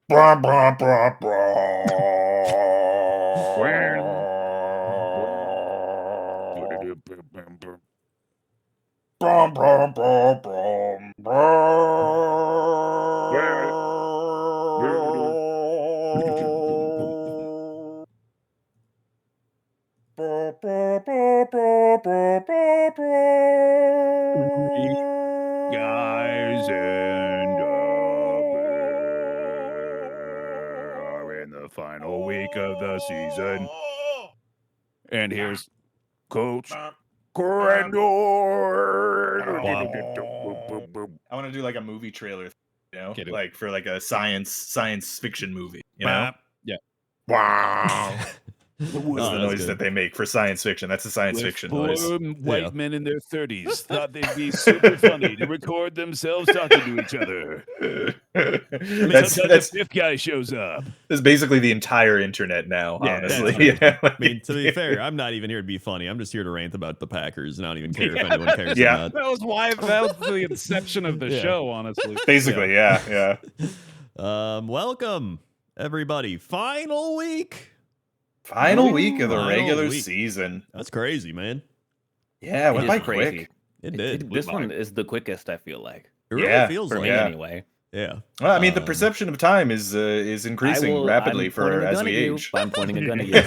Blah, blah, blah, blah. Blah, blah, blah, blah, Guys and are in the final week of the season. And here's Coach Crandor. I want to do like a movie trailer, Get it. like for like a science fiction movie, Yeah. Wow. What's the noise that they make for science fiction? That's a science fiction noise. White men in their 30s thought they'd be super funny to record themselves talking to each other. That's the fifth guy shows up. That's basically the entire internet now, honestly. I mean, to be fair, I'm not even here to be funny. I'm just here to rant about the Packers, and I don't even care if anyone cares or not. That was the inception of the show, honestly. Basically, yeah. Welcome, everybody. Final week of the regular season. That's crazy, man. Yeah, it went by crazy. quick. It did. This one is the quickest, I feel like. It really feels for like me it. anyway. Yeah. Well, I mean, the perception of time is increasing rapidly as we age. I'm pointing a gun at you.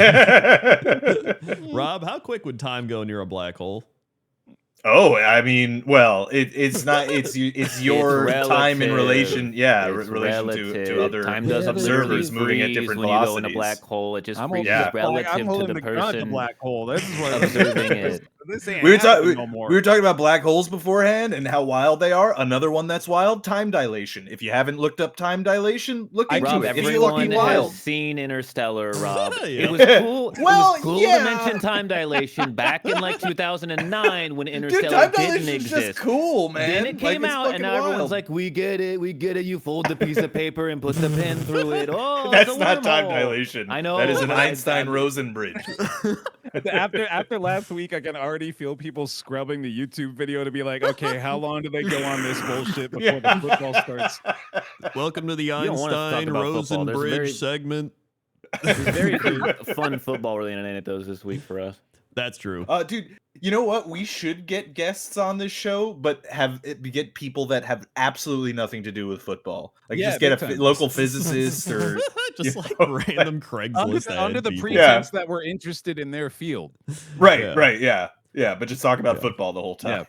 Rob, how quick would time go near a black hole? Oh, I mean, well, it's not. It's your relative. time in relation. Yeah, It's relation relative. to other time doesn't observers literally moving at freeze different when velocities. you go in a black hole. It just freezes yeah. relative I'm to holding the gun at the person black hole. This is what observing it. This ain't We no were talking about black holes beforehand and how wild they are. Another one that's wild: time dilation. If you haven't looked up time dilation, look into Rob, it. It's everyone fucking has wild. seen Interstellar, Rob. Yeah. It was cool. Well, it was cool yeah. to mention time dilation back in like 2009 when Dude, Interstellar time didn't dilation's exist. just cool, man. Then it came it's out, and fucking now everyone's wild. like, "We get it. You fold the piece of paper and put the pen through it." Oh, That's it's a not time wormhole. dilation. I know. That is an but Einstein-Rosen bridge. after last week, I can already feel people scrubbing the YouTube video to be like, okay, how long do they go on this bullshit before the football starts? Welcome to the You don't wanna talk Einstein about Rosen football. There's Bridge very- segment. There's very few fun football-related anecdotes this week for us. That's true. Dude, you know what? We should get guests on this show, but get people that have absolutely nothing to do with football. Like, just get a local physicist or just like random Craigslist under the people. pretense that we're interested in their field, right, yeah. But just talk about football the whole time.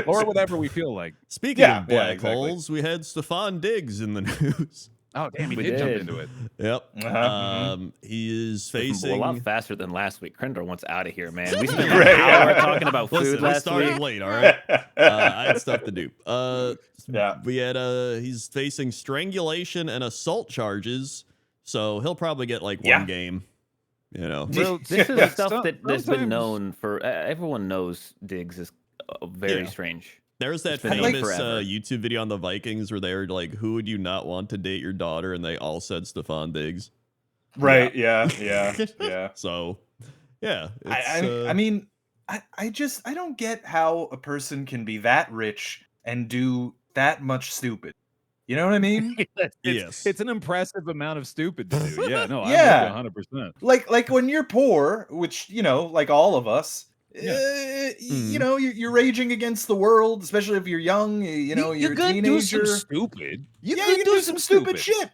or whatever we feel like. Speaking of black exactly. holes, we had Stefan Diggs in the news. Oh damn, he We did jump did. into it. Yep. Uh-huh. He is A facing. lot faster than last week. Krendor wants out of here, man. We spent Right, an hour yeah. talking about food Listen, we last started week. late, all right? I had stuff to do. Yeah. We had he's facing strangulation and assault charges, so he'll probably get like one game. You know, Well, This is stuff that's been sometimes- known for everyone knows Diggs is very strange. there's that It's been known famous forever. YouTube video on the Vikings where they were like, "Who would you not want to date your daughter?" And they all said Stefan Diggs. Right, yeah. So, yeah, I mean, I don't get how a person can be that rich and do that much stupid. You know what I mean? yes, It's an impressive amount of stupid to do. Yeah, no, Yeah. I'm with you 100%. like when you're poor, which like all of us, you know, you're raging against the world, especially if you're young. You're a could teenager. do some stupid. You can do some stupid shit.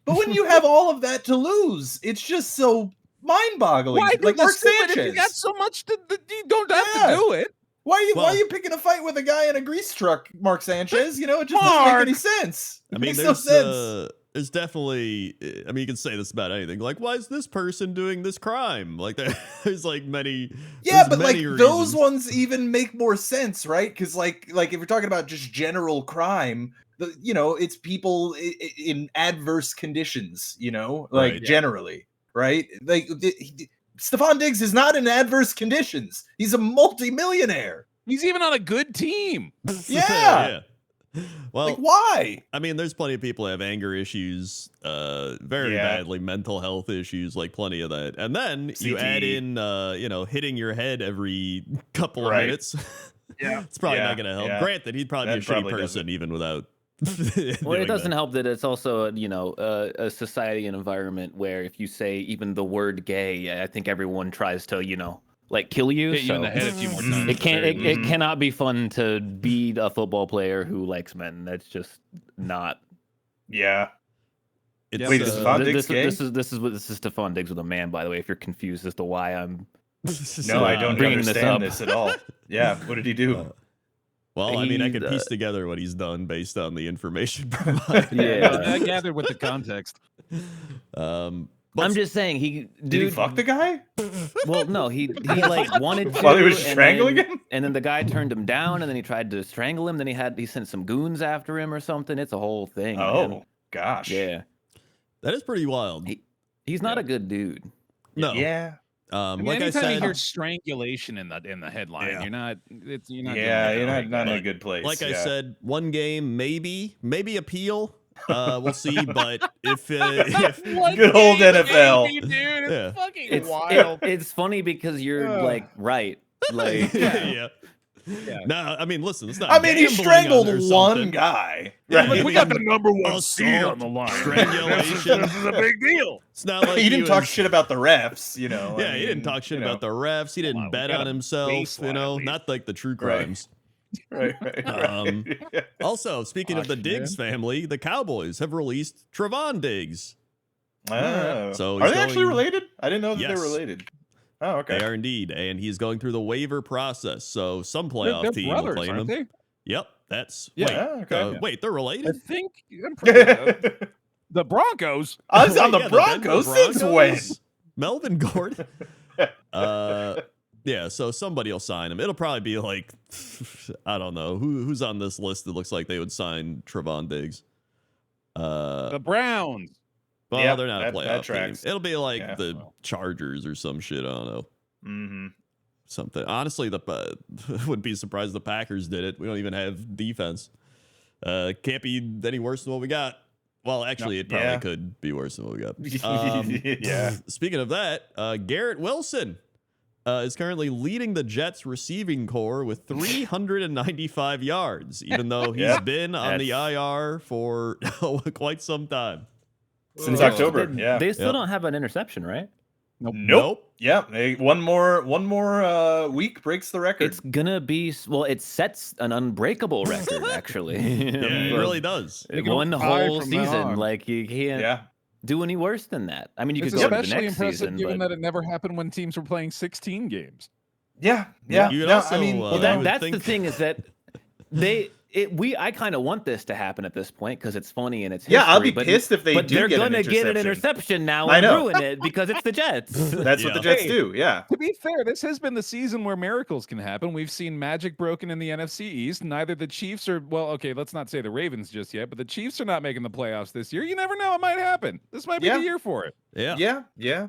But when you have all of that to lose, it's just so mind-boggling. Why Like do Mark stupid Sanchez. if you got so much you don't have Yeah. to do it? Why Well- are you picking a fight with a guy in a grease truck, Mark Sanchez? It just doesn't Mark! make any sense. I It mean, makes no there's sense. there's definitely. I mean, you can say this about anything. Like, why is this person doing this crime? Like, there's like many. Yeah, there's but like many those reasons. ones even make more sense, right? Because like if we're talking about just general crime, it's people in adverse conditions, Right, yeah. generally, right? Like Stefan Diggs is not in adverse conditions. He's a multi-millionaire. He's even on a good team. Yeah. Well, Like why? I mean, there's plenty of people who have anger issues, very Yeah. badly, mental health issues, like plenty of that. And then you CTE. add in, hitting your head every couple of Right. minutes. Yeah. It's probably Yeah, not going to help. yeah. Granted, he'd probably That be a shitty probably person doesn't. even without Well, it doesn't help that it's also, a society and environment where if you say even the word gay, I think everyone tries to, kill you. Hit you in the head a few more times. It cannot be fun to be a football player who likes men. That's just not. Yeah. Wait, is Stefan Diggs gay? This is Stefan Diggs with a man, by the way. If you're confused as to why I'm No, I don't bringing understand this this at all. Yeah, what did he do? Well, I mean, I could piece together what he's done based on the information provided. Yeah, I gathered with the context. I'm just saying Did he fuck the guy? Well, no, he wanted to while he was strangling him, and then the guy turned him down, and then he tried to strangle him. Then he sent some goons after him or something. It's a whole thing. Oh man. gosh, Yeah, that is pretty wild. He's not a good dude. No, yeah. Like I anytime said, you hear strangulation in the headline, Yeah. you're not. You're not in a good place. like I said, one game, maybe appeal. We'll see, but if good old NFL, dude, it's fucking It's wild. It's funny because you're right. Like yeah. No, I mean, listen, it's not. I mean, he gambling strangled on or one something. guy. Yeah, Right? We got the number one assault, seed on the line. strangulation. This is a big deal. It's not like he didn't talk was- shit about the refs, Yeah, I he didn't mean, talk shit about the refs. He didn't we bet got on a himself. baseline at least. Not like the true Right. crimes. Right. Yeah. Also, speaking of the Fuck, Diggs family, the Cowboys have released Trevon Diggs. Oh. So are he's they actually going- related? I didn't know that they Yes. were related. Oh, okay. They are indeed, and he's going through the waiver process. So some playoff They're team brothers, will claim him. aren't they? Yep, that's Yeah. Oh, okay. wait, they're I related. think I'm pretty, the Broncos. I was on Yeah, the Denver Broncos since when? Broncos. Melvin Gordon. Yeah, so somebody will sign him. It'll probably be like, I don't know who's on this list that looks like they would sign Trevon Diggs. The Browns. Well, Yeah, they're not a that playoff team. tracks. It'll be like Yeah. the Chargers or some shit. I don't know. Mm-hmm. Something. Honestly, wouldn't be surprised the Packers did it. We don't even have defense. Can't be any worse than what we got. Well, actually, it probably Yeah. could be worse than what we got. Yeah. Speaking of that, Garrett Wilson is currently leading the Jets receiving core with 395 yards, even though he's Yeah. been on the IR for quite some time. Since October. Yeah. They still Yep. don't have an interception, right? Nope. Yeah. One more week breaks the record. It's gonna be it sets an unbreakable record actually. Yeah, it really does. They can One go whole from now season, on. like you can't Yeah. do any worse than that. I mean, you It's could go to the especially next impressive season, given but that it never happened when teams were playing 16 games. Yeah. Yeah. You would No, also, I mean, well, you know, that- that's the think- thing is that I kind of want this to happen at this point because it's funny and it's yeah, I'll be history, but- pissed if they But do they're get an gonna get an interception. interception now I and know. ruin it because it's the Jets. That's what the Yeah. Jets do. Yeah. To be fair, this has been the season where miracles can happen. We've seen magic broken in the NFC East. Neither the Chiefs or, well, okay, let's not say the Ravens just yet, but the Chiefs are not making the playoffs this year. You never know. It might happen. This might be Yeah. the year for it. Yeah. Yeah. Yeah.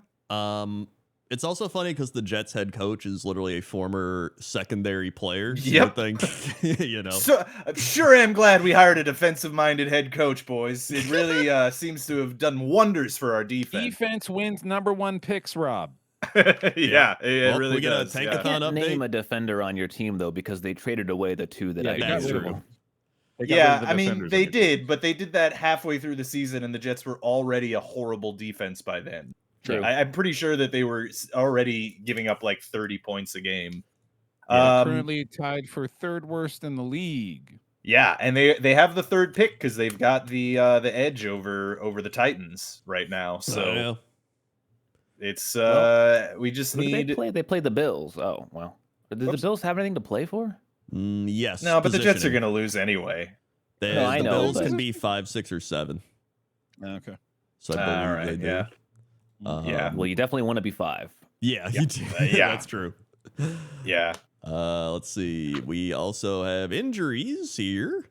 It's also funny because the Jets head coach is literally a former secondary player. So Yep. you think, you know. So sure am glad we hired a defensive-minded head coach, boys. It really seems to have done wonders for our defense. Defense wins #1 picks, Rob. Yeah, it Well, really we get a does. tankathon Yeah. Can't update. name a defender on your team though because they traded away the two that Yeah, I they got That's rid of true. them. They got rid Yeah, of the I mean defenders. they did, but they did that halfway through the season, and the Jets were already a horrible defense by then. True. I'm pretty sure that they were already giving up like 30 points a game. They're currently tied for third worst in the league. Yeah, and they have the third pick because they've got the edge over the Titans right now. So yeah. it's we just Who did they need play? They played the Bills. Oh well. Did the Oops. Bills have anything to play for? Yes. no, but the Jets are positioning. going to lose anyway. No, I The know, Bills but- can be 5, 6, or 7. Okay. So I believe All they right, do. yeah. Yeah. Well, you definitely want to be 5. Yeah, Yeah. you do. Yeah. That's true. Yeah. Let's see. We also have injuries here.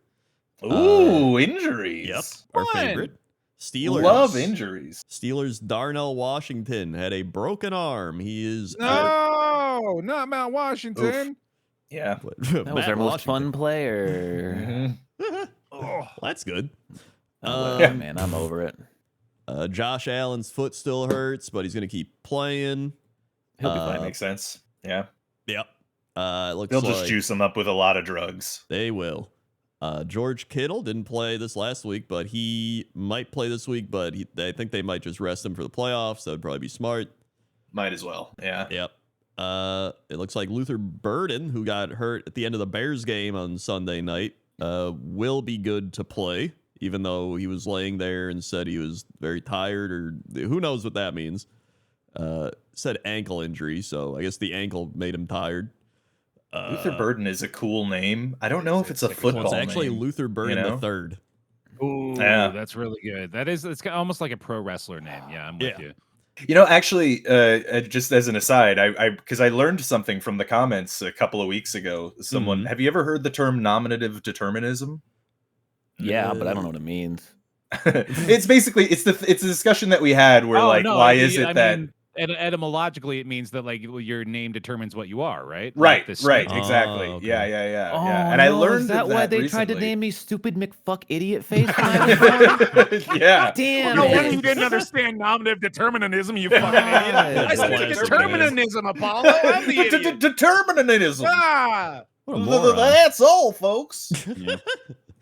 Ooh, injuries. Yep, our Fun. favorite. Steelers. Love injuries. Steelers Darnell Washington had a broken arm. He is out. No, not Mount Washington. Yeah. That was our most fun player. Mhm. Oh, That's good. Oh, Um, well, man, I'm over it. Josh Allen's foot still hurts, but he's going to keep playing. He'll be fine. That makes sense. Yeah. Yep. It looks They'll like just juice them up with a lot of drugs. they will. George Kittle didn't play this last week, but he might play this week. But I think they might just rest him for the playoffs. That would probably be smart. Might as well. Yeah. Yep. It looks like Luther Burden, who got hurt at the end of the Bears game on Sunday night, will be good to play, even though he was laying there and said he was very tired, or who knows what that means. Said ankle injury, so I guess the ankle made him tired. Luther Burden is a cool name. I don't know if it's a football It's actually name, Luther Burden the third. Ooh, Yeah. that's really good. It's almost like a pro wrestler name. Yeah, I'm with you. You know, actually, just as an aside, because I learned something from the comments a couple of weeks ago. Someone, have you ever heard the term nominative determinism? Yeah, but I don't know what it means. It's basically it's a discussion that we had where why is it that etymologically it means that like your name determines what you are, right? Right, Like right, exactly. okay. Yeah. Oh, And I learned is that why they tried to recently. name me stupid McFuck idiot face? When I was born? Yeah. Damn. No wonder it. you didn't understand nominative determinism, you fucking idiot. I said Determinism. determinism, Apollo. I'm the idiot. Determinism. Ah. What a moron. That's all, folks. Yeah.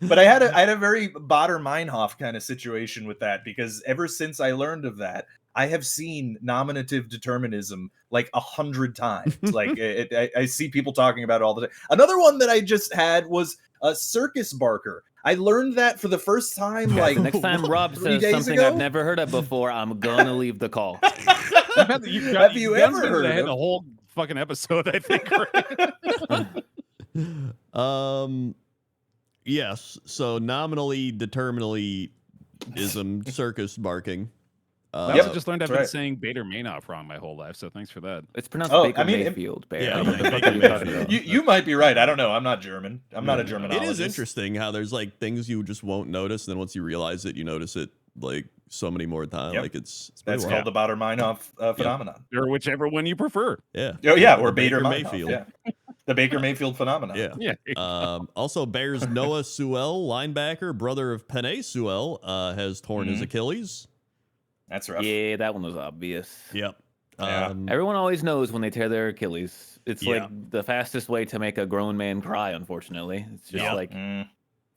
But I had a very Bader Meinhof kind of situation with that, because ever since I learned of that, I have seen nominative determinism like 100 times. Like I see people talking about it all the time. Another one that I just had was a circus barker. I learned that for the first time like Next time Rob 3 says days something ago? I've never heard of before, I'm gonna leave the call. Have you ever heard ahead of a whole fucking episode, I think. Right? Yes. So nominally, determinally ism, circus barking. I Yep, also just learned I've that's been right. saying Bader Mainoff wrong my whole life, so thanks for that. It's pronounced Oh, Baker I mean, Mayfield, Bear. yeah, What the fuck Baker are you talking Mayfield. about? You might be right. I don't know. I'm not German. I'm not a Germanologist. It is interesting how there's like things you just won't notice, and then once you realize it, you notice it like so many more times. Yep. Like it's That's pretty called the Bader Meinhof phenomenon. Or whichever one you prefer. yeah. Oh yeah, or The Bader Baker Meinhof. Mayfield. Yeah. The Baker Mayfield phenomenon. Yeah. Yeah. Also, Bears Noah Sewell, linebacker, brother of Penei Sewell, has torn his Achilles. That's rough. Yeah, that one was obvious. Yep. Yeah. Everyone always knows when they tear their Achilles. It's Yeah. like the fastest way to make a grown man cry, unfortunately. It's just Yeah. like if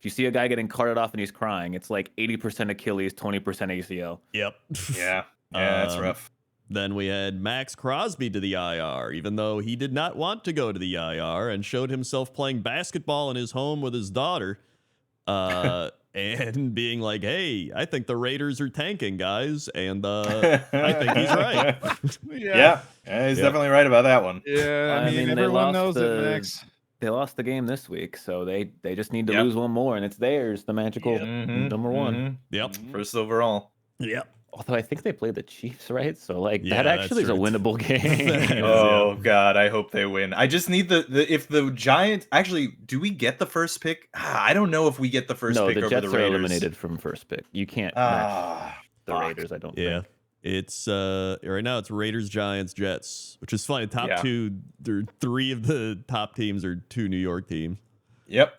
you see a guy getting carted off and he's crying, it's like 80% Achilles, 20% ACL. Yep. Yeah. Yeah, that's rough. Then we had Max Crosby to the IR, even though he did not want to go to the IR and showed himself playing basketball in his home with his daughter. And being like, hey, I think the Raiders are tanking, guys. And I think he's right. Yeah. He's definitely right about that one. Yeah, I mean, they everyone lost knows it, Max. They lost the game this week, so they just need to lose one more, and it's theirs, the magical number one. Yep. First overall. Yep. Although I think they played the Chiefs, right? So like Yeah, that actually is a that's right. winnable game. Oh God, I hope they win. I just need if the Giants actually do we get the first pick? I don't know if we get the first No, pick the over Jets the are Raiders. eliminated from first pick. You can't match the fuck. Raiders, I don't Yeah. think. It's right now it's Raiders, Giants, Jets, which is funny. Top two, there are three of the top teams are two New York teams. Yep.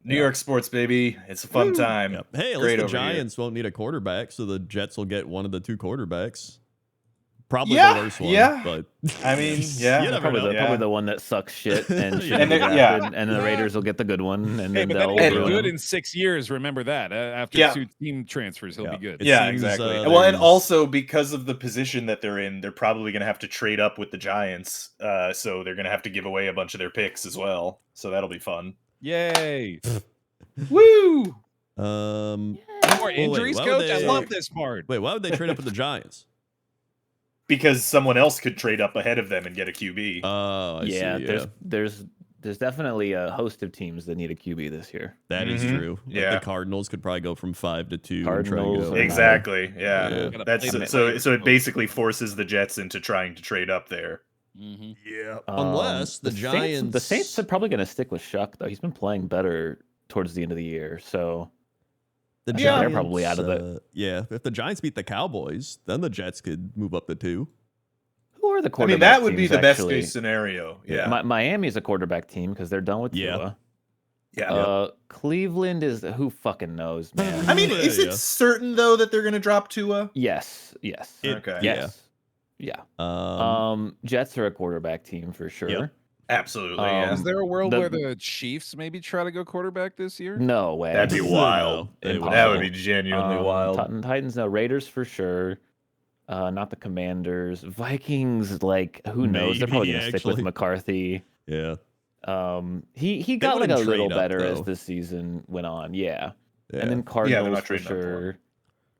New York sports, baby. It's a fun time. Yep. Hey, at Great least the over here. Giants won't need a quarterback, so the Jets will get one of the two quarterbacks. Probably Yeah, the worst one. yeah. But I mean, yeah. you never Probably know. probably the one that sucks shit and should And be they're- drafted, and the Raiders will get the good one, and Hey, then but they'll then he'll ruin be good them. in 6 years. Remember that. After Yeah. 2 team transfers, he'll be good. It Yeah, seems, exactly. Well, and there's- also because of the position that they're in, they're probably going to have to trade up with the Giants. So they're going to have to give away a bunch of their picks as well. So that'll be fun. Yay! Woo! No more wait, injuries, why would coach. I they- love this part. Wait, why would they trade up with the Giants? Because someone else could trade up ahead of them and get a QB. Oh, I Yeah, see. Yeah, there's definitely a host of teams that need a QB this year. that is true. Like Yeah. the Cardinals could probably go from 5 to 2. Cardinals and try to go. Exactly. Yeah. Yeah. Gotta That's play them so. later. So it basically forces the Jets into trying to trade up there. Mm-hmm. Yeah. Unless the Giants, the Saints are probably going to stick with Shuck though. He's been playing better towards the end of the year, so the they're Giants, probably out of it. Yeah, if the Giants beat the Cowboys, then the Jets could move up to 2. who are the I quarterback mean, that would be teams, the best actually? case scenario. Yeah. Miami's a quarterback team because they're done with Yeah. Tua. Yeah. Cleveland is who fucking knows, man. I mean, is it Yeah. certain though that they're going to drop Tua? yes. Okay. Yes. Yeah. Um, Jets are a quarterback team for sure. Yep. Absolutely, yeah. Is there a world the- where the Chiefs maybe try to go quarterback this year? No way. That'd be wild. No, they would That would not. be genuinely wild. Titans, no. Raiders for sure. Not the Commanders. Vikings, like, who knows? They're probably Maybe, gonna stick with actually. McCarthy. Yeah. He got like a wouldn't little trade up, better as though. the season went on. Yeah. Yeah. And then they're Cardinals not for trading up for sure. him.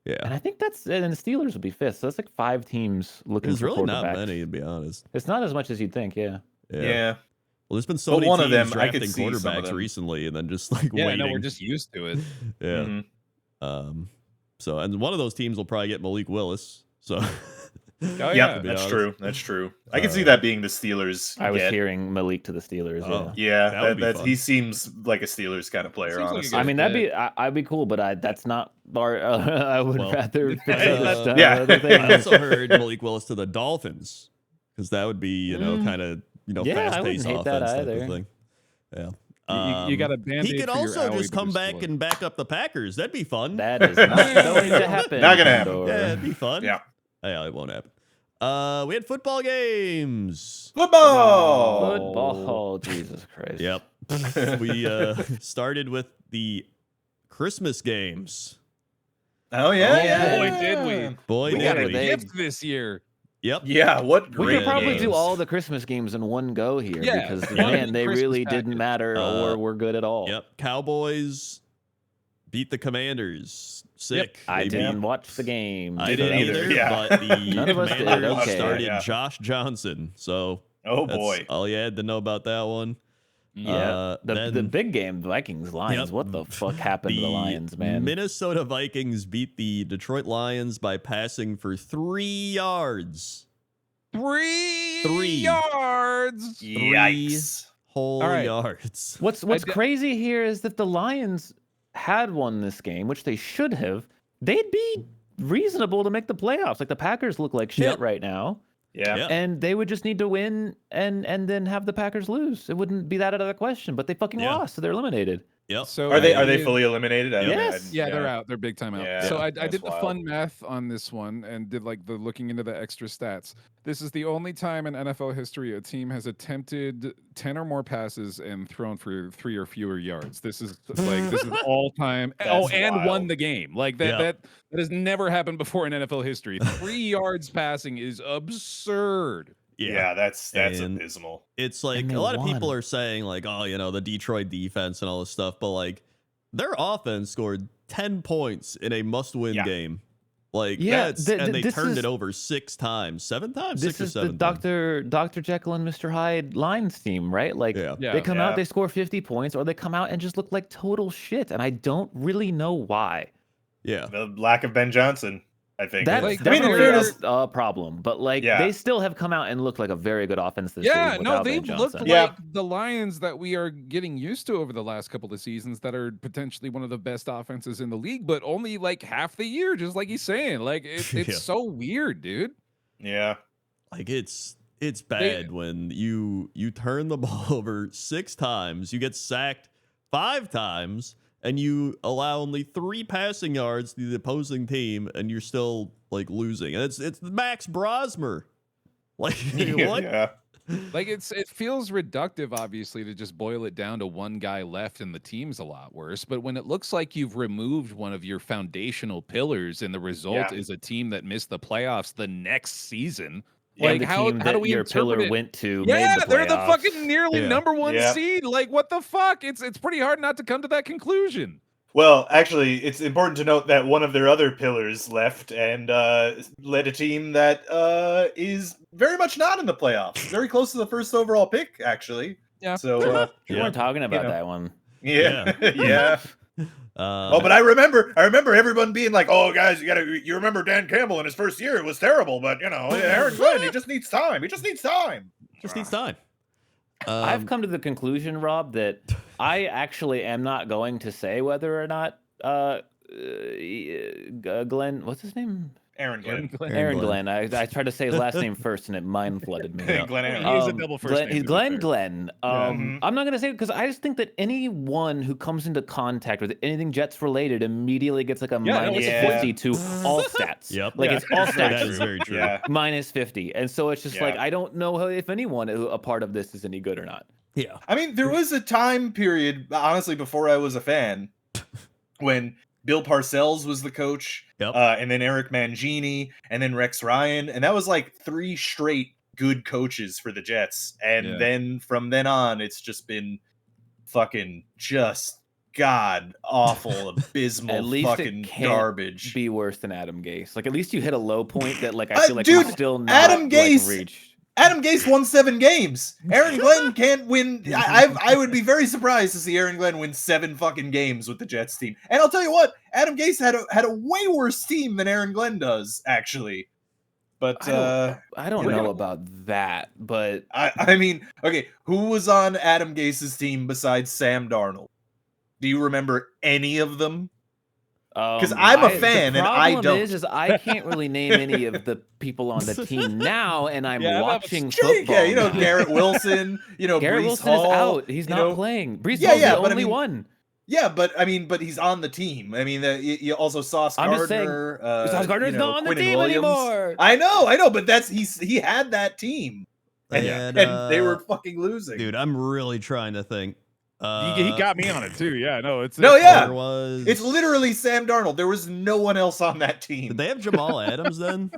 Yeah. And I think and the Steelers would be fifth. So that's like 5 teams looking There's for really not quarterbacks. many, to be honest. It's not as much as you'd think. Yeah. Yeah. Well, there's been so But many one of teams them, I could drafting see some of quarterbacks them. recently, and then just like Yeah, waiting. no, we're just used to it. Yeah. Mhm. So, and one of those teams will probably get Malik Willis. So. Oh, Yep, yeah. to be that's honest. true. That's true. I can see that being the Steelers. I was get. hearing Malik to the Steelers. Oh. Yeah. Yeah, That would be fun. he seems like a Steelers kind of player, Seems like a honestly. good I mean, I'd be cool, but that's not our. I would Well, rather fix I- other stuff. yeah. other I things. also heard Malik Willis to the Dolphins because that would be, kind of, Yeah, I fast-paced wouldn't hate that offense type either. of thing. Yeah. You got a Band-Aid He could for your also owie just to come your back split. and back up the Packers. That'd be fun. That is not going to happen. Not gonna happen. Condor. Yeah, it'd be fun. Yeah. Yeah, it won't happen. We had football games. Football. Football. Jesus Christ. Yep. We started with the Christmas games. Oh yeah, Oh, yeah. boy, did we. Boy, We did got a we. gift this year. Yep. Yeah, what We great could probably games. do all the Christmas games in one go here Yeah, because one man, they Christmas really package. didn't matter or were good at all. Yep. Cowboys beat the Commanders. Sick. I They beat- didn't watch the game. I Didn't didn't either, either, yeah. but the None of us did, Commanders okay. started Yeah. Josh Johnson. So Oh that's boy. all you had to know about that one. Yeah, the then big game, Vikings Lions. Yep. What the fuck happened to the Lions, man? Minnesota Vikings beat the Detroit Lions by passing for 3 yards. 3 yards. Yikes. Whole All right. yards. What's I- crazy here is that the Lions had won this game, which they should have. They'd be reasonable to make the playoffs. Like the Packers look like shit Yep. right now, Yeah. Yep. and they would just need to win and then have the Packers lose. It wouldn't be that out of the question. But they fucking Yeah. lost, so they're eliminated. Yep. So Are they I did- fully eliminated? I don't know. Yes. Yeah, they're out. They're big time out. Yeah, so I that's did the wild. fun math on this one and did like the looking into the extra stats. This is the only time in NFL history a team has attempted 10 or more passes and thrown for 3 or fewer yards. This is all time. That's And won wild. the game. Like that Yeah. that has never happened before in NFL history. 3 yards passing is absurd. Yeah, that's And abysmal. It's like they a lot of people won. are saying like, oh, the Detroit defense and all this stuff, but like their offense scored 10 points in a must-win Yeah. game. Like Yeah, and they this turned is- it over 6 times, 7 times, This 6 or is the 7 times. Dr. Jekyll and Mr. Hyde Lions team, right? Like Yeah. Yeah. they come Yeah. out, they score 50 points, or they come out and just look like total shit, and I don't really know why. Yeah. The lack of Ben Johnson, I think. That's Like, I mean, in definitely fairness, a problem, but like Yeah. they still have come out and looked like a very good offense this Yeah, season no, without they've Ben looked Johnson. Yeah. like the Lions that we are getting used to over the last couple of seasons that are potentially one of the best offenses in the league, but only like half the year, just like he's saying. Like it's Yeah. so weird, dude. yeah. Like it's bad when you turn the ball over 6 times, you get sacked 5 times, and you allow only 3 passing yards to the opposing team, and you're still like losing. And it's Max Brosmer. Like what? Yeah. Like it feels reductive, obviously, to just boil it down to one guy left and the team's a lot worse. But when it looks like you've removed one of your foundational pillars and the result Yeah. is a team that missed the playoffs the next season, And like the how team do that we your pillar interpret it? went to Yeah, made the they're the playoffs. fucking nearly Yeah. number 1 Yeah. seed. Like what the fuck? It's pretty hard not to come to that conclusion. Well, actually, it's important to note that one of their other pillars left and led a team that is very much not in the playoffs. Very close to the first overall pick, actually. Yeah. So, You Yeah. weren't talking about know. that one. yeah, yeah. Uh, Oh, but I remember everyone being like, "Oh, guys, you remember Dan Campbell in his first year? It was terrible, but Aaron Glenn, he just needs time. He just needs time. just needs time. I've come to the conclusion, Rob, that I actually am not going to say whether or not Glenn, what's his name? Aaron Glenn. Aaron Glenn. I tried to say his last name first, and it mind flooded me. Glenn Aaron. He is a double first name. He's to be Glenn. fair. Glenn. I'm not gonna say it because I just think that anyone who comes into contact with anything Jets related immediately gets like a minus 50 to all stats. Yep. Like it's all stats. That is very true. Yeah. Minus 50, and so it's just like I don't know if anyone a part of this is any good or not. Yeah. I mean, there was a time period, honestly, before I was a fan, when Bill Parcells was the coach, and then Eric Mangini, and then Rex Ryan, and that was like 3 straight good coaches for the Jets. And then from then on, it's just been fucking just god awful, abysmal, fucking garbage. Be worse than Adam Gase. Like at least you hit a low point that like I feel like dude, we're still not Adam Gase reached. Adam Gase won 7 games. Aaron Glenn can't win. I would be very surprised to see Aaron Glenn win 7 fucking games with the Jets team. And I'll tell you what, Adam Gase had a way worse team than Aaron Glenn does, actually. But I don't know about that. But I mean, okay, who was on Adam Gase's team besides Sam Darnold? Do you remember any of them? Because I'm a fan and I don't. The problem is I can't really name any of the people on the team now, and I'm watching football. Yeah, you know, Garrett Wilson, Garrett Breece Wilson Hall, is out. He's not playing. Breece Hall's the only one. Yeah, but he's on the team. I mean, you also Sauce Gardner. I'm just saying, Sauce Gardner's not on the team Williams. anymore. I know, but he had that team, and they were fucking losing. Dude, I'm really trying to think. He got me on it too. Yeah, no, it's it's literally Sam Darnold. There was no one else on that team. Did they have Jamal Adams then?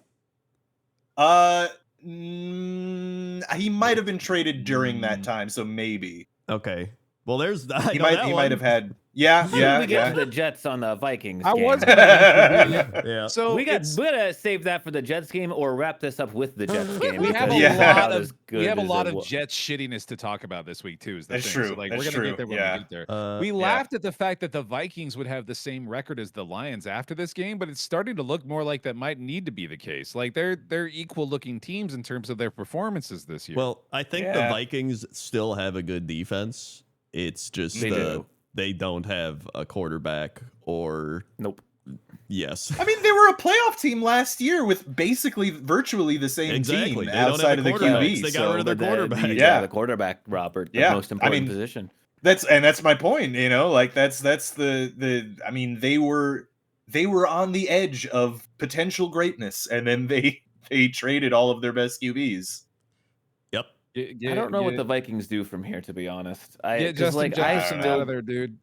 He might have been traded during that time, so maybe. Okay. Well, there's he might have had. Yeah. We get to the Jets on the Vikings. I game. was. Yeah. So we gotta save that for the Jets game, or wrap this up with the Jets game. We have a lot of Jets shittiness to talk about this week too. Is the That's thing. true. So, like That's we're gonna true. get there when we get there. We laughed at the fact that the Vikings would have the same record as the Lions after this game, but it's starting to look more like that might need to be the case. Like they're equal looking teams in terms of their performances this year. Well, I think the Vikings still have a good defense. It's just they don't have a quarterback or Yes. I mean, they were a playoff team last year with virtually the same team outside of the QB. They got rid of their quarterback. The quarterback, Robert, the most important position. That's my point. You know, like that's the. I mean, they were on the edge of potential greatness, and then they traded all of their best QBs. Yep. I don't know what the Vikings do from here, to be honest. Justin Jefferson out of there, dude.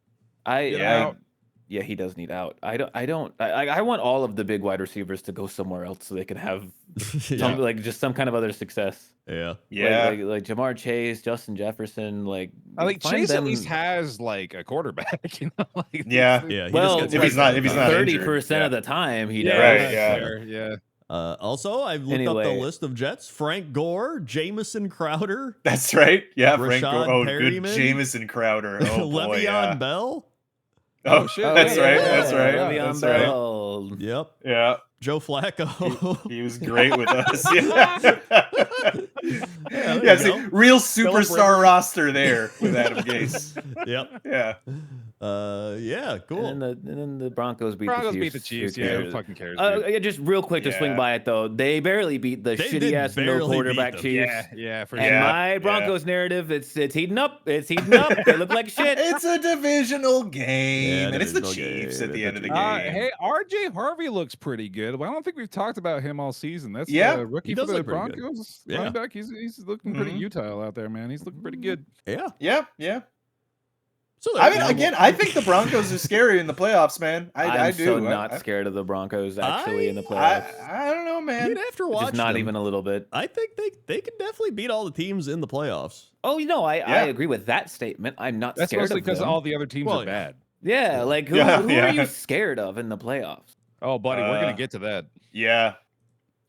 Yeah, he does need out. I want all of the big wide receivers to go somewhere else so they can have some kind of other success. Yeah. Like Jamar Chase, Justin Jefferson, Chase at least has like a quarterback, you know. Well, if he's not 30% of the time he does. Right. Yeah. Also, I've looked up the list of Jets. Frank Gore, Jamison Crowder. That's right. Yeah, Rashad Frank Gore. Oh, Perryman, good Jamison Crowder. Oh, boy, Le'Veon Bell. Oh, shit. That's right. Le'Veon Bell. Yep. Yeah. Joe Flacco. He was great with us. See, real superstar roster there with Adam Gase. Yep. Yeah. Cool. And then the Broncos beat the Chiefs. Yeah, who fucking cares? Just real quick to swing by it though, they barely beat the shitty ass no quarterback Chiefs. Yeah, for and my Broncos narrative, it's heating up. It's heating up. They look like shit. It's a divisional game, and it's the Chiefs at the end of the game. Hey, RJ Harvey looks pretty good. Well, I don't think we've talked about him all season. That's rookie for the Broncos. Running back, he's looking pretty utile out there, man. He's looking pretty good. Yeah. So I mean, again, I think the Broncos are scary in the playoffs, man. I do. I'm so not scared of the Broncos actually in the playoffs. I don't know, man. After watching just not even a little bit. I think they can definitely beat all the teams in the playoffs. Oh, I agree with that statement. I'm not That's scared of them. mostly because all the other teams are bad. Yeah, like who are you scared of in the playoffs? Oh, buddy, we're gonna get to that. Yeah.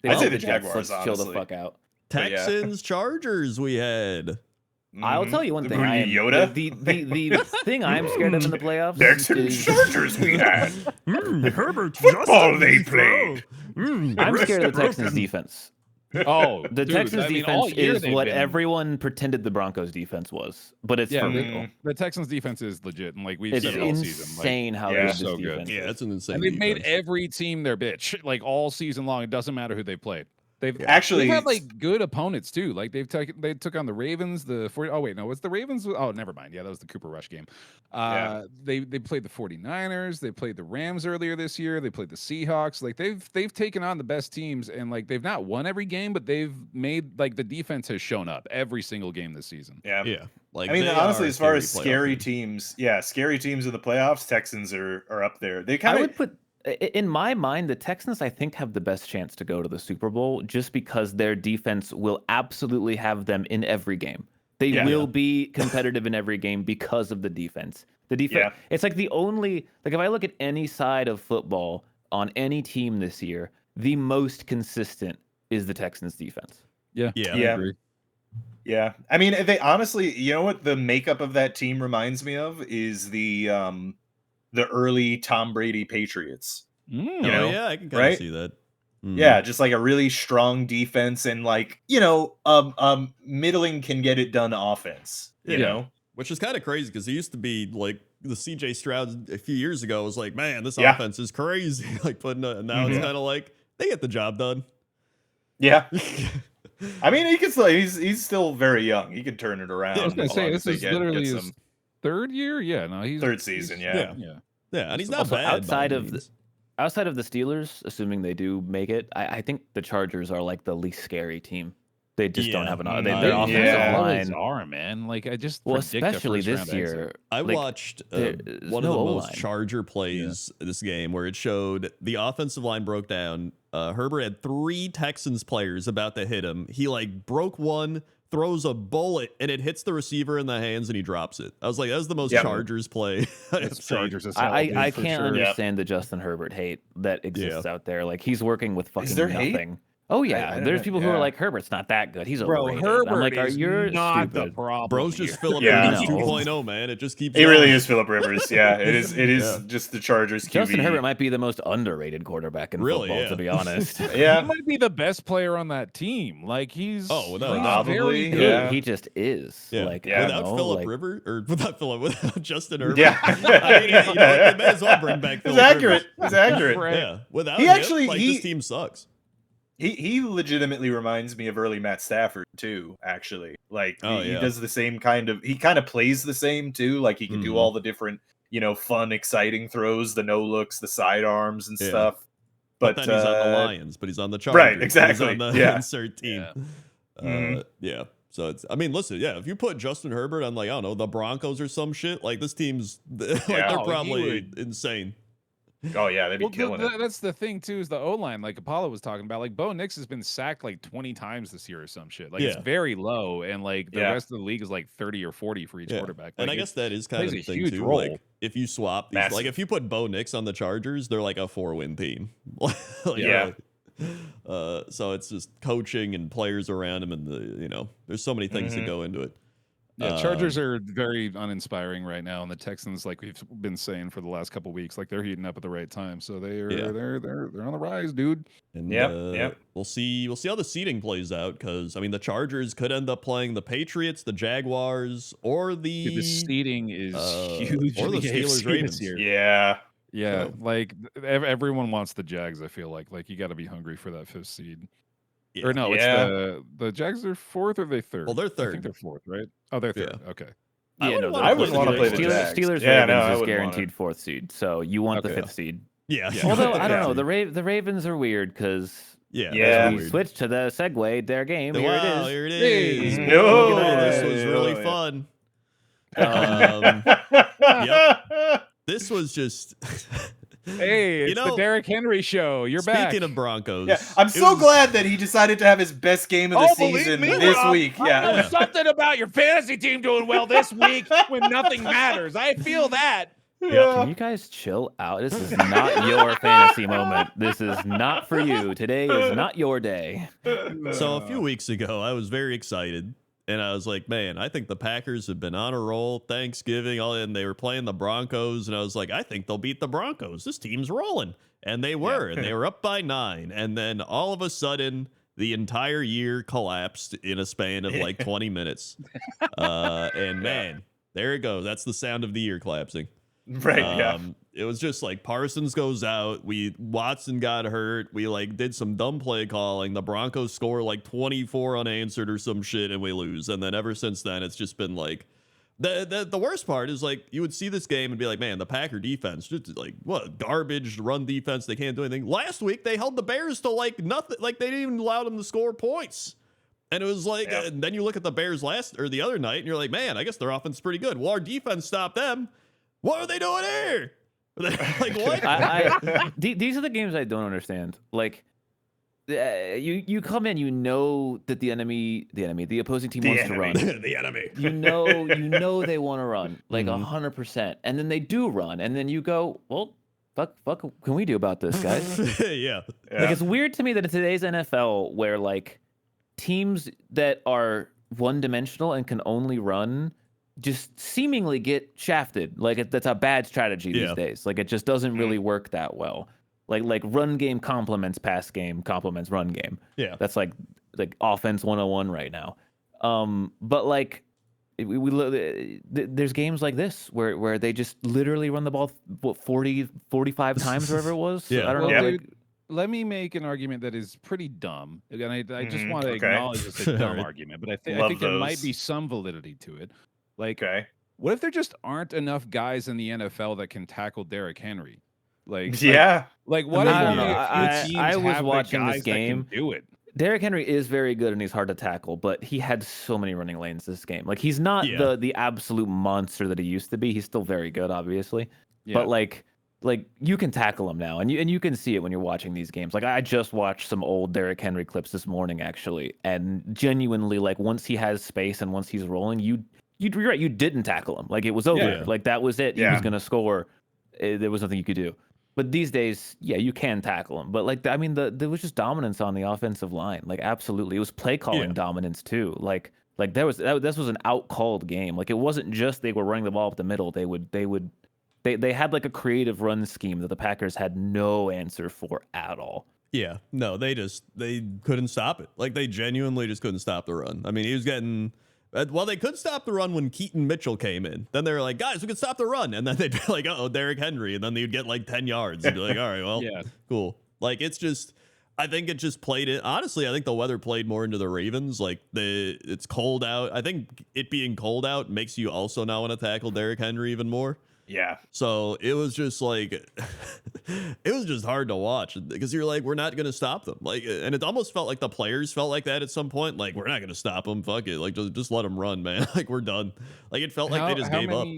I'd say the Jaguars, chill the fuck out. Texans, Chargers, we had. I'll tell you one thing. Yoda? The thing I'm scared of in the playoffs. Texans, Chargers, we had. Herbert, football they played. I'm scared of the Texans defense. Oh, The dude, Texans I mean, all defense year is they've what been- everyone pretended the Broncos defense was, but it's Yeah, for Mm. real. the Texans defense is legit, and like we've It's said it all season. Like, insane how yeah, good this so good. defense Yeah, is. that's an insane. and they've made defense. every team their bitch, like all season long. It doesn't matter who they played. They've Actually, they've had like good opponents too. Like they took on the Ravens, oh wait, no, it's the Ravens. Oh, never mind. Yeah, that was the Cooper Rush game. Yeah. They played the 49ers, they played the Rams earlier this year, they played the Seahawks. Like they've taken on the best teams, and like they've not won every game, but they've made, like, the defense has shown up every single game this season. yeah. Yeah, like I mean, they honestly, are as far as playoff scary teams. teams, scary teams in the playoffs, Texans are up there. They kind I of would put, in my mind, the Texans, I think, have the best chance to go to the Super Bowl just because their defense will absolutely have them in every game. They Yeah. will be competitive in every game because of the defense. The defense, Yeah. it's like the only, like, if I look at any side of football on any team this year, the most consistent is the Texans defense. Yeah, Yeah. I Yeah. agree. Yeah, I mean, they honestly, you know what the makeup of that team reminds me of is the early Tom Brady Patriots. Mm. You Oh, know, yeah, I can kind of right? see that. Mm. Yeah, just like a really strong defense and, like, middling can get it done offense. You Yeah. know, Which is kind of crazy because it used to be like the CJ Stroud a few years ago was like, man, this Yeah. offense is crazy. Like, but now Mhm. it's kind of like they get the job done. yeah. I mean, he can still, he's still very young. He can turn it around. I was gonna as say, long this as they is get literally some his third year. Yeah, no, he's third season. Yeah. Yeah. Yeah. Yeah, and he's not Also, bad. by outside any of the- means. Outside of the Steelers, assuming they do make it, I think the Chargers are like the least scary team. They just don't Yeah. have an Mm, their yeah. offensive Yeah. Always line. are, man. Like, I just Well, predict a especially this first-round exit. year. I like, watched there's one no of the O-line. most Charger plays this game where it showed the offensive line broke down. Herbert had 3 Texans players about to hit him. He like broke one, throws a bullet, and it hits the receiver in the hands and he drops it. I was like, that's the most Yep. Chargers play. I've It's seen. Chargers as hell, dude, I for can't sure. understand the Justin Herbert hate that exists out there. Like, he's working with fucking there hate? nothing. Oh yeah, I don't there's know, people who are yeah. like, Herbert's not that good. He's Bro, overrated. Herbert I'm like, are is you not the stupid? problem. Bro's just here. Philip Yeah. Rivers No. 2.0, man. It just keeps It going. really is Philip Rivers. Yeah, it is. It is Yeah. just the Chargers QB. Justin Herbert might be the most underrated quarterback in Really, football, yeah. to be honest. He Yeah, might be the best player on that team. Like, he's without he's a doubt. very Probably, good. yeah. He just is. Yeah. Like, Yeah. I Without don't know, Philip like, Rivers, or without Justin Herbert. yeah. I mean, you know, they may as well bring back It's Philip accurate. Rivers. It's accurate. Right. Yeah, without He him, actually- like, he- this team sucks. He legitimately reminds me of early Matt Stafford too. Actually, like Oh, he yeah. does the same kind of. He kind of plays the same too. Like he can do Mhm. all the different, fun, exciting throws, the no looks, the sidearms and Yeah. stuff. But But then he's on the Lions, but he's on the Chargers. right, but exactly, He's on the yeah. insert team. Yeah. Mhm. Yeah. So it's. I mean, listen. Yeah, if you put Justin Herbert on, like, I don't know, the Broncos or some shit, like, this team's like Yeah. they're Oh, he probably would- insane. Oh yeah, they'd be Well, killing it. that's the thing too, is the O line, like Apollo was talking about. Like, Bo Nix has been sacked like 20 times this year or some shit. Like, Yeah. it's very low, and like the Yeah. rest of the league is like 30 or 40 for each Yeah. quarterback. And Like, I guess that is kind of plays the a thing huge too. role. Like, if you swap these, Massive. like, if you put Bo Nix on the Chargers, they're like a 4-win team. Like, Yeah. so it's just coaching and players around him, and there's so many things that Mhm. go into it. yeah, Chargers are very uninspiring right now, and the Texans, like we've been saying for the last couple weeks, like they're heating up at the right time. So they're Yeah. they're on the rise, dude. And Yep. we'll see how the seeding plays out, because I mean the Chargers could end up playing the Patriots, the Jaguars, or the Dude, the seeding is huge. or in the AFC Steelers, this Ravens. year. Yeah, Yeah, So- like everyone wants the Jags. I feel like you got to be hungry for that 5th seed. Yeah. Or no, Yeah. it's the Jags are 4th or they 3rd. Well, they're I third. think they're 4th, right? Oh, they're Yeah. 3rd. Okay. I Yeah, wouldn't no, wanna I wouldn't want to play the Steelers, Jags. Steelers Yeah, Ravens no, I is wouldn't guaranteed wanna. 4th seed, so you want the Okay. 5th seed. Yeah. Yeah. Although I don't Yeah. know, the Ravens are weird because Yeah. Yeah. that's we weird. switched to the segue their game. Here Wow, it is. here it Hey. is. No. Look at that. This was really Yeah. fun. This was just. Hey, it's You the know, Derrick Henry show. You're back. Speaking of Broncos, Yeah, I'm it so was- glad that he decided to have his best game of the believe season me, this Rob, week. I Yeah. know something about your fantasy team doing well this week when nothing matters. I feel that. Can you guys chill out? This is not your fantasy moment. This is not for you. Today is not your day. So a few weeks ago, I was very excited, and I was like, "Man, I think the Packers have been on a roll. Thanksgiving, and they were playing the Broncos, and I was like, I think they'll beat the Broncos. This team's rolling." And they were, and they were up by 9. And then all of a sudden, the entire year collapsed in a span of like 20 minutes. And man, there it goes. That's the sound of the year collapsing. Right. It was just like Parsons goes out. Watson got hurt. We like did some dumb play calling. The Broncos score like 24 unanswered or some shit, and we lose. And then ever since then, it's just been like the worst part is like you would see this game and be like, man, the Packer defense just like what garbage run defense. They can't do anything. Last week they held the Bears to like nothing. Like they didn't even allow them to score points. And it was like, and then you look at the Bears the other night, and you're like, man, I guess their offense is pretty good. Well, our defense stopped them. What are they doing here? Like what? These are the games I don't understand. Like, you come in, you know that the opposing team wants to run. The enemy. You know they want to run like 100%, and then they do run, and then you go, well, fuck, what can we do about this, guys? Yeah. Like it's weird to me that in today's NFL, where like teams that are one-dimensional and can only run just seemingly get shafted. Like that's a bad strategy these days. Like it just doesn't really work that well. Like run game complements pass game complements run game. Yeah, that's like offense 101 right now. But like there's games like this where they just literally run the ball 45 times, whatever it was. Yeah, I don't know. Yeah. Like, Let me make an argument that is pretty dumb. Again, I just want to acknowledge it's a dumb argument, but I think there might be some validity to it. Like, what if there just aren't enough guys in the NFL that can tackle Derrick Henry? Like what? I was watching this game. Do it. Derrick Henry is very good and he's hard to tackle, but he had so many running lanes this game. Like he's not the absolute monster that he used to be. He's still very good, obviously, but like you can tackle him now, and you can see it when you're watching these games. Like I just watched some old Derrick Henry clips this morning, actually, and genuinely, like once he has space and once he's rolling, you're right. You didn't tackle him. Like it was over. Yeah. Like that was it. He was gonna score. There was nothing you could do. But these days, you can tackle him. But like, I mean, there was just dominance on the offensive line. Like absolutely, it was play calling dominance too. Like this was an out called game. Like it wasn't just they were running the ball up the middle. They had like a creative run scheme that the Packers had no answer for at all. Yeah, no, they couldn't stop it. Like they genuinely just couldn't stop the run. I mean, he was getting. Well, they could stop the run when Keaton Mitchell came in. Then they were like, guys, we can stop the run. And then they'd be like, oh, Derrick Henry. And then they'd get like 10 yards. And be like, all right, well, cool. Like, it's just, I think it just played it. Honestly, I think the weather played more into the Ravens. Like, it's cold out. I think it being cold out makes you also now want to tackle Derrick Henry even more. Yeah. So it was just like, it was just hard to watch because you're like, we're not going to stop them. Like, and it almost felt like the players felt like that at some point. Like, we're not going to stop them. Fuck it. Like, just let them run, man. Like, we're done. Like, it felt like they just gave up.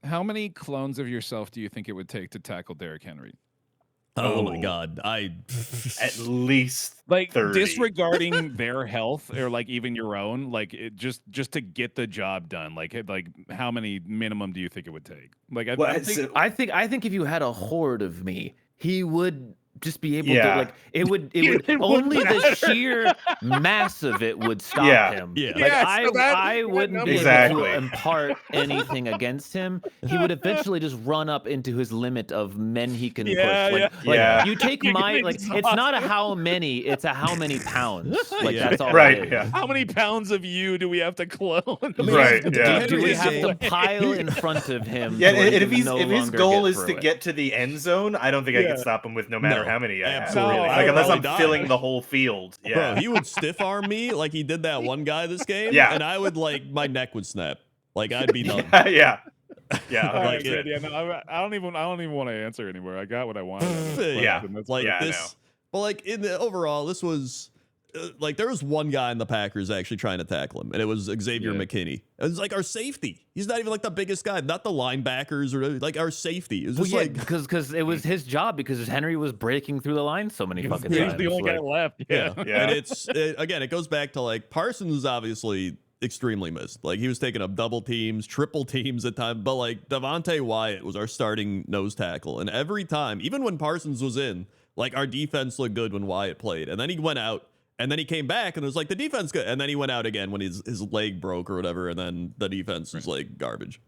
How many clones of yourself do you think it would take to tackle Derrick Henry? Oh my God. At least like 30. Disregarding their health or like even your own, like it just to get the job done. Like how many minimum do you think it would take? Like I think if you had a horde of me, he would just be able to like it would only the sheer mass of it would stop him. Yeah. Like I wouldn't be able to impart anything against him. He would eventually just run up into his limit of men he can push. Like you take my like it's not a how many, it's a how many pounds. Like that's all it is. Yeah. How many pounds of you do we have to clone? Right. Yeah. Do we have to pile in front of him? Yeah, and if his goal is to get to the end zone, I don't think I can stop him with no matter how many I have. Absolutely. Like unless I'm die. filling the whole field. Yeah. Bro, he would stiff arm me like he did that one guy this game. Yeah. And I would like my neck would snap. Like I'd be done. Yeah. Like, I don't even want to answer anymore. I got what I wanted. Yeah. Like this. But like in the overall, this was like there was one guy in the Packers actually trying to tackle him, and it was Xavier McKinney. It was like our safety. He's not even like the biggest guy, not the linebackers or like our safety. It was just because it was his job because Henry was breaking through the line so many fucking times. He's the only guy left. Yeah. And again, it goes back to like Parsons is obviously extremely missed. Like he was taking up double teams, triple teams at times, but like Devontae Wyatt was our starting nose tackle, and every time, even when Parsons was in, like our defense looked good when Wyatt played, and then he went out. And then he came back and it was like the defense good. And then he went out again when his leg broke or whatever. And then the defense was like garbage.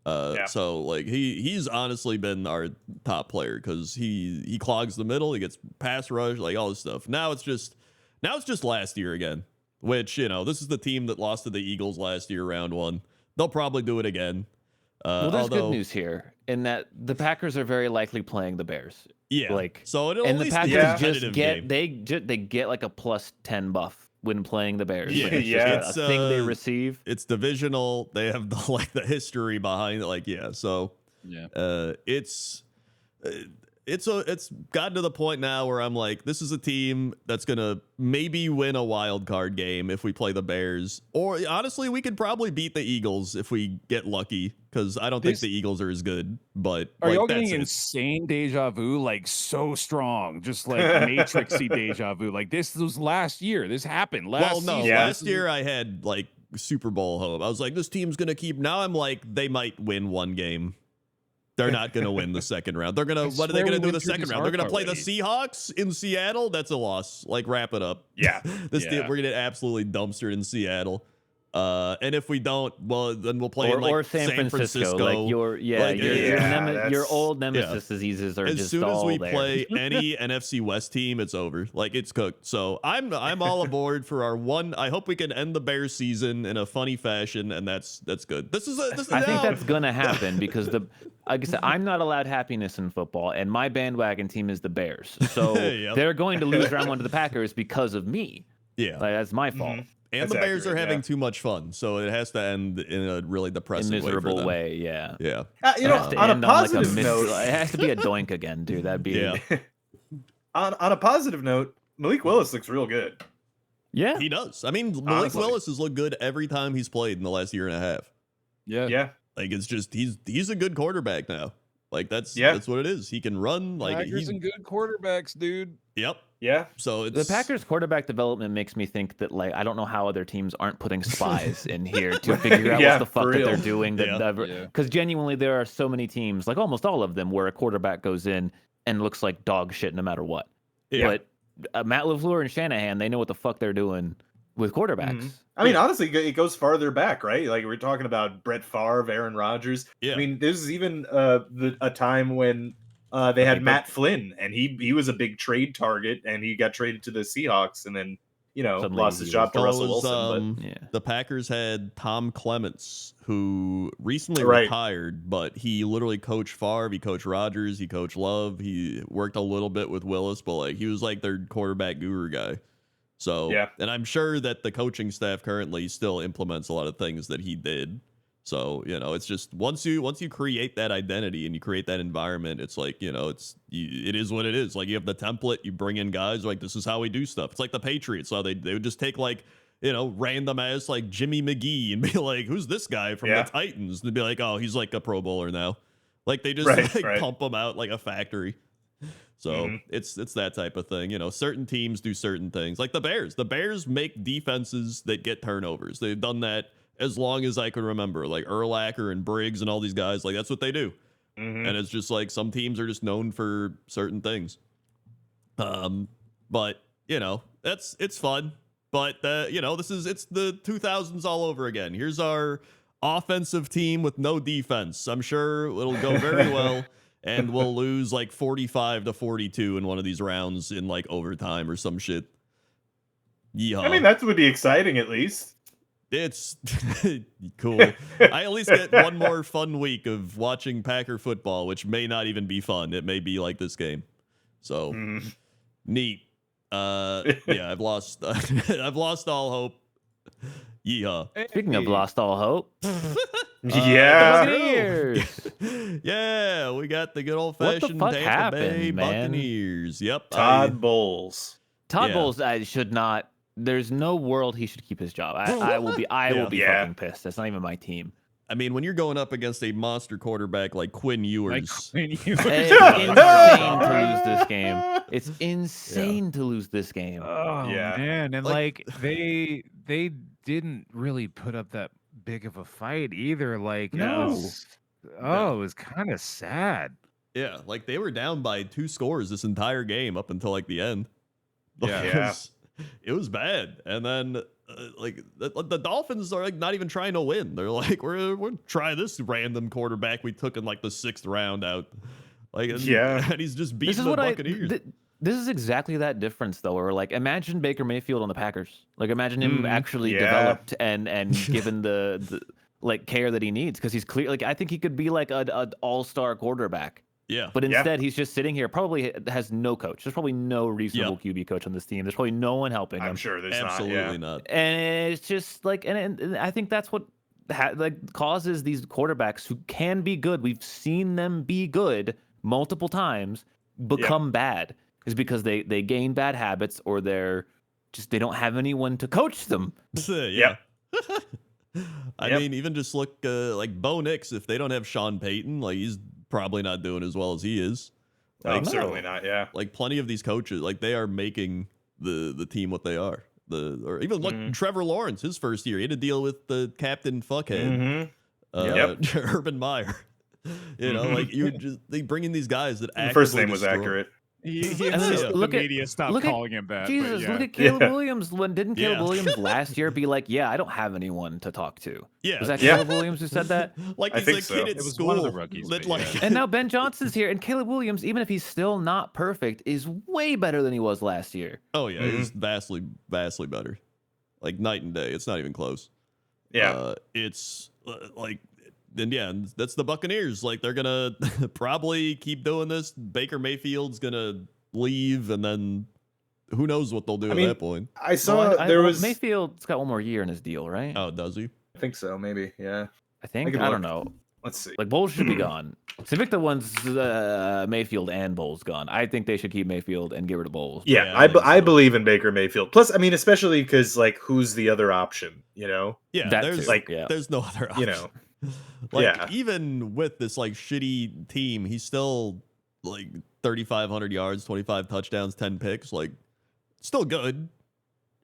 So like he's honestly been our top player because he clogs the middle. He gets pass rush, like all this stuff. Now it's just Now it's just last year again, which, this is the team that lost to the Eagles last year, round 1. They'll probably do it again. Well, there's good news here in that the Packers are very likely playing the Bears. Yeah. So it'll and at the least Packers be a just get game. they get like a +10 buff when playing the Bears. Yeah, like, it's just a thing they receive. It's divisional. They have the history behind it. So it's gotten to the point now where I'm like, this is a team that's gonna maybe win a wild card game if we play the Bears, or honestly, we could probably beat the Eagles if we get lucky, because I don't think the Eagles are as good. But are y'all getting insane deja vu, like so strong, just like Matrixy deja vu? Like this was last year. This happened last. Last year I had like Super Bowl hope. I was like, this team's gonna keep. Now I'm like, they might win one game. They're not going to win the second round. They're going to, what are they going to do the second round? They're going to play the Seahawks in Seattle. That's a loss. Like, wrap it up. Yeah. We're going to get absolutely dumpstered in Seattle. And if we don't, well, then we'll play in San Francisco. Like your old nemesis diseases are just all there. As soon as we play any NFC West team, it's over. Like, it's cooked. So I'm all aboard for our one. I hope we can end the Bears season in a funny fashion, and that's good. I think that's gonna happen because like I said, I'm not allowed happiness in football, and my bandwagon team is the Bears. So they're going to lose round 1 to the Packers because of me. Yeah, that's my fault. Mm-hmm. And the Bears are having too much fun, so it has to end in a really depressing miserable way. Yeah. On a positive note, it has to be a doink again, dude. That'd be on a positive note, Malik Willis looks real good. Yeah, he does. I mean, Malik Willis has looked good every time he's played in the last year and a half. Yeah. Like, it's just he's a good quarterback now. Like, that's what it is. He can run. Like, he's some good quarterbacks, dude. Yep. Yeah. So the Packers quarterback development makes me think that, like, I don't know how other teams aren't putting spies in here to figure out what the fuck that they're doing. Because genuinely, there are so many teams, like almost all of them, where a quarterback goes in and looks like dog shit no matter what. Yeah. But Matt LaFleur and Shanahan, they know what the fuck they're doing with quarterbacks. Mm-hmm. I mean, honestly, it goes farther back, right? Like, we're talking about Brett Favre, Aaron Rodgers. Yeah. I mean, this is even a time when they had Matt Flynn, and he was a big trade target, and he got traded to the Seahawks, and then lost his job to Russell Wilson. The Packers had Tom Clements, who recently retired, but he literally coached Favre, he coached Rodgers, he coached Love, he worked a little bit with Willis, but like he was like their quarterback guru guy. So, and I'm sure that the coaching staff currently still implements a lot of things that he did. So, it's just once you create that identity and you create that environment, it's like, it is what it is. Like, you have the template, you bring in guys like, this is how we do stuff. It's like the Patriots. So they would just take like, random ass like Jimmy McGee and be like, who's this guy from the Titans? And they'd be like, oh, he's like a Pro Bowler now. Like, they just pump him out like a factory. So it's that type of thing. Certain teams do certain things. Like the Bears. The Bears make defenses that get turnovers. They've done that as long as I can remember. Like Urlacher and Briggs and all these guys. Like, that's what they do. And it's just like some teams are just known for certain things. But it's fun. But it's the 2000s all over again. Here's our offensive team with no defense. I'm sure it'll go very well. And we'll lose like 45-42 in one of these rounds in like overtime or some shit. Yeehaw. I mean, that would be exciting at least. It's cool. I at least get one more fun week of watching Packer football, which may not even be fun. It may be like this game. So neat. I've lost I've lost all hope. Yeehaw. Speaking of lost all hope. Buccaneers. Yeah, we got the good old fashioned Tampa Bay Buccaneers. Yep. Todd Bowles. Todd Bowles should not. There's no world he should keep his job. I will be fucking pissed. That's not even my team. I mean, when you're going up against a monster quarterback like Quinn Ewers, it's insane to lose this game. It's insane to lose this game. Oh man, and like they didn't really put up that big of a fight either. Like, it was kind of sad. Yeah, like they were down by 2 scores this entire game up until like the end. It was bad. And then like the Dolphins are like not even trying to win. They're like, we're try this random quarterback we took in like the 6th round out. Like, and he's just beating the Buccaneers. This is exactly that difference, though. Where like, imagine Baker Mayfield on the Packers. Like, imagine him actually developed and given the like care that he needs, because he's clear. Like, I think he could be like an all-star quarterback. Yeah. But instead, he's just sitting here. Probably has no coach. There's probably no reasonable QB coach on this team. There's probably no one helping him. I'm sure there's absolutely not. Yeah. And it's just like, and I think that's what like causes these quarterbacks who can be good. We've seen them be good multiple times become bad, is because they gain bad habits, or they don't have anyone to coach them. Yeah. I mean, even just look like Bo Nix. If they don't have Sean Payton, like, he's probably not doing as well as he is. Like, certainly not. Yeah. Like, plenty of these coaches, like, they are making the team what they are. Or even like Trevor Lawrence, his first year, he had to deal with the captain fuckhead, Urban Meyer. You know, like, they bring in these guys that the first name was accurate. He insists the media stopped calling him that. Jesus, yeah. look at Caleb Williams. Didn't Caleb Williams last year be like, I don't have anyone to talk to? Yeah. Was that Caleb Williams who said that? Like, I he's think a so. kid at It was school. one of the rookies, that, but like, And now Ben Johnson's here, and Caleb Williams, even if he's still not perfect, is way better than he was last year. oh yeah, he's vastly better. Like, night and day. It's not even close. Yeah. It's like, and yeah, that's the Buccaneers. Like, they're gonna probably keep doing this. Baker Mayfield's gonna leave, and then who knows what they'll do at that point. I saw was Mayfield's got one more year in his deal, right? Oh, does he? I think so, maybe. Yeah. I think. I don't know. Let's see. Like, Bowles should be gone. Invicta one's Mayfield and Bowles gone. I think they should keep Mayfield and get rid of Bowles. Yeah, I believe in Baker Mayfield. Plus, I mean, especially because, like, who's the other option? You know? Yeah, there's there's no other option. You know. Like, even with this, like, shitty team, he's still, like, 3,500 yards, 25 touchdowns, 10 picks. Like, still good,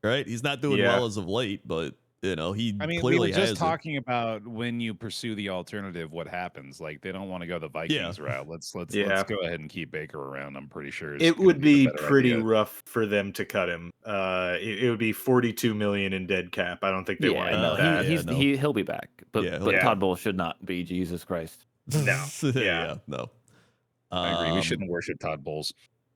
right? He's not doing well as of late, but, you know, clearly we were has just it. talking about when you pursue the alternative, what happens. Like, they don't want to go the Vikings route. Let's go ahead and keep Baker around. I'm pretty sure it would be pretty rough for them to cut him. It would be $42 million in dead cap. I don't think they want that. He'll be back, but Yeah, Todd Bowles should not be. Jesus Christ. No. No. I agree. We shouldn't worship Todd Bowles.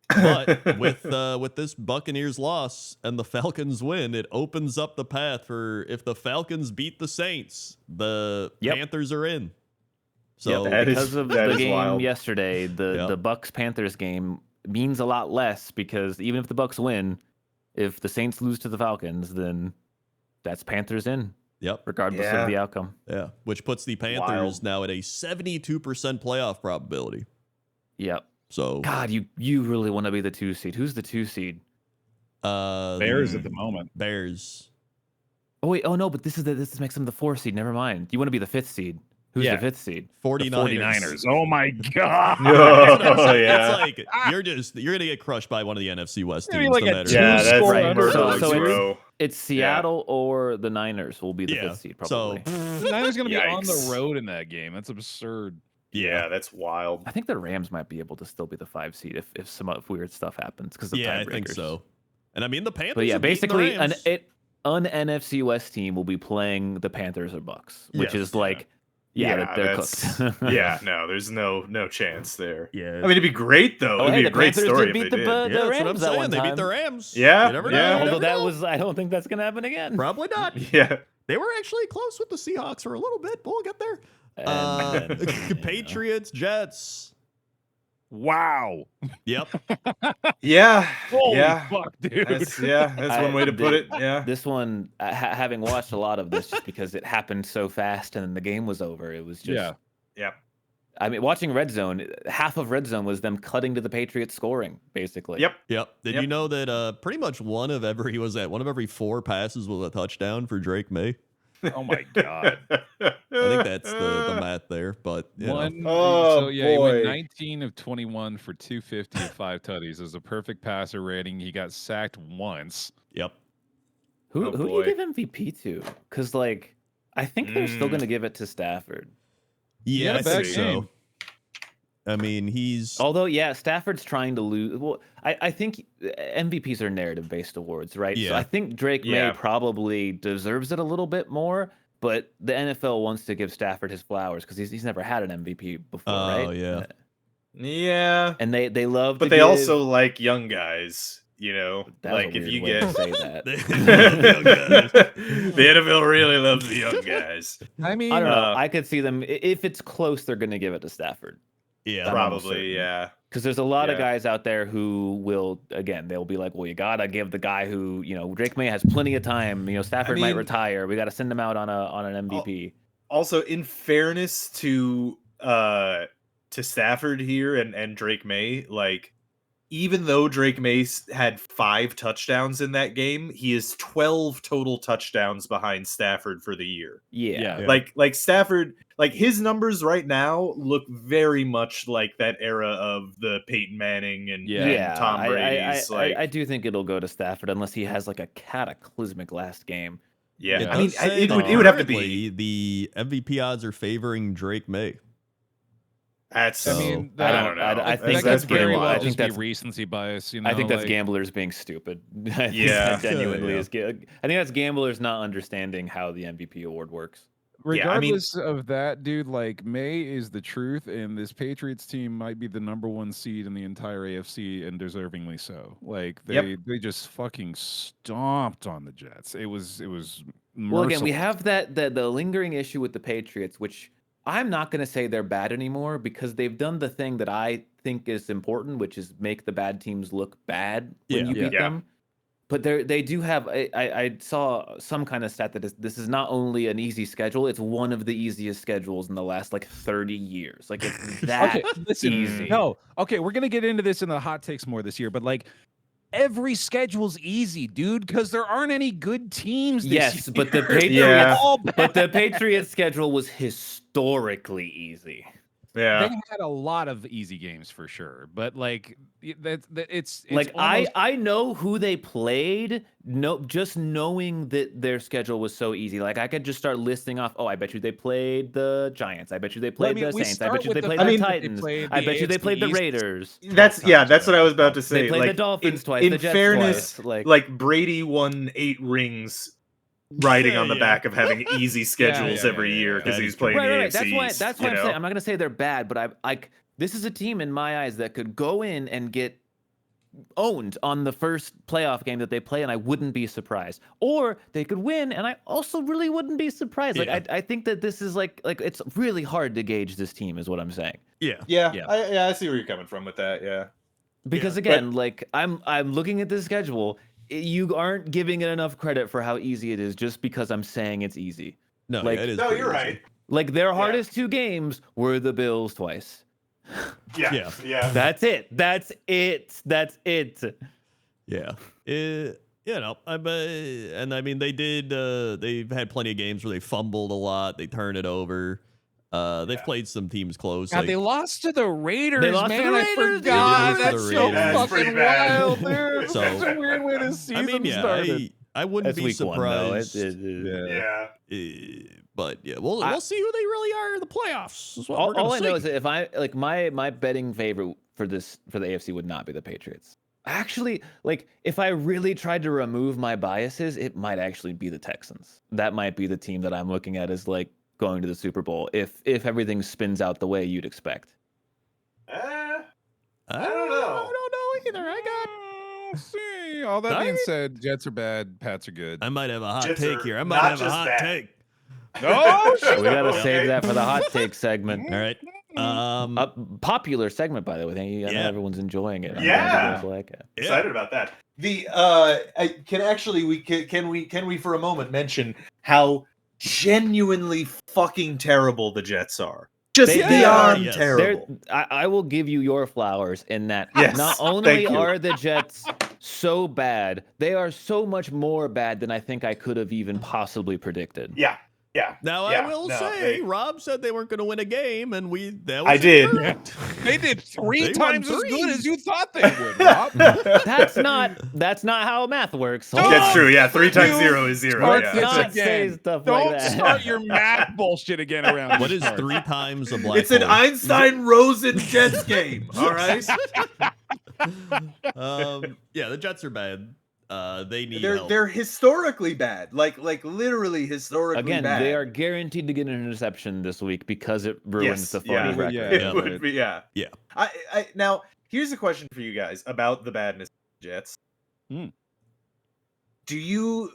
But with this Buccaneers loss and the Falcons win, it opens up the path for, if the Falcons beat the Saints, the Panthers are in. So because of the game yesterday, the Bucks Panthers game means a lot less, because even if the Bucks win, if the Saints lose to the Falcons, then that's Panthers in. Yep. Regardless of the outcome. Yeah. Which puts the Panthers now at a 72% playoff probability. Yep. So, God, you really want to be the 2 seed. Who's the 2 seed? Bears at the moment. Bears. Oh wait, oh no, but this makes them the 4 seed. Never mind. You want to be the 5th seed. Who's the 5th seed? 49ers. Oh my god. It's like you're gonna get crushed by one of the NFC West teams. Like no that's right. So it's Seattle or the Niners will be the 5th seed probably. So the Niners gonna be on the road in that game. That's absurd. Yeah, that's wild. I think the Rams might be able to still be the 5 seed if some weird stuff happens because of I think so. And I mean the Panthers. But yeah, basically an NFC West team will be playing the Panthers or Bucks, which is like, they're cooked. No, there's no chance there. Yeah, I mean, it'd be great though. It'd be a great story if they did. The Rams that one time. They beat the Rams. Yeah, Although I don't think that's gonna happen again. Probably not. Yeah, they were actually close with the Seahawks for a little bit, but we'll get there. Patriots, Jets. Wow. Yep. Holy fuck, dude. That's one way to put it. Yeah. This one, having watched a lot of this, just because it happened so fast and then the game was over, it was just. Yeah. I mean, watching Red Zone, half of Red Zone was them cutting to the Patriots scoring, basically. Yep. Did you know that pretty much one of every 4 passes was a touchdown for Drake May? Oh my god. I think that's the math there, but he went 19 of 21 for 250 and 5 tutties. Is a perfect passer rating. He got sacked once. Yep. Who do you give MVP to? Because I think they're still going to give it to Stafford. Yeah, I think so. I mean, although Stafford's trying to lose. Well, I think MVPs are narrative-based awards, right? Yeah. So I think Drake May probably deserves it a little bit more, but the NFL wants to give Stafford his flowers because he's never had an MVP before, right? Oh yeah. Yeah, and they love. but to they give, also like young guys. You know, that like was a if weird you way get to say that. They love young guys. the NFL really loves the young guys. I mean, I don't know. I could see them if it's close, they're going to give it to Stafford. Yeah, I'm almost Probably, certain. yeah. Because there's a lot of Yeah. guys out there who will, again, they'll be like, well, you gotta give the guy who, Drake May has plenty of time. Stafford might mean, retire. We got to send him out on an MVP. Also, in fairness to Stafford here and Drake May, like, even though Drake May had 5 touchdowns in that game, he is 12 total touchdowns behind Stafford for the year. Yeah. Like Stafford, like his numbers right now look very much like that era of the Peyton Manning and Tom Brady's. I do think it'll go to Stafford unless he has like a cataclysmic last game. Yeah, I mean, say it would have to be. The MVP odds are favoring Drake May. That's. I mean, I don't know. I think that's that's pretty very wild. well I think just be that's recency bias. You know, I think that's like, gamblers being stupid. I think Yeah. that genuinely Yeah. is. I think that's gamblers not understanding how the MVP award works. Yeah, I mean- regardless of that, dude, like May is the truth, and this Patriots team might be the #1 seed in the entire AFC, and deservingly so. Like they just fucking stomped on the Jets. It was Well, again, we merciless. have the lingering issue with the Patriots, which I'm not going to say they're bad anymore because they've done the thing that I think is important, which is make the bad teams look bad when you beat them. But they do have. I saw some kind of stat that this is not only an easy schedule; it's one of the easiest schedules in the last like 30 years. Like it's that easy. No, okay, we're gonna get into this in the hot takes more this year, but like every schedule's easy, dude, because there aren't any good teams. This Yes, year. but the Patriots, Yeah. All but the bad. Patriots schedule was historically easy. Yeah. They had a lot of easy games for sure, but like it's Like almost, I know who they played. No, just knowing that their schedule was so easy. Like I could just start listing off. Oh, I bet you they played the Giants. I bet you they played mean, the we Saints. I start bet you with they the played fact the that they Titans. played I the bet you they AFC played the East. Raiders. That's what I was about to say. They played like, the Dolphins twice. In The Jets fairness, twice. like Brady won 8 rings riding on the back of having easy schedules every year because he's playing the AFC That's why East, I'm saying I'm not gonna say they're bad, but this is a team in my eyes that could go in and get owned on the first playoff game that they play, and I wouldn't be surprised. Or they could win, and I also really wouldn't be surprised. Like I think that this is like it's really hard to gauge this team, is what I'm saying. Yeah. I see where you're coming from with that. Yeah. Because again, like I'm looking at this schedule. You aren't giving it enough credit for how easy it is just because I'm saying it's easy. No, Like- it is. No, pretty you're easy. right. Like their hardest 2 games were the Bills twice. Yeah. That's it. That's it. That's it. Yeah. And I mean, they've had plenty of games where they fumbled a lot. They turn it over. They've played some teams close. God, like- they lost to the Raiders, They lost to man. the I Raiders, forgot. dude. That's The so Raiders. That's fucking pretty bad. wild, dude. So- That's a weird way to season I mean, yeah, started. I wouldn't That's be week 1, though. surprised. Yeah. But yeah, we'll see who they really are in the playoffs. Is what we're All gonna I know see. is that if I like my betting favorite for the AFC would not be the Patriots. Actually, like if I really tried to remove my biases, it might actually be the Texans. That might be the team that I'm looking at as like going to the Super Bowl if everything spins out the way you'd expect. I don't know. I don't know either. See, all that being said, Jets are bad, Pats are good. I might have a hot Jets take are here. I not might have a just hot bad. take. Oh, So we gotta Okay. save that for the hot take segment. All right. A popular segment, by the way. I know Yeah. everyone's enjoying it. I'm glad Yeah. you guys like it. Excited about that. The can we for a moment mention how genuinely fucking terrible the Jets are? Just They beyond are, yes. terrible. I will give you your flowers in that Yes, not only thank you. are the Jets so bad, they are so much more bad than I think I could have even possibly predicted. Yeah. Now Yeah, I will no, say, they- Rob said they weren't going to win a game, and that was I did. incorrect. they did 3 They won times as 3. good as you thought they would, Rob. That's not how math works. Hold That's on. true. Yeah, 3 times You 0 is 0. start Yeah. this Not say again. stuff Don't like that. start your math bullshit again around. What these is parts. 3 times a black It's an hole? Einstein-Rosen Jets game. All right. Yeah, the Jets are bad. They need They're help. they're historically bad, like literally historically bad. They are guaranteed to get an interception this week because it ruins the 40 record. It would be, yeah. Yeah. Now here's a question for you guys about the badness of the Jets. Do you?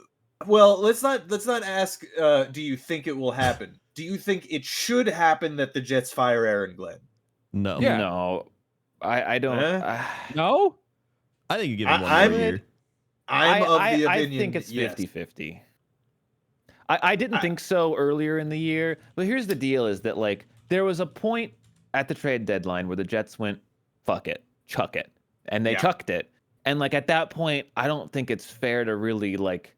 Well, let's not ask. Do you think it will happen? Do you think it should happen that the Jets fire Aaron Glenn? No. Yeah. No, I don't. No, I think you give him 1 more year. I'm of the opinion. I think it's 50-50. I didn't think so earlier in the year, but here's the deal: is that like there was a point at the trade deadline where the Jets went, "Fuck it, chuck it," and they chucked it. And like at that point, I don't think it's fair to really like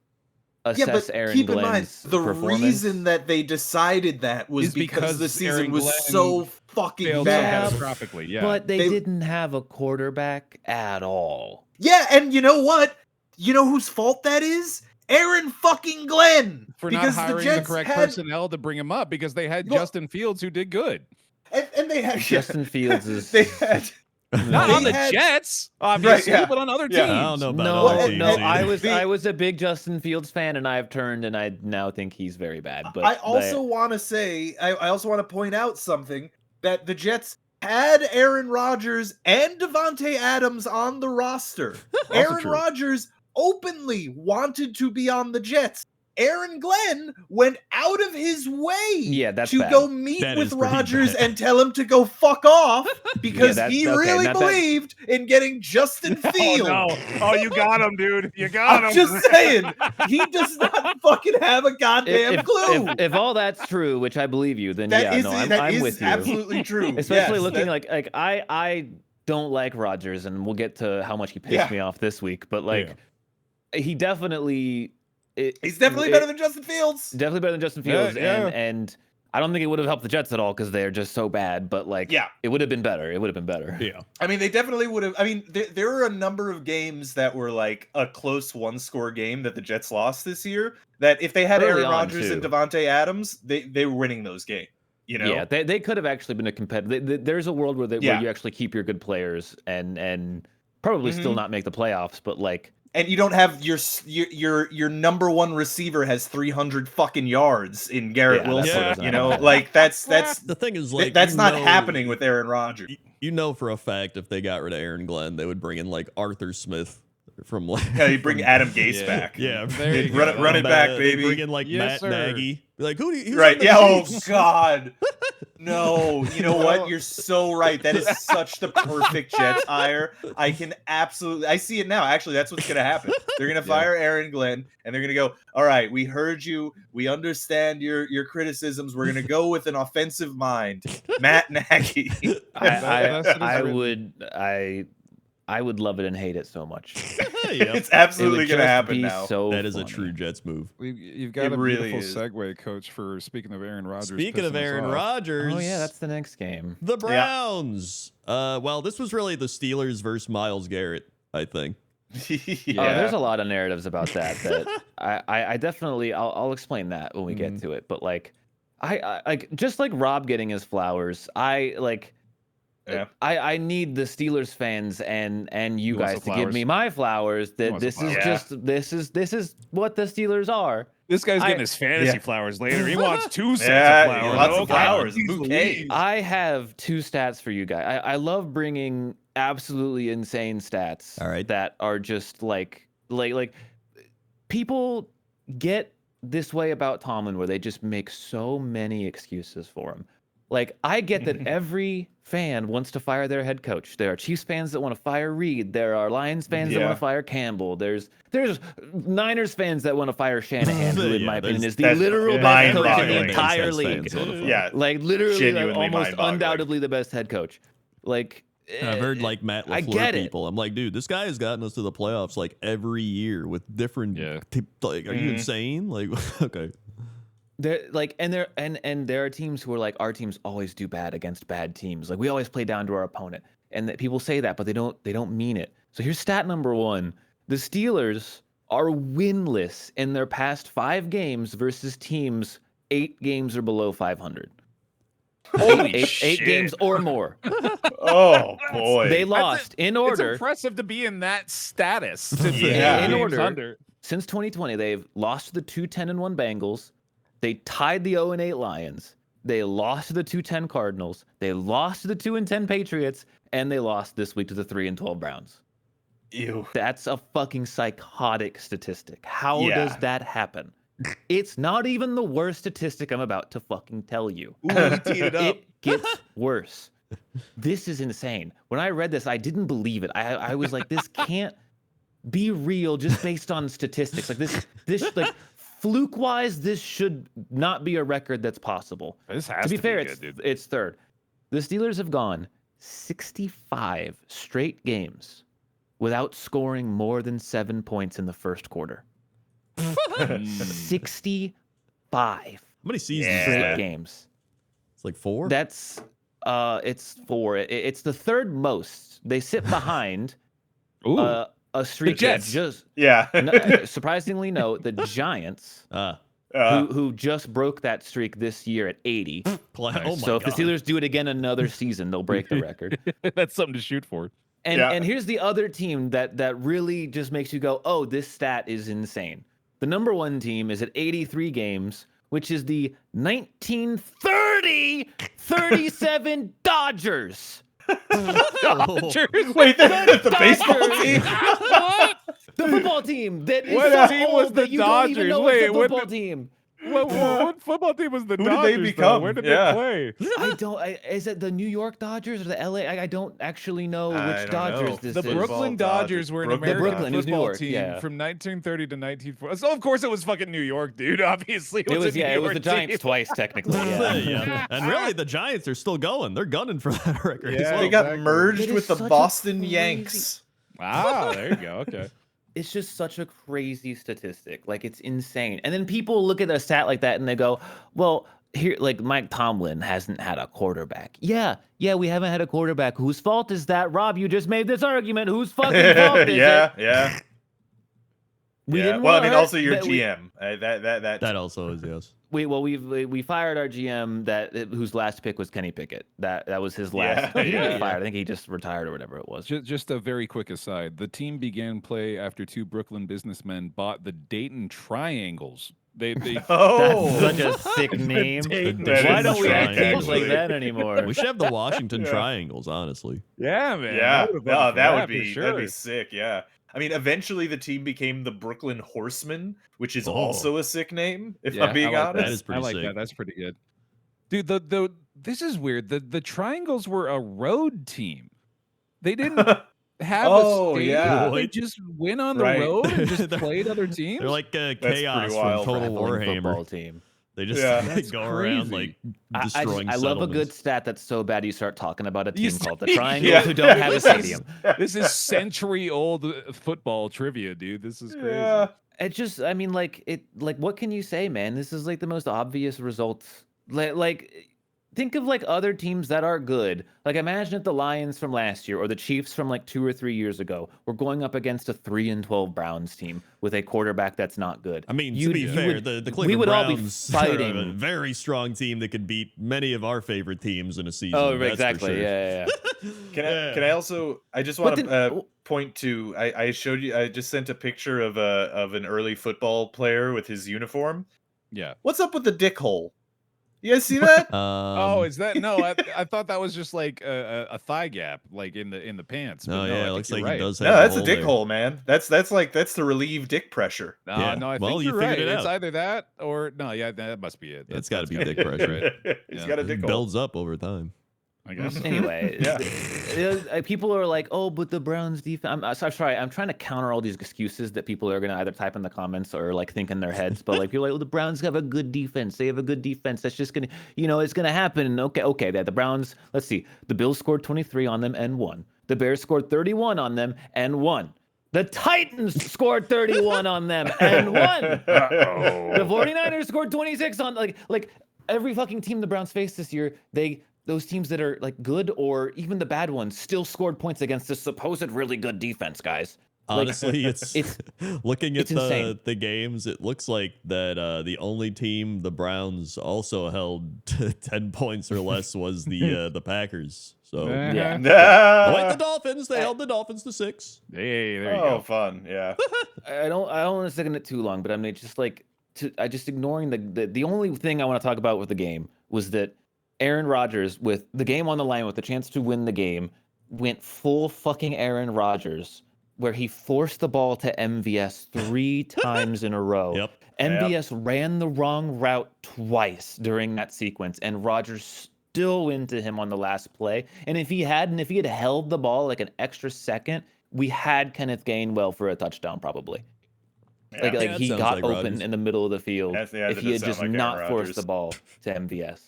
assess Aaron keep Glenn's in mind, the performance. reason that they decided that was because the season Aaron was Glenn so fucking failed bad. so catastrophically. Yeah, But they didn't have a quarterback at all. Yeah, and you know what? You know whose fault that is? Aaron fucking Glenn. for because not hiring the correct personnel to bring him up because they had Justin Fields who did good. And they had Justin Fields is they had Not on the Jets, obviously, but on other teams. I don't know about other teams. No, either. I was a big Justin Fields fan, and I've turned, and I now think he's very bad. But I also want to say, I also want to point out something, that the Jets had Aaron Rodgers and Devontae Adams on the roster. Aaron Rodgers openly wanted to be on the Jets. Aaron Glenn went out of his way to go meet with Rodgers and tell him to go fuck off because he really believed in getting Justin Fields. Oh, you got him, dude. You got him. I'm just saying, he does not fucking have a goddamn clue. If all that's true, which I believe you, then I'm with you. Absolutely true. Especially looking like I don't like Rodgers, and we'll get to how much he pissed me off this week, but like he definitely. He's definitely better than Justin Fields. Definitely better than Justin Fields, and I don't think it would have helped the Jets at all because they're just so bad. But like, it would have been better. It would have been better. Yeah, I mean, they definitely would have. I mean, there were a number of games that were like a close one-score game that the Jets lost this year. That if they had Aaron Rodgers and Devontae Adams, they were winning those games. You know? Yeah, they could have actually been a competitive. There's a world where you actually keep your good players and probably still not make the playoffs, but like. And you don't have your number one receiver has 300 fucking yards in Garrett Wilson. You know, like that's the thing is like that's not happening with Aaron Rodgers. You know for a fact if they got rid of Aaron Glenn, they would bring in like Arthur Smith from like you bring Adam Gase back. Yeah, run it back, baby. Bring in like Matt Nagy. Like who do you? Right? Yeah. Oh God. No, you know what? You're so right. That is such the perfect Jets hire. I see it now. Actually, that's what's going to happen. They're going to fire Aaron Glenn, and they're going to go, all right, we heard you. We understand your criticisms. We're going to go with an offensive mind. Matt Nagy. I would love it and hate it so much. It's absolutely going to happen now. So that is a true Jets move. You've got a beautiful segue, Coach, for speaking of Aaron Rodgers. Speaking of Aaron Rodgers. Oh, yeah, that's the next game. The Browns. Well, this was really the Steelers versus Myles Garrett, I think. There's a lot of narratives about that I definitely I'll explain that when we get to it. But like I just like Rob getting his flowers, I need the Steelers fans and you guys to give me my flowers. That this is what the Steelers are. This guy's getting his fantasy flowers later. He wants 2 sets of flowers. Lots of flowers. Bouquet. I have 2 stats for you guys. I love bringing absolutely insane stats. All right. That are just like people get this way about Tomlin where they just make so many excuses for him. Like, I get that every fan wants to fire their head coach. There are Chiefs fans that want to fire Reed. There are Lions fans that want to fire Campbell. There's Niners fans that want to fire Shanahan, who, in my opinion, is the literal best coach in the entire league. Like, literally, like, almost undoubtedly the best head coach. Like, I've heard like Matt LaFleur people. I'm like, dude, this guy has gotten us to the playoffs like every year with different. Like, are you insane? Like, okay. There are teams who are like, our teams always do bad against bad teams. Like, we always play down to our opponent, and that people say that, but they don't mean it. So here's stat number 1: the Steelers are winless in their past 5 games versus teams 8 games or below 500. Eight games or more. Oh boy. They lost in order. It's impressive to be in that status. In order. Under. Since 2020, they've lost to the 2-10-1 Bengals. They tied the 0-8 Lions. They lost to the 2-10 Cardinals. They lost to the 2-10 Patriots, and they lost this week to the 3-12 Browns. Ew. That's a fucking psychotic statistic. How does that happen? It's not even the worst statistic I'm about to fucking tell you. Ooh, you teed it up. It gets worse. This is insane. When I read this, I didn't believe it. I was like, this can't be real just based on statistics. Like this like fluke-wise, this should not be a record that's possible. This has to be fair, good, dude. it's third. The Steelers have gone 65 straight games without scoring more than 7 points in the first quarter. 65 How many seasons? straight games. It's like 4. That's it's 4. It's the third most. They sit behind a streak that just surprisingly no, the Giants who just broke that streak this year at 80. So if the Steelers do it again another season, they'll break the record. That's something to shoot for. And here's the other team that really just makes you go, oh, this stat is insane. The number 1 team is at 83 games, which is the 1930-37 Dodgers. Dodgers. Wait, the baseball team? What? The football team. That is What so team old was the that you don't even Dodgers? know Wait, it's the football team. What football team was the Who Dodgers? did they become? Though? Where did they play? Is it the New York Dodgers or the LA? I don't actually know which Dodgers this The is. Brooklyn Dodgers were an American Brooklyn, it was New football York, team yeah. from 1930 to 1940. So of course it was fucking New York, dude. Obviously, It was a New it was York the Giants team. twice technically. Yeah. And really, the Giants are still going. They're gunning for that record. as well. They got exactly. merged It with is the such a Boston crazy- Yanks. Wow, there you go. Okay. It's just such a crazy statistic. Like, it's insane. And then people look at a stat like that and they go, well, here, like Mike Tomlin hasn't had a quarterback. Yeah, we haven't had a quarterback. Whose fault is that? Rob, you just made this argument. Whose fucking fault is it? Yeah. We didn't Well, I want mean, to also your hurt- GM. That also is, yes. We fired our GM whose last pick was Kenny Pickett. That was his last. Yeah, He didn't yeah. get fired. I think he just retired or whatever it was. Just a very quick aside. The team began play after 2 Brooklyn businessmen bought the Dayton Triangles. They Oh, That's such a sick name. That Why is don't we have triangles. teams like that anymore? We should have the Washington Triangles, honestly. yeah, man. yeah. I would've voted No, for that would for be sure. that'd be sick. Yeah. I mean, eventually the team became the Brooklyn Horsemen, which is also a sick name, if Yeah, I'm being I like honest. That is pretty I like sick. that. That's pretty good. Dude, this is weird. The Triangles were a road team. They didn't have Oh, a stadium. yeah. They just went on the Right. road and just They're- played other teams. They're like pretty chaos from wild. Total Traveling football Warhammer. team. They just Yeah. That's go around crazy. like destroying I love a good settlements. stat that's so bad you start talking about a You team called the see- Triangles Yeah. who don't have a stadium. This is century-old football trivia, dude. This is crazy. Yeah. It just, I mean, like what can you say, man? This is like the most obvious results. Like think of like other teams that are good. Like imagine if the Lions from last year or the Chiefs from like 2 or 3 years ago were going up against a 3-12 Browns team with a quarterback that's not good. I mean, You- to be you fair, would- the we Cleveland would all be Browns fighting. are a very strong team that could beat many of our favorite teams in a season. Oh, that's for exactly. sure. Yeah. Can I also? I just But want to then- point to. I showed you. I just sent a picture of an early football player with his uniform. Yeah. What's up with the dick hole? You guys see that? Oh, is that no? I thought that was just like a thigh gap, like in the pants. But Oh, no, I yeah, it think looks you're like right. he does have No, that's a hole dick there. hole, man. That's to relieve dick pressure. No, Yeah. no, I Well, think you you're right. figured it It's out. either that or no. Yeah, that must be it. It's gotta be gotta dick pressure. He's Yeah. got a dick It hole. builds up over time. I guess. Anyway, Yeah. people are like, "Oh, but the Browns defense." I'm sorry. I'm trying to counter all these excuses that people are gonna either type in the comments or like think in their heads. But like, people are like, "Oh, the Browns have a good defense. They have a good defense. That's just gonna, it's gonna happen." Okay. That the Browns. Let's see. The Bills scored 23 on them and won. The Bears scored 31 on them and won. The Titans scored 31 on them and won. The 49ers scored 26 on like every fucking team the Browns faced this year. Those teams that are like good or even the bad ones still scored points against this supposed really good defense, guys. Honestly, it's looking at the games, it looks like that the only team the Browns also held to 10 points or less was the Packers. So Yeah. like the Dolphins, they held the Dolphins to 6. Hey, there you go. Fun. Yeah. I don't want to stick in it too long, but I mean, just like I just ignoring the only thing I want to talk about with the game was that Aaron Rodgers, with the game on the line, with the chance to win the game, went full fucking Aaron Rodgers, where he forced the ball to MVS 3 times in a row. Yep. MVS ran the wrong route twice during that sequence, and Rodgers still went to him on the last play. And if he had held the ball like an extra second, we had Kenneth Gainwell for a touchdown probably. Yeah. Like he got like open Rodgers. in the middle of the field if he had just not forced the ball to MVS.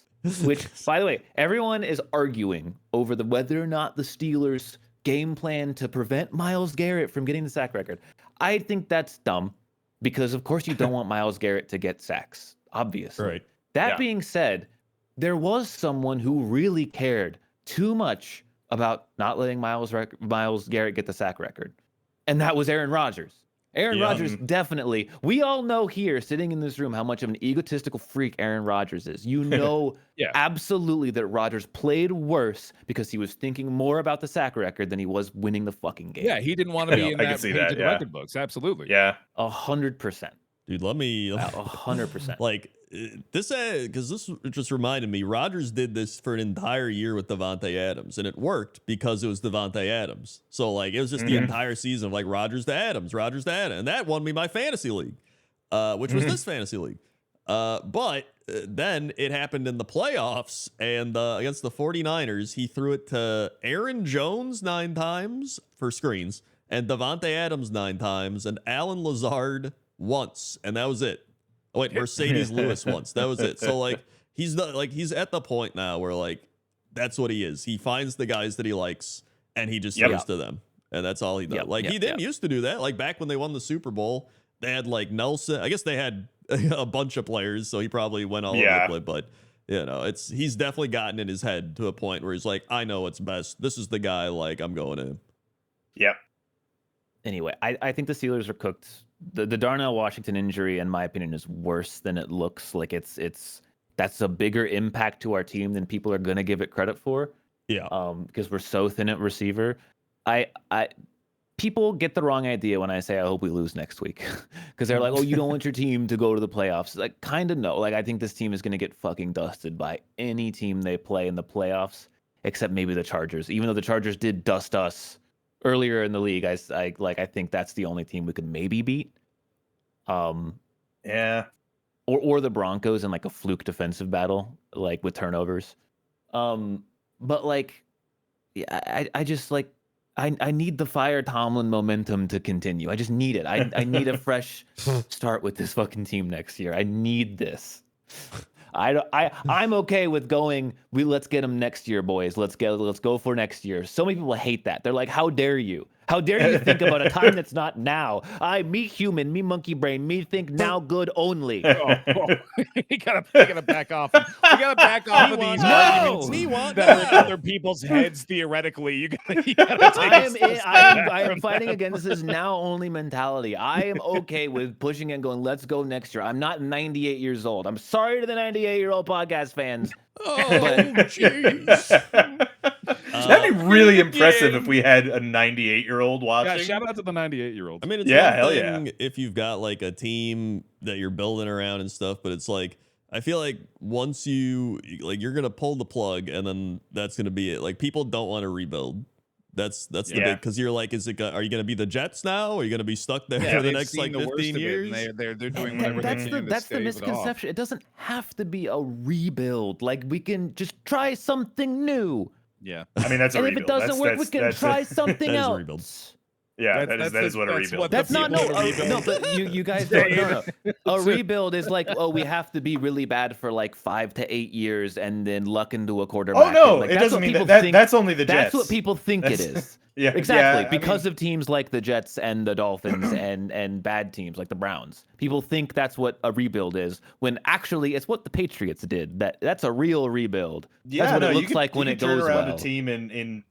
Which, by the way, everyone is arguing over whether or not the Steelers' game plan to prevent Myles Garrett from getting the sack record. I think that's dumb because, of course, you don't want Myles Garrett to get sacks, obviously. Right. That being said, there was someone who really cared too much about not letting Myles Garrett get the sack record, and that was Aaron Rodgers. Aaron Rodgers, definitely. We all know here, sitting in this room, how much of an egotistical freak Aaron Rodgers is. You know absolutely that Rodgers played worse because he was thinking more about the sack record than he was winning the fucking game. Yeah, he didn't want to be in that page of the record books. Absolutely. Yeah. 100%. Dude, let me 100%. like this because this just reminded me, Rodgers did this for an entire year with Devontae Adams, and it worked because it was Devontae Adams. So like it was just the entire season of like Rodgers to Adams, and that won me my fantasy league, which was this fantasy league. But then it happened in the playoffs, and against the 49ers, he threw it to Aaron Jones 9 times for screens, and Devontae Adams 9 times, and Alan Lazard once, and that was it. Oh wait, Mercedes Lewis once. That was it. So like he's at the point now where like that's what he is. He finds the guys that he likes and he just throws to them. And that's all he does. He didn't used to do that. Like back when they won the Super Bowl, they had like Nelson. I guess they had a bunch of players, so he probably went all over the place. But you know, he's definitely gotten in his head to a point where he's like, I know what's best. This is the guy, like I'm going to. Yep. Anyway, I think the Steelers are cooked. The Darnell Washington injury, in my opinion, is worse than it looks. Like that's a bigger impact to our team than people are gonna give it credit for. Yeah. Because we're so thin at receiver. People get the wrong idea when I say I hope we lose next week. Because they're like, oh, you don't want your team to go to the playoffs. Like, kind of no. Like, I think this team is gonna get fucking dusted by any team they play in the playoffs, except maybe the Chargers. Even though the Chargers did dust us earlier in the league, I think that's the only team we could maybe beat. Yeah. Or the Broncos in like a fluke defensive battle, like with turnovers. But like, yeah, I just like I need the fire Tomlin momentum to continue. I just need it. I need a fresh start with this fucking team next year. I need this. I'm okay with going. Let's get them next year, boys. Let's go for next year. So many people hate that. They're like, how dare you? How dare you think about a time that's not now? Me human, me monkey brain, me think now good only. We gotta back off. We gotta back off of these arguments that are other people's heads theoretically. You gotta I am fighting against this now only mentality. I am okay with pushing and going, let's go next year. I'm not 98 years old. I'm sorry to the 98-year-old podcast fans. Oh, jeez. That'd be really impressive if we had a 98-year-old watching. Yeah, shout out to the 98-year-old. I mean, it's one thing if you've got like a team that you're building around and stuff, but it's like I feel like once you're gonna pull the plug and then that's gonna be it. Like people don't want to rebuild. That's the big because you're like, are you gonna be the Jets now? Or are you gonna be stuck there for the next like 15 years? They're doing whatever they can. That's the misconception. It doesn't have to be a rebuild. Like we can just try something new. Yeah, I mean that's a rebuild. If it doesn't work, we can try something else. Yeah, that is what a rebuild. That's not no, but you guys don't know. A rebuild is like, we have to be really bad for like 5 to 8 years and then luck into a quarterback. Oh no, like, it doesn't mean that. That's only the Jets. That's what people think it is. Yeah, Exactly, yeah, because of teams like the Jets and the Dolphins and bad teams like the Browns. People think that's what a rebuild is, when actually it's what the Patriots did. That's a real rebuild. yeah, That's what no, it looks like when it turn goes around well. a team in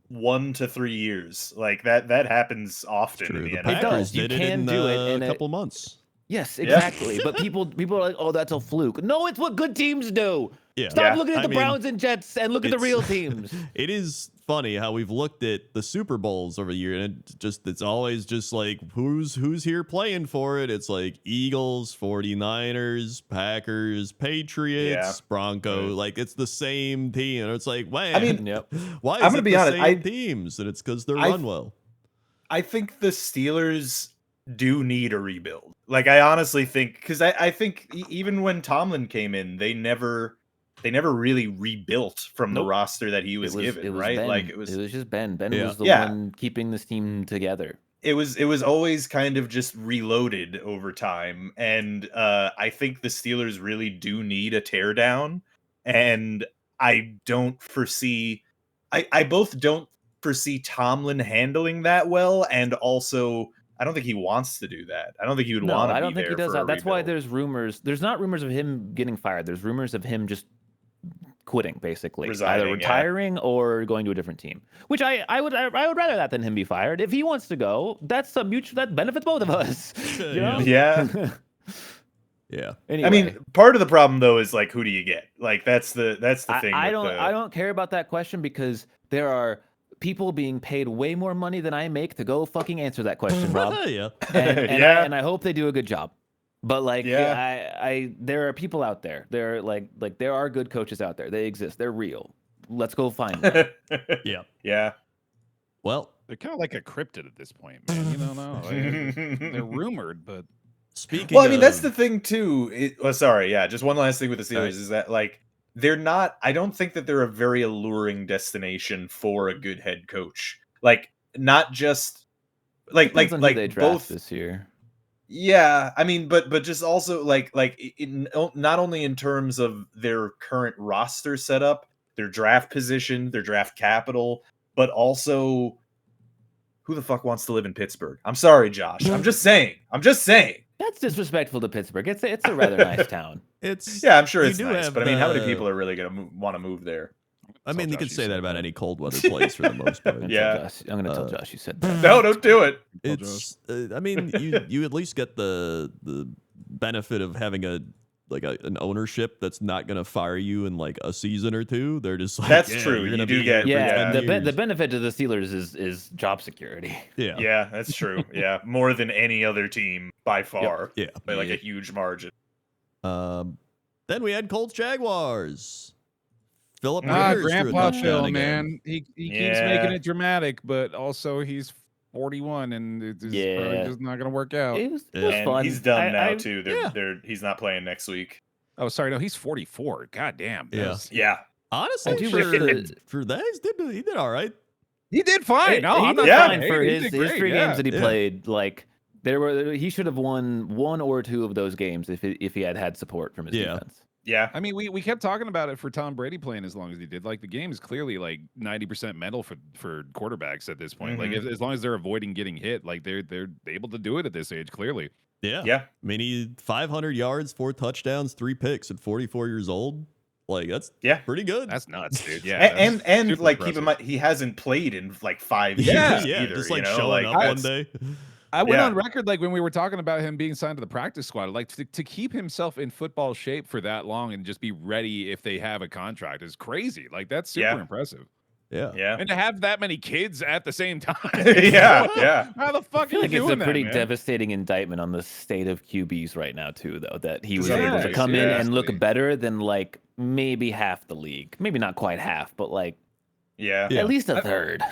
1 to 3 years. Like that happens often in True. the The NFL. Packers You did it can in do it in a couple months. Yes, Yeah. exactly. But people are like, oh, that's a fluke. No, it's what good teams do. Yeah. Stop looking at the I mean, Browns and Jets and look at the it's- real teams. It is funny how we've looked at the Super Bowls over the year, and it's always just like who's here playing for it. It's like Eagles, 49ers, Packers, Patriots, Broncos. Right. Like it's the same team. And it's like, man, I mean, why is I'm gonna it be the honest, same teams? And it's because they're run well. I think the Steelers do need a rebuild. Like I honestly think, because I think even when Tomlin came in, they never really rebuilt from the roster that he was given, right? Ben. Like it was just Ben. Ben was the Yeah. one keeping this team together. It was always kind of just reloaded over time, and I think the Steelers really do need a teardown, and I don't foresee, I both don't foresee Tomlin handling that well, and also I don't think he wants to do that. I don't think he would want to. I don't think he does that. That's why rebuild. there's rumors. There's not rumors of him getting fired. There's rumors of him just quitting, basically, Resigning, either retiring or going to a different team. Which I would rather that than him be fired. If he wants to go, that's a mutual that benefits both of us. You know? Yeah. Yeah. Anyway, I mean, part of the problem though is like, who do you get? Like that's the thing. I don't care about that question because there are people being paid way more money than I make to go fucking answer that question, Rob. Yeah. And I hope they do a good job. But like, Yeah. there are people out there. There are like there are good coaches out there. They exist. They're real. Let's go find them. Yeah. Yeah. Well, They're kind of like a cryptid at this point, man. You don't know. They're rumored, but speaking Well, I mean, that's of- the thing too. Sorry, yeah. Just one last thing with the Steelers is that like they're not. I don't think that they're a very alluring destination for a good head coach. Like not just like Depends on who they draft both this year. Yeah, I mean, but just also not only in terms of their current roster setup, their draft position, their draft capital, but also who the fuck wants to live in Pittsburgh? I'm sorry, Josh. I'm just saying. That's disrespectful to Pittsburgh. It's a rather nice town. it's Yeah, I'm sure you it's do nice, have but I mean, how many the- people are really gonna want to move there? I mean, you Josh could you say said that about that. any cold weather place for the most part. Yeah. I'm gonna tell Josh you said that. No, don't do it. It's I mean, you at least get the benefit of having an ownership that's not going to fire you in like a season or two. They're just like, That's yeah, true. you're You gonna do be get- here for Yeah, 10 years. the benefit to the Steelers is job security. Yeah. Yeah, that's true. Yeah, more than any other team by far, Yeah. by like a huge margin. Then we had Colts Jaguars. Philip Rivers threw a Grandpa touchdown Phil, again. man. He keeps Yeah. making it dramatic, but also he's 41 and it's probably just not going to work out. It was And fun. he's done now I- too. He's not playing next week. Oh, sorry. No, he's 44. God damn. Yeah. That's- Yeah. Honestly, I do wish for that, he did all right. He did fine. No, he I'm did not fine saying for he his did great, 3 yeah. games that he Yeah. played. Like he should have won 1 or 2 of those games if he had support from his Yeah. defense. Yeah. I mean, we kept talking about it for Tom Brady playing as long as he did. Like the game is clearly like 90% mental for quarterbacks at this point. Like as long as they're avoiding getting hit, like they're able to do it at this age. Clearly, Yeah. Yeah. I mean, he 500 yards, 4 touchdowns, 3 picks at 44 years old. Like that's pretty good. that's nuts, dude. Yeah, and super like keep impressive. in mind he hasn't played in like 5 Yeah. years either. just like you know? showing like, up one that's- day. I went Yeah. on record like when we were talking about him being signed to the practice squad, like to keep himself in football shape for that long and just be ready if they have a contract is crazy. Like that's super Yeah. impressive. Yeah. Yeah. And to have that many kids at the same time. Yeah. How the I fuck are feel you like it's doing a pretty that, man? devastating indictment on the state of QBs right now too, though, that he was Yeah, able to come in and look seriously. better than like maybe half the league. Maybe not quite half, but like Yeah. Yeah. at least a third.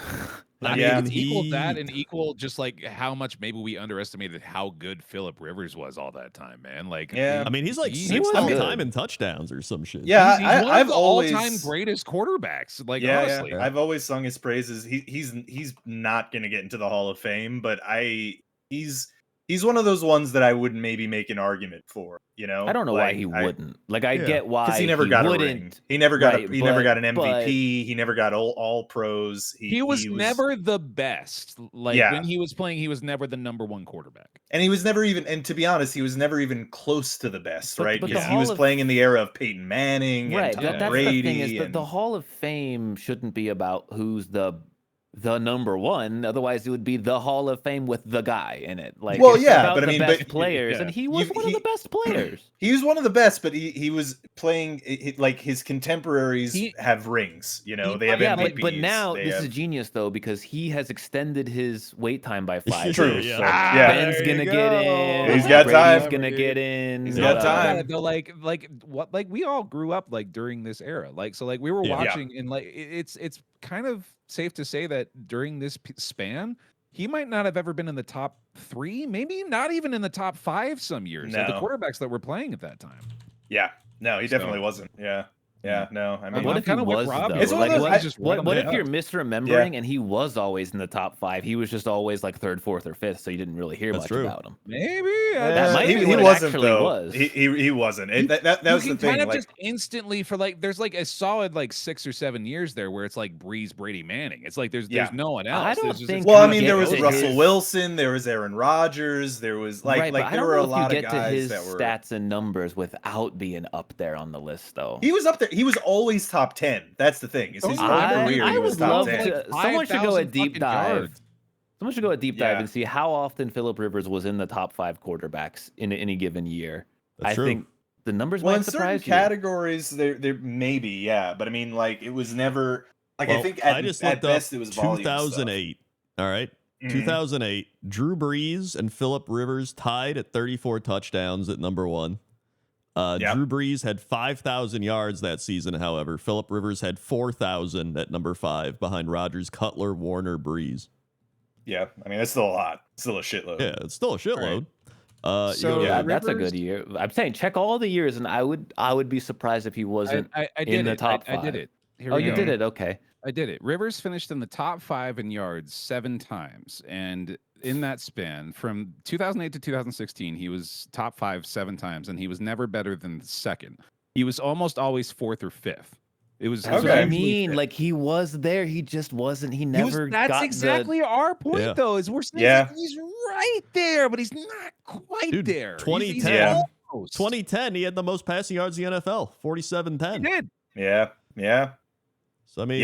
I Yeah. mean, it's equal he- that and equal just like how much maybe we underestimated how good Philip Rivers was all that time, man. Like, Yeah. I mean, he's like He 6th was all good. time in touchdowns or some shit. Yeah, he's one I've of the always all-time greatest quarterbacks. Like, yeah, honestly, I've always sung his praises. He's not gonna get into the Hall of Fame, but he's He's one of those ones that I would maybe make an argument for. You know, I don't know why he wouldn't. Like, I get why because he never got wouldn't. a ring. He never got never got an MVP. But He never got all pros. He was never the best. Like when he was playing, he was never the #1 quarterback. And he was never even, and to be honest, he was never even close to the best, right? But Because he was playing in the era of Peyton Manning and Tom Brady. The thing is that the Hall of Fame shouldn't be about who's the #1. Otherwise, it would be the Hall of Fame with the guy in it. Like, well, it's yeah, about but I the mean, best players, and he was one of the best players. He was one of the best, but he was playing like his contemporaries have rings. You know, they have MVPs. But now this is genius though, because he has extended his wait time by 5 True. years. Yeah. So Ben's gonna get in. He's got Brady's time. Gonna get in. He's got time. Like what? Like we all grew up like during this era. Like so, like we were watching, and like it's kind of safe to say that during this span, he might not have ever been in the top 3, maybe not even in the top 5 some years. Like the quarterbacks that were playing at that time. Yeah, no, he definitely wasn't. Yeah, no. I mean, what if he was? It's one of those, what if you're misremembering and he was always in the top 5? He was just always like 3rd, 4th, or 5th, so you didn't really hear much about him. Maybe that might be he what wasn't actually though. was. He wasn't. That was the thing. Kind of like, just instantly for like there's like a solid like 6 or 7 years there where it's like Breeze, Brady, Manning. It's like there's no one else. I don't think. Well, I mean, there was Russell Wilson, there was Aaron Rodgers, there was like there were a lot of guys that were stats and numbers without being up there on the list though. He was up there. He was always top 10. That's the thing. It's his career. He was top 10. Someone should go a deep dive. Someone should go a deep dive and see how often Phillip Rivers was in the top 5 quarterbacks in any given year. I think the numbers might surprise you. In certain categories, there maybe, but I mean, like it was never like I think at best it was 2008. All right. 2008, Drew Brees and Phillip Rivers tied at 34 touchdowns at #1. Drew Brees had 5,000 yards that season, however. Phillip Rivers had 4,000 at #5 behind Rodgers, Cutler, Warner, Brees. Yeah, I mean, that's still a lot. Still a shitload. Yeah, it's still a shitload. Right. That's a good year. I'm saying check all the years, and I would be surprised if he wasn't in the top 5. I did it. You did it? Okay. I did it. Rivers finished in the top 5 in yards 7 times, and in that span from 2008 to 2016, he was top 5 7 times, and he was never better than 2nd. He was almost always 4th or 5th. It was what I mean. Like he was there, he just wasn't. He never. That's exactly our point, though. Is we're saying he's right there, but he's not quite there. 2010, 2010, he had the most passing yards in the NFL, 47-10. He did. Yeah. So I mean,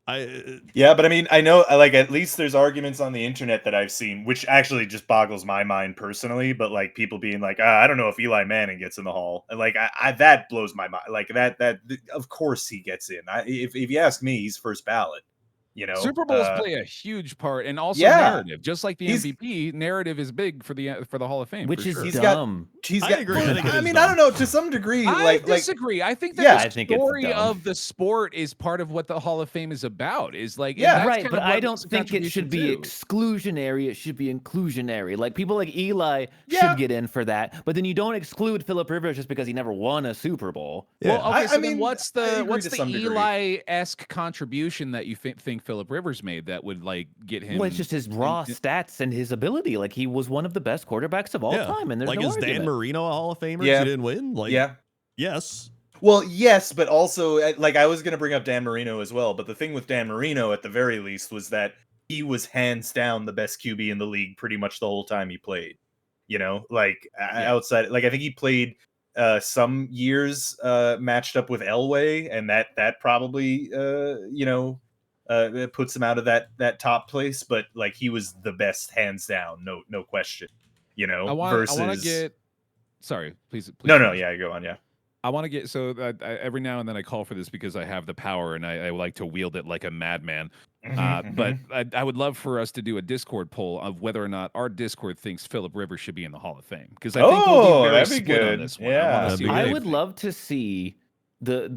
but I mean, I know, like, at least there's arguments on the internet that I've seen, which actually just boggles my mind personally. But like people being like, I don't know if Eli Manning gets in the Hall, and like that blows my mind. Like that of course he gets in. If you ask me, he's first ballot. You know, Super Bowls play a huge part, and also narrative. Just like the MVP, narrative is big for the Hall of Fame, which is dumb. I agree. I mean, I don't know. To some degree, I disagree. I think that the story of the sport is part of what the Hall of Fame is about. Is like, right. But I don't think it should be exclusionary. It should be inclusionary. Like people like Eli should get in for that. But then you don't exclude Phillip Rivers just because he never won a Super Bowl. Yeah. Well, okay. So then what's the Eli-esque contribution that you think Phillip Rivers made that would like get him? Well, it's just his raw stats and his ability. Like he was one of the best quarterbacks of all time, and there's like no is argument. Dan Marino a Hall of Famer? Yeah. He didn't win. Like, yes. Well, yes, but also like I was gonna bring up Dan Marino as well. But the thing with Dan Marino, at the very least, was that he was hands down the best QB in the league pretty much the whole time he played. You know, like outside, like I think he played some years matched up with Elway, and that probably it puts him out of that top place, but like he was the best hands down, no question. You know, I want to get. Sorry, please. No, yeah, go on, yeah. I want to get every now and then I call for this because I have the power and I like to wield it like a madman. But I would love for us to do a Discord poll of whether or not our Discord thinks Phillip Rivers should be in the Hall of Fame, because I think we'll be very split on this one. Yeah, I would love to see the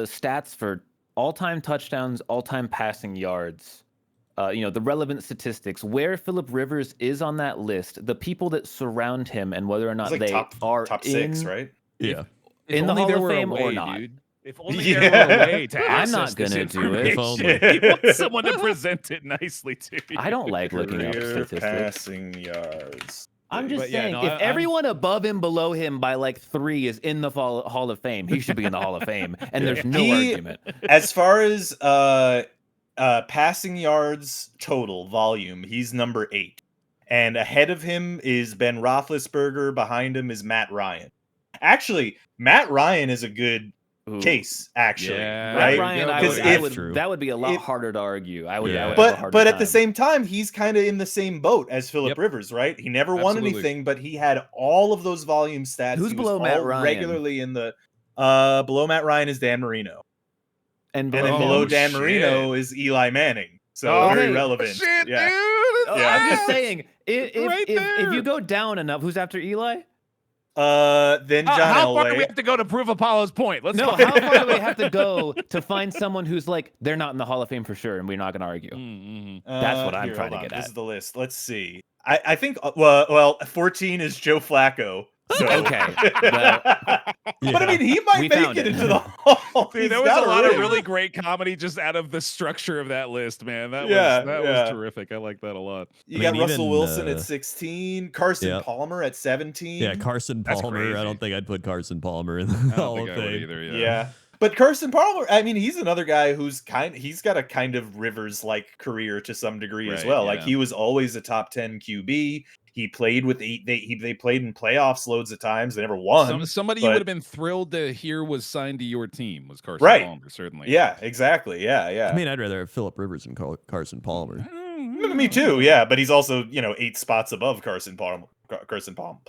stats for all-time touchdowns, all-time passing yards. The relevant statistics, where Phillip Rivers is on that list, the people that surround him, and whether or not they are top 6, right? Yeah. In the Hall of Fame or not. Dude. If only there were a way to access I'm not gonna do it. If only. He wants someone to present it nicely to you. I don't like looking up statistics. Passing yards. I'm just But yeah, saying, no, if I'm- everyone above him, below him by like 3 is in the Hall of Fame, he should be in the Hall of Fame, and there's no argument. As far as passing yards total volume, he's number 8. And ahead of him is Ben Roethlisberger. Behind him is Matt Ryan. Actually, Matt Ryan is a good case, actually. Yeah, right? Ryan, that would be a lot harder to argue. I would have a harder but at time. the same time, he's kind of in the same boat as Phillip Yep. Rivers, right? He never won anything, but he had all of those volume stats. Who's he below was Matt Ryan? Regularly in the below Matt Ryan is Dan Marino, and then below Dan Marino is Eli Manning. So very relevant. Shit, yeah. dude. Yeah. I'm just saying, if there. you go down enough, who's after Eli? Then John how far Elway. do we have to go to prove Apollo's point? Let's No, go. how far do we have to go to find someone who's like, they're not in the Hall of Fame for sure, and we're not going to argue? That's what I'm Here, trying hold to on. get This at. is the list. Let's see. I think 14 is Joe Flacco. So. Okay. Well, But I mean, he might make it into the Hall. Dude, He's there was got a lot ring. of really great comedy just out of the structure of that list, man. That was terrific. I like that a lot. You got Russell even, Wilson at 16, Carson Palmer at 17. Yeah, Carson That's Palmer. crazy. I don't think I'd put Carson Palmer in the I don't Hall think of I would Fame. either. Yeah. But Carson Palmer, I mean, he's another guy who's he's got a kind of Rivers-like career to some degree as well. Yeah. Like he was always a top 10 QB. He played with they played in playoffs loads of times. They never won. Somebody you would have been thrilled to hear was signed to your team was Carson Right. Palmer, certainly. Yeah, exactly. Yeah. I mean, I'd rather have Phillip Rivers than Carson Palmer. Me too. Yeah, but he's also 8 spots above Carson Palmer. Carson Palmer.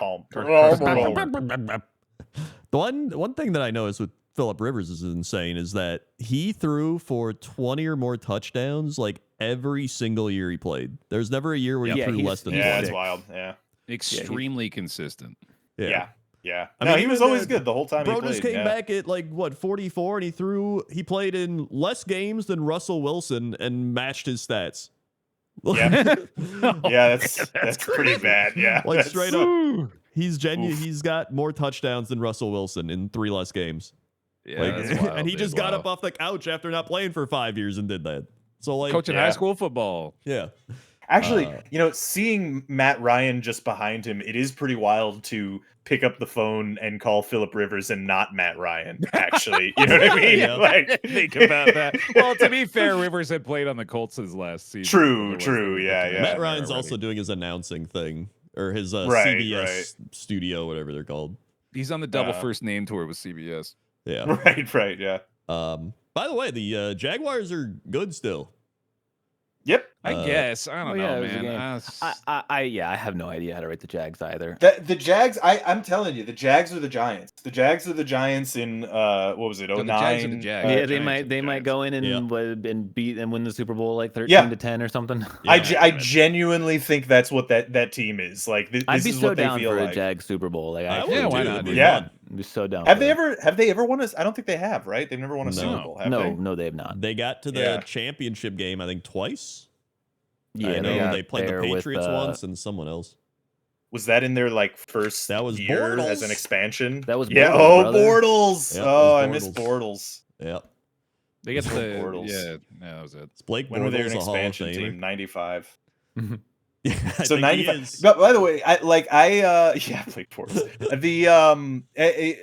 The one thing that I noticed with Phillip Rivers is insane is that he threw for 20 or more touchdowns like every single year he played. There's never a year where he threw less than 20. Yeah, it's wild. Yeah. Extremely consistent. Yeah. I No, mean, he was always good the whole time Bro he played. just came back at 44, and he played in less games than Russell Wilson and matched his stats. Yeah. Yeah, that's pretty bad. Yeah. Like straight up. He's genuine. He's got more touchdowns than Russell Wilson in 3 less games. Yeah, that's wild, and he dude. just got up off the couch after not playing for 5 years and did that. So Coaching high school football. Yeah. Actually, seeing Matt Ryan just behind him, it is pretty wild to pick up the phone and call Phillip Rivers and not Matt Ryan. Actually, you know what I mean? Yeah. Like, Think about that. Well, to be fair, Rivers had played on the Colts his last season. True. Yeah. Matt Ryan's also doing his announcing thing or his Right, CBS studio, whatever they're called. He's on the double first name tour with CBS. Yeah. Right. Yeah. By the way, the Jaguars are good still. Yep. I guess. I don't know, it was a man. game. I have no idea how to rate the Jags either. The Jags, I'm telling you, the Jags are the Giants. The Jags are the Giants in what was it? 09. the Jags are the Jags. Yeah, Giants they might go in and Yeah. beat and win the Super Bowl like 13-10 or something. I genuinely think that's what that team is. Like this I'd be is so what they down feel for a like. Jags Super Bowl. Like, Yeah, why not? Yeah. I'd be so down. Have for they it. ever won I don't think they have, right? They've never won a Super Bowl, have they? No, they have not. They got to the championship game, I think, twice. Yeah, I know they played the there with, Patriots once and someone else. Was that in their first That was year Bortles. as an expansion? That was yeah. Bortles, brother. Bortles. Yep, Oh, it I was miss Bortles. Yep. They get the Bortles. yeah, that was it. It's Blake When were they an Bortles, a Hall of expansion Famer. team? 95. Yeah, I So think he 95. is. But by the way, Blake Bortles.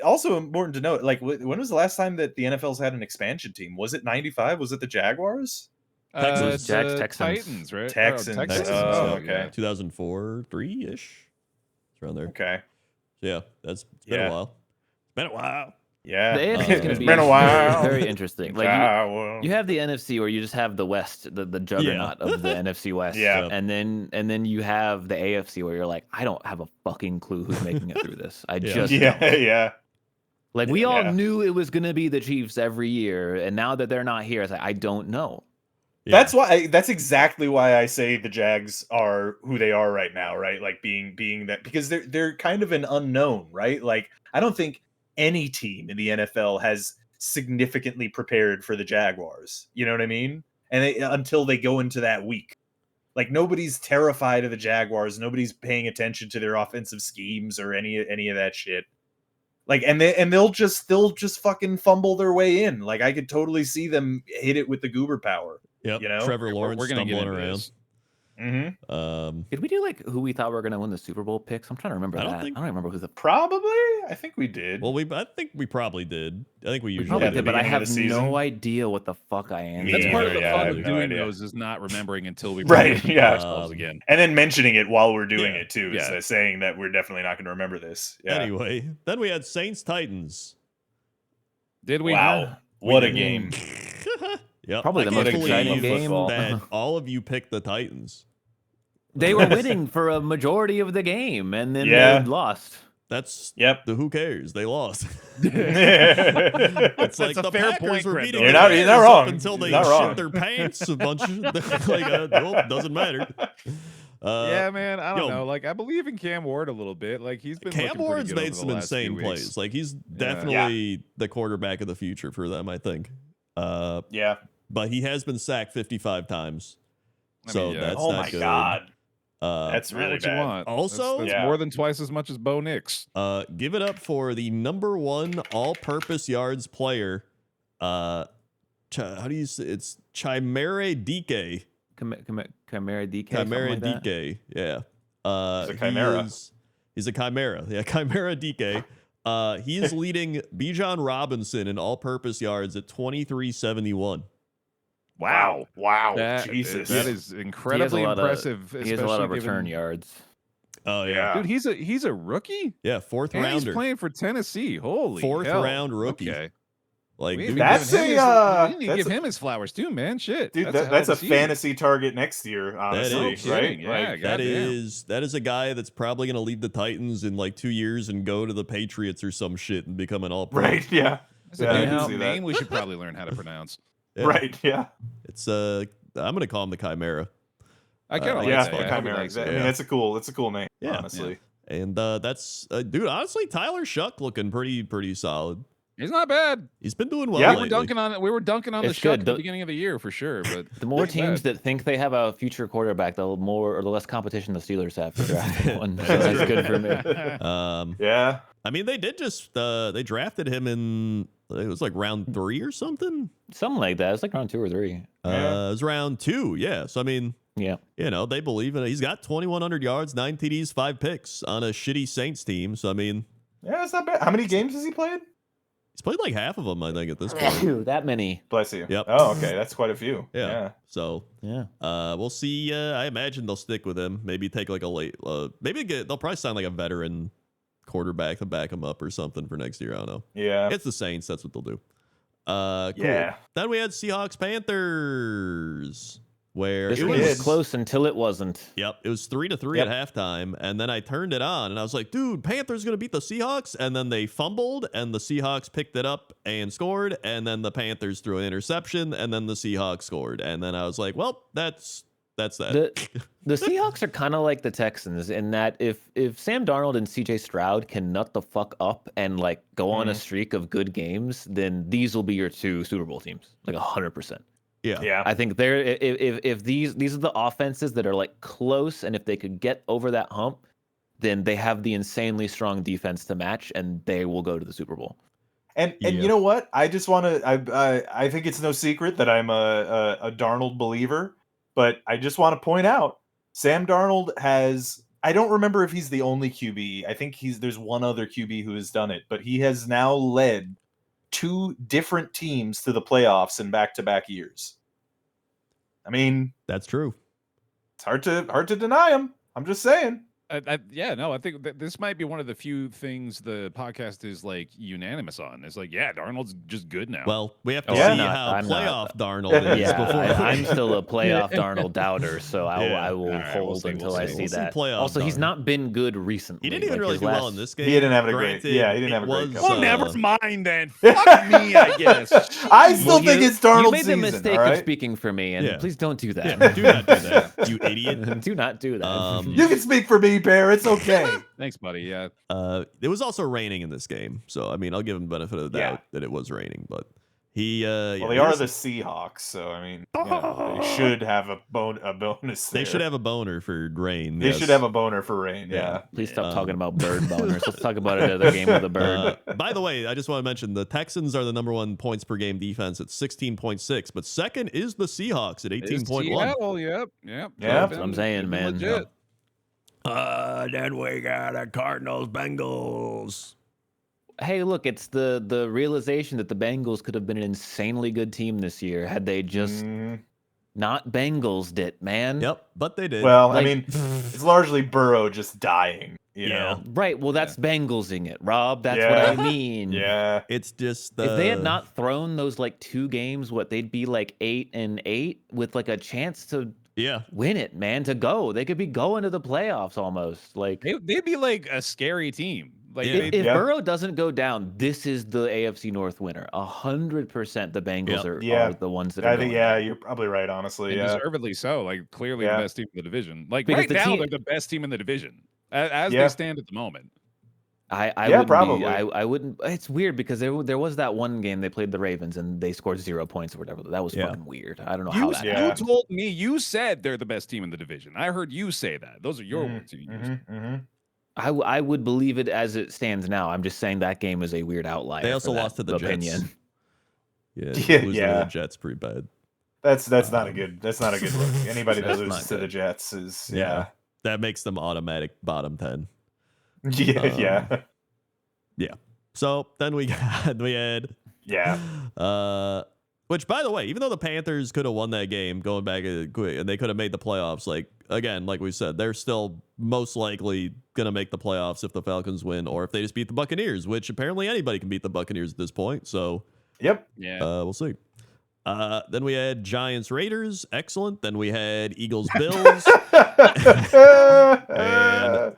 Also important to note, when was the last time that the NFL's had an expansion team? Was it 95? Was it the Jaguars? Texans. It's, Jags, Texans. Titans, right? Texans. Texans. Oh, Oh, okay. yeah. 2004, 3-ish. It's around there. Okay. Yeah, it's been Yeah. a while. It's been a while. Yeah. The AFC is going It's to be been a while. very interesting. Like you have the NFC where you just have the West, the juggernaut of the NFC West. Yeah. And then you have the AFC where you're like, I don't have a fucking clue who's making it through this. I just don't. yeah. Like we all Yeah. knew it was gonna be the Chiefs every year, and now that they're not here, it's like I don't know. Yeah. That's exactly why I say the Jags are who they are right now, right? Like being that, because they're kind of an unknown, right? Like I don't think any team in the NFL has significantly prepared for the Jaguars. You know what I mean? And until they go into that week. Like nobody's terrified of the Jaguars, nobody's paying attention to their offensive schemes or any of that shit. Like they'll just fucking fumble their way in. Like I could totally see them hit it with the goober power. Yep. You know? Trevor Lawrence We're gonna get stumbling into around. this. Mm-hmm. Did we do like who we thought were going to win the Super Bowl picks? I'm trying to remember I don't that. think- I don't remember who the Probably. I think we did. Well, I think we probably did. I think we usually probably at the did, but I beginning of have the season. no idea what the fuck I am. Me That's part of the Yeah, I fun have of no doing idea. those is not remembering until we Right, remember yeah. ourselves again. And then mentioning it while we're doing Yeah. it too, Yeah. is saying that we're definitely not going to remember this. Yeah. Anyway, then we had Saints Titans. Did we? Wow, what a did. game! Yep. Probably the I can't most exciting believe game. that all of you picked the Titans. They were winning for a majority of the game, and then Yeah. they lost. That's Yep. the who cares? They lost. You're It's like a the fair Packers point, were Crendor. beating You're the not- Bears you're not wrong. up until they You're not wrong. shit their pants a bunch of like well, doesn't matter. Yeah, man. I don't yo, know. Like, I believe in Cam Ward a little bit. Like, he's been Cam looking pretty Ward's good made over some the last insane few plays. weeks. Like he's definitely the quarterback of the future for them, I think. yeah. But he has been sacked 55 times. I So mean, yeah. that's Oh not my good. god, That's that's really what you bad. want. Also- that's Yeah. more than twice as much as Bo Nix. give it up for the #1 all-purpose yards player. How do you say it's Chimere DK? Chimera DK. Chimera something like that? DK. Yeah. He's a chimera. He's a chimera. Yeah, Chimera DK. He is leading Bijan Robinson in all-purpose yards at 2371. Wow, wow, That, Jesus. that is incredibly He has a lot of- impressive. He has a lot of especially return given- yards. Oh yeah. Yeah. Dude, he's a rookie. Yeah, fourth And he's rounder. playing for Tennessee. Holy Fourth hell. round rookie. Okay. Like We dude, need to That's give him a, his- we need to that's give a- him his flowers too, man. Shit. Dude, hell that's a of season. fantasy target next year, honestly, is. right? Kidding, yeah. Like, that goddamn. is a guy that's probably going to leave the Titans in like 2 years and go to the Patriots or some shit and become an all-pro. right, yeah, That's a Yeah, I dude can whose see that. name we should probably learn how to pronounce. Yeah. right, yeah, It's I'm going to call him the Chimera. I kind of like yeah. that. The I hope he chimera. likes it. I mean, that's a cool name. Yeah. honestly. And that's dude, honestly Tyler Shuck looking pretty solid. He's not bad. He's been doing well Yeah. We were lately. dunking on the It's Shuck good. at the beginning of the year for sure, but The more not teams bad. that think they have a future quarterback, the more or the less competition the Steelers have to draft one. So that's good for me. Yeah, I mean they did just they drafted him in it was like round 3 or something. Something like that. It's like round 2 or 3. Yeah. It was round 2. Yeah. So I mean, Yeah. you know, they believe in it. He's got 2,100 yards, 9 TDs, 5 picks on a shitty Saints team. So, I mean, yeah, it's not bad. How many games has he played? he's played like half of them, I think, at this point. Phew, that many. Bless you. Yep. Oh, okay, that's quite a few. Yeah. So, Yeah. we'll see. I imagine they'll stick with him. Maybe take like a late, they'll probably sign like a veteran quarterback to back him up or something for next year. I don't know. Yeah. It's the Saints. That's what they'll do. Cool. Yeah. Then we had Seahawks Panthers, where This it one was. did. was close until it wasn't. Yep, it was 3-3 Yep. at halftime, and then I turned it on, and I was like, "Dude, Panthers gonna beat the Seahawks," and then they fumbled, and the Seahawks picked it up and scored, and then the Panthers threw an interception, and then the Seahawks scored, and then I was like, "Well, that's that." The Seahawks are kind of like the Texans in that if Sam Darnold and CJ Stroud can nut the fuck up and like go on a streak of good games, then these will be your 2 Super Bowl teams, like 100%. Yeah, Yeah. I think they're if these are the offenses that are like close, and if they could get over that hump, then they have the insanely strong defense to match, and they will go to the Super Bowl. And Yeah. you know what? I just want to. I think it's no secret that I'm a Darnold believer, but I just want to point out Sam Darnold has. I don't remember if he's the only QB. I think there's one other QB who has done it, but he has now led 2 different teams to the playoffs in back-to-back years. I mean, that's true. it's hard to deny him. I'm just saying. Yeah, no, I think this might be one of the few things the podcast is like unanimous on. It's like, yeah, Darnold's just good now. Well, we have to Yeah. see I'm how not- playoff Darnold is Yeah, before. I'm still a playoff Darnold doubter, so I Yeah. will All right, hold we'll see, until we'll I see. see We'll see that. playoff Also, he's Darnold. not been good recently. He didn't even Like, really his do well last- in this game. He didn't have a great. Granted, Yeah, he didn't have a it great. was, couple. well, never mind then. Fuck me, I guess. I still Well, think you- it's Darnold's You made the season. mistake all right? of speaking for me, and Yeah. please don't do that. Yeah, do not do that, you idiot. Do not do that. You can speak for me, Bear. It's okay. Thanks, buddy. Yeah. It was also raining in this game, so I mean, I'll give him the benefit of the Yeah. doubt that it was raining, but Well, they are the Seahawks, so I mean, they should have a bonus. They should have a boner for rain. They should have a boner for rain. Yeah. Please stop talking about bird boners. Let's talk about another game with a bird. By the way, I just want to mention the Texans are the #1 points per game defense at 16.6, but second is the Seahawks at 18.1. Seattle, yep. That's what I'm saying, man. Legit. Then we got a Cardinals Bengals. Hey, look, it's the realization that the Bengals could have been an insanely good team this year had they just not Bengals it, man. Yep, but they did. Well, I mean, it's largely Burrow just dying, you know? Right, well, that's Bengals-ing it, Rob. That's what I mean. Yeah. It's just... if they had not thrown those, like, 2 games, they'd be, like, 8-8 with, like, a chance to win it, man, to go. They could be going to the playoffs almost. Like They'd be, like, a scary team. Like if Burrow doesn't go down, this is the AFC North winner. 100% the Bengals are the ones that are going down. You're probably right, honestly. And deservedly so. Like, clearly the best team in the division. Like, because right now, they're the best team in the division as they stand at the moment. I wouldn't. It's weird because there was that one game they played the Ravens and they scored 0 points or whatever. That was fucking weird. I don't know how that happened. You told me, you said they're the best team in the division. I heard you say that. Those are your words you used. I would believe it as it stands now. I'm just saying that game is a weird outlier. They also lost to the Jets. Losing to the Jets pretty bad. That's not a good look. Anybody that loses to the Jets is that makes them automatic bottom 10. Yeah. So then we had which, by the way, even though the Panthers could have won that game going back and they could have made the playoffs, like again, like we said, they're still most likely gonna make the playoffs if the Falcons win or if they just beat the Buccaneers, which apparently anybody can beat the Buccaneers at this point. So we'll see. Then we had Giants Raiders, excellent. Then we had Eagles Bills.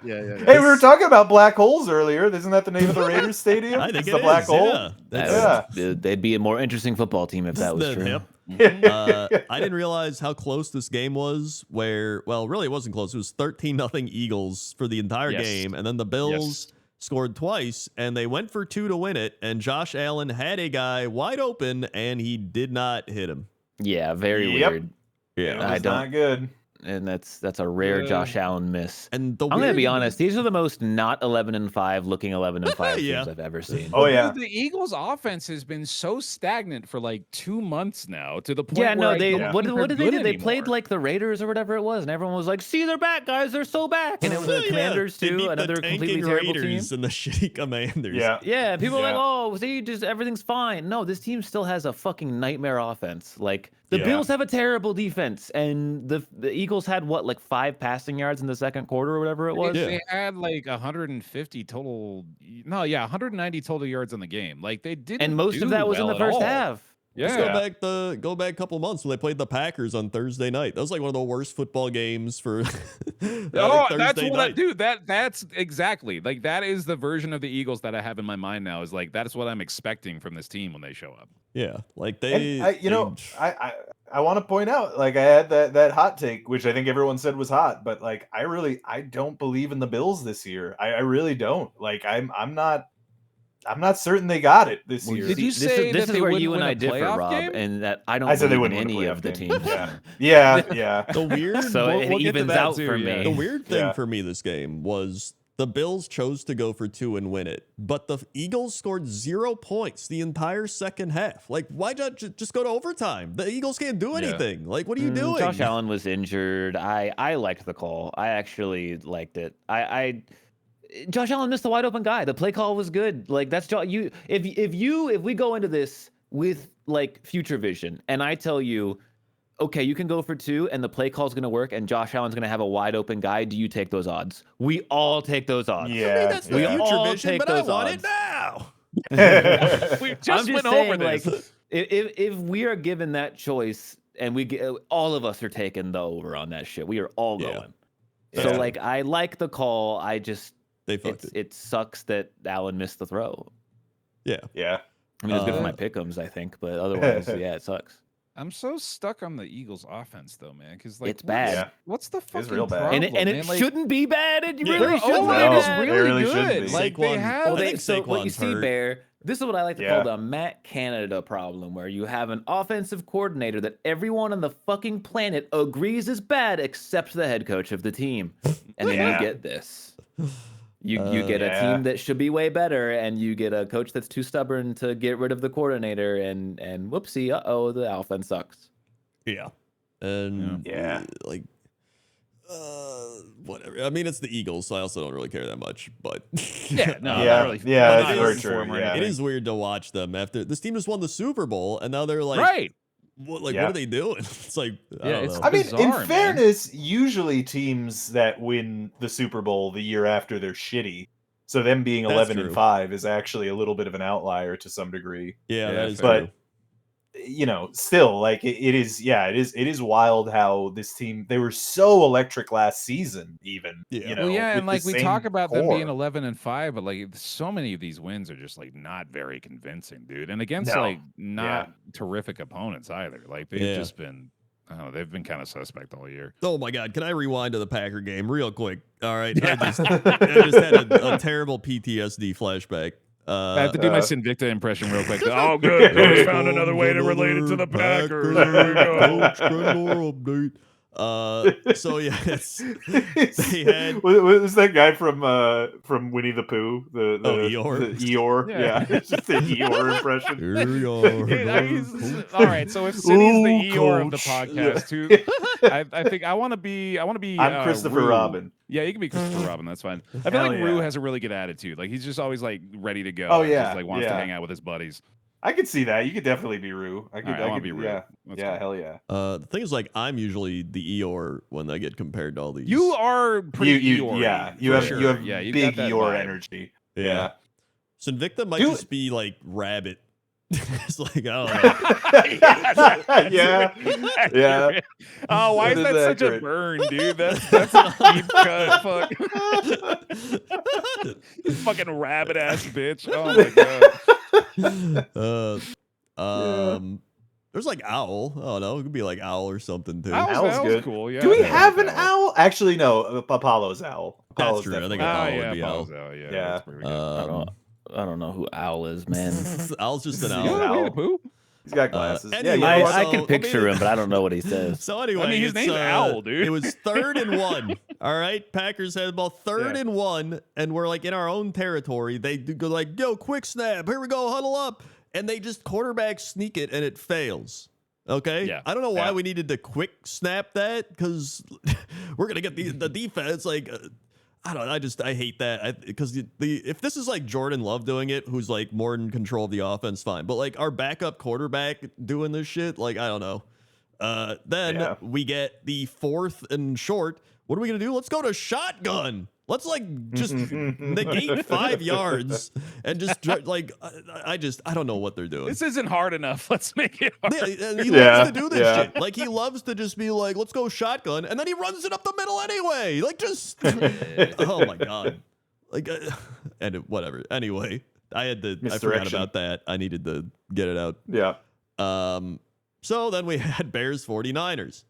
Hey, we were talking about black holes earlier. Isn't that the name of the Raiders stadium? I think it's the black hole. They'd be a more interesting football team if that was true. I didn't realize how close this game was. Really, it wasn't close. It was 13-0 Eagles for the entire game, and then the Bills scored twice, and they went for 2 to win it, and Josh Allen had a guy wide open, and he did not hit him. Yeah, very weird. Yeah, not good. And that's a rare Josh Allen miss. And I'm gonna be honest; these are the most not 11-5 looking 11-5 teams I've ever seen. Oh yeah, the Eagles' offense has been so stagnant for like 2 months now, to the point. What did they do? They played like the Raiders or whatever it was, and everyone was like, "See, they're back, guys! They're so back!" And it was the Commanders too, another completely terrible team. And the shitty Commanders. Yeah. People are like, "Oh, see, just everything's fine." No, this team still has a fucking nightmare offense. Like the Bills have a terrible defense, and the Eagles had like 5 passing yards in the second quarter or whatever it was. They had like 150 total. No, 190 total yards in the game. Like they didn't. And most of that was in the first half. Yeah. Go back a couple months when they played the Packers on Thursday night. That was like one of the worst football games for. That's what I do. That's exactly like that is the version of the Eagles that I have in my mind now. Is like that's what I'm expecting from this team when they show up. Yeah, like I want to point out, like I had that hot take, which I think everyone said was hot, but like I don't believe in the Bills this year. I really don't. Like I'm not certain they got it this year. Did you say this is where you and I differ, Rob, and that I don't believe in any of the teams. Yeah. The weird, so it evens out for me. The weird thing for me this game was the Bills chose to go for 2 and win it, but the Eagles scored 0 points the entire second half. Like, why not just go to overtime? The Eagles can't do anything. Like, what are you doing? Josh Allen was injured. I liked the call. I actually liked it. Josh Allen missed the wide open guy. The play call was good. Like that's you. If we go into this with like future vision, and I tell you, okay, you can go for 2, and the play call is going to work, and Josh Allen's going to have a wide open guy. Do you take those odds? We all take those odds. Yeah, I mean, that's the future vision, but I want it now. We just went over this. Like, if we are given that choice, and all of us are taking the over on that shit, we are all going. So like, I like the call. I just. It sucks that Allen missed the throw. Yeah. I mean, it's good for my pick'ems, I think, but otherwise, it sucks. I'm so stuck on the Eagles' offense, though, man. Because like, it's bad. What's the fucking real bad. problem? And it shouldn't be bad. It really shouldn't. It is really really good. shouldn't be. Like they have. So what you see, Bear, This is what I like to call the Matt Canada problem, where you have an offensive coordinator that everyone on the fucking planet agrees is bad except the head coach of the team. And then you get this. You get a team that should be way better, and you get a coach that's too stubborn to get rid of the coordinator, and whoopsie, the offense sucks. Yeah. And like whatever. I mean, it's the Eagles, so I also don't really care that much. But that's very true. It is weird to watch them after this team just won the Super Bowl, and now they're like, what are they doing? It's like, I mean, in fairness, usually teams that win the Super Bowl the year after they're shitty. So them being 11-5 is actually a little bit of an outlier to some degree. Yeah, that is true. You know, still, like it is wild how this team, they were so electric last season, even. You know, and like we talk about them being 11-5, but like so many of these wins are just like not very convincing, dude, and against not terrific opponents either. Like they've just been, they've been kind of suspect all year. Oh my God, can I rewind to the Packer game real quick? All right, I just had a terrible PTSD flashback. I have to do my Sinvicta impression real quick. Oh, good. We found another way to relate it to the Packers. There we go. Update. So yeah, they had. Was that guy from Winnie the Pooh? The Eeyore. The Eeyore. Yeah, it's just an Eeyore impression. Here we are. All right, so if Cindy's the Eeyore of the podcast, too, I think I want to be. I'm Christopher Robin. Yeah, you can be Christopher Robin. That's fine. I feel like Rue has a really good attitude. Like he's just always like ready to go. Oh yeah, just, like wants to hang out with his buddies. I could see that. You could definitely be Rue. I want to be Rue. Yeah, cool. Hell yeah. The thing is, like, I'm usually the Eeyore when I get compared to all these. You are pretty Eeyore. Yeah, you have big Eeyore energy. Yeah. Sinvicta might just be like Rabbit. It's like, I don't know. Yeah. Oh, why is that such a burn, dude? That's a deep cut. Fuck. You fucking rabbit ass bitch. Oh my god. There's like owl. Oh no, it could be like owl or something too. Owl's good. Cool. Yeah. Do we have an owl? Actually, no. Apollo's owl. That's true. I think owl would be owl. Yeah. I don't know who Owl is, man. Owl's just an owl. He's got glasses. Anyway, I can picture him, but I don't know what he says. So anyway, I mean, his name's Owl, dude. It was 3rd and 1. All right, Packers had about 3rd and 1, and we're like in our own territory. They go like, "Yo, quick snap! Here we go, huddle up!" And they just quarterback sneak it, and it fails. Okay, I don't know why we needed to quick snap that, because we're gonna get the defense like. I don't know. I hate that because if this is like Jordan Love doing it, who's like more in control of the offense, fine. But like our backup quarterback doing this shit, like I don't know. Then we get the 4th and short. What are we gonna do? Let's go to shotgun. Let's like just negate 5 yards and just like I don't know what they're doing. This isn't hard enough. Let's make it hard. Yeah, he loves to do this shit. Like he loves to just be like, let's go shotgun, and then he runs it up the middle anyway. Like just oh my god. Like and whatever. Anyway, I forgot about that. I needed to get it out. Yeah. So then we had Bears 49ers.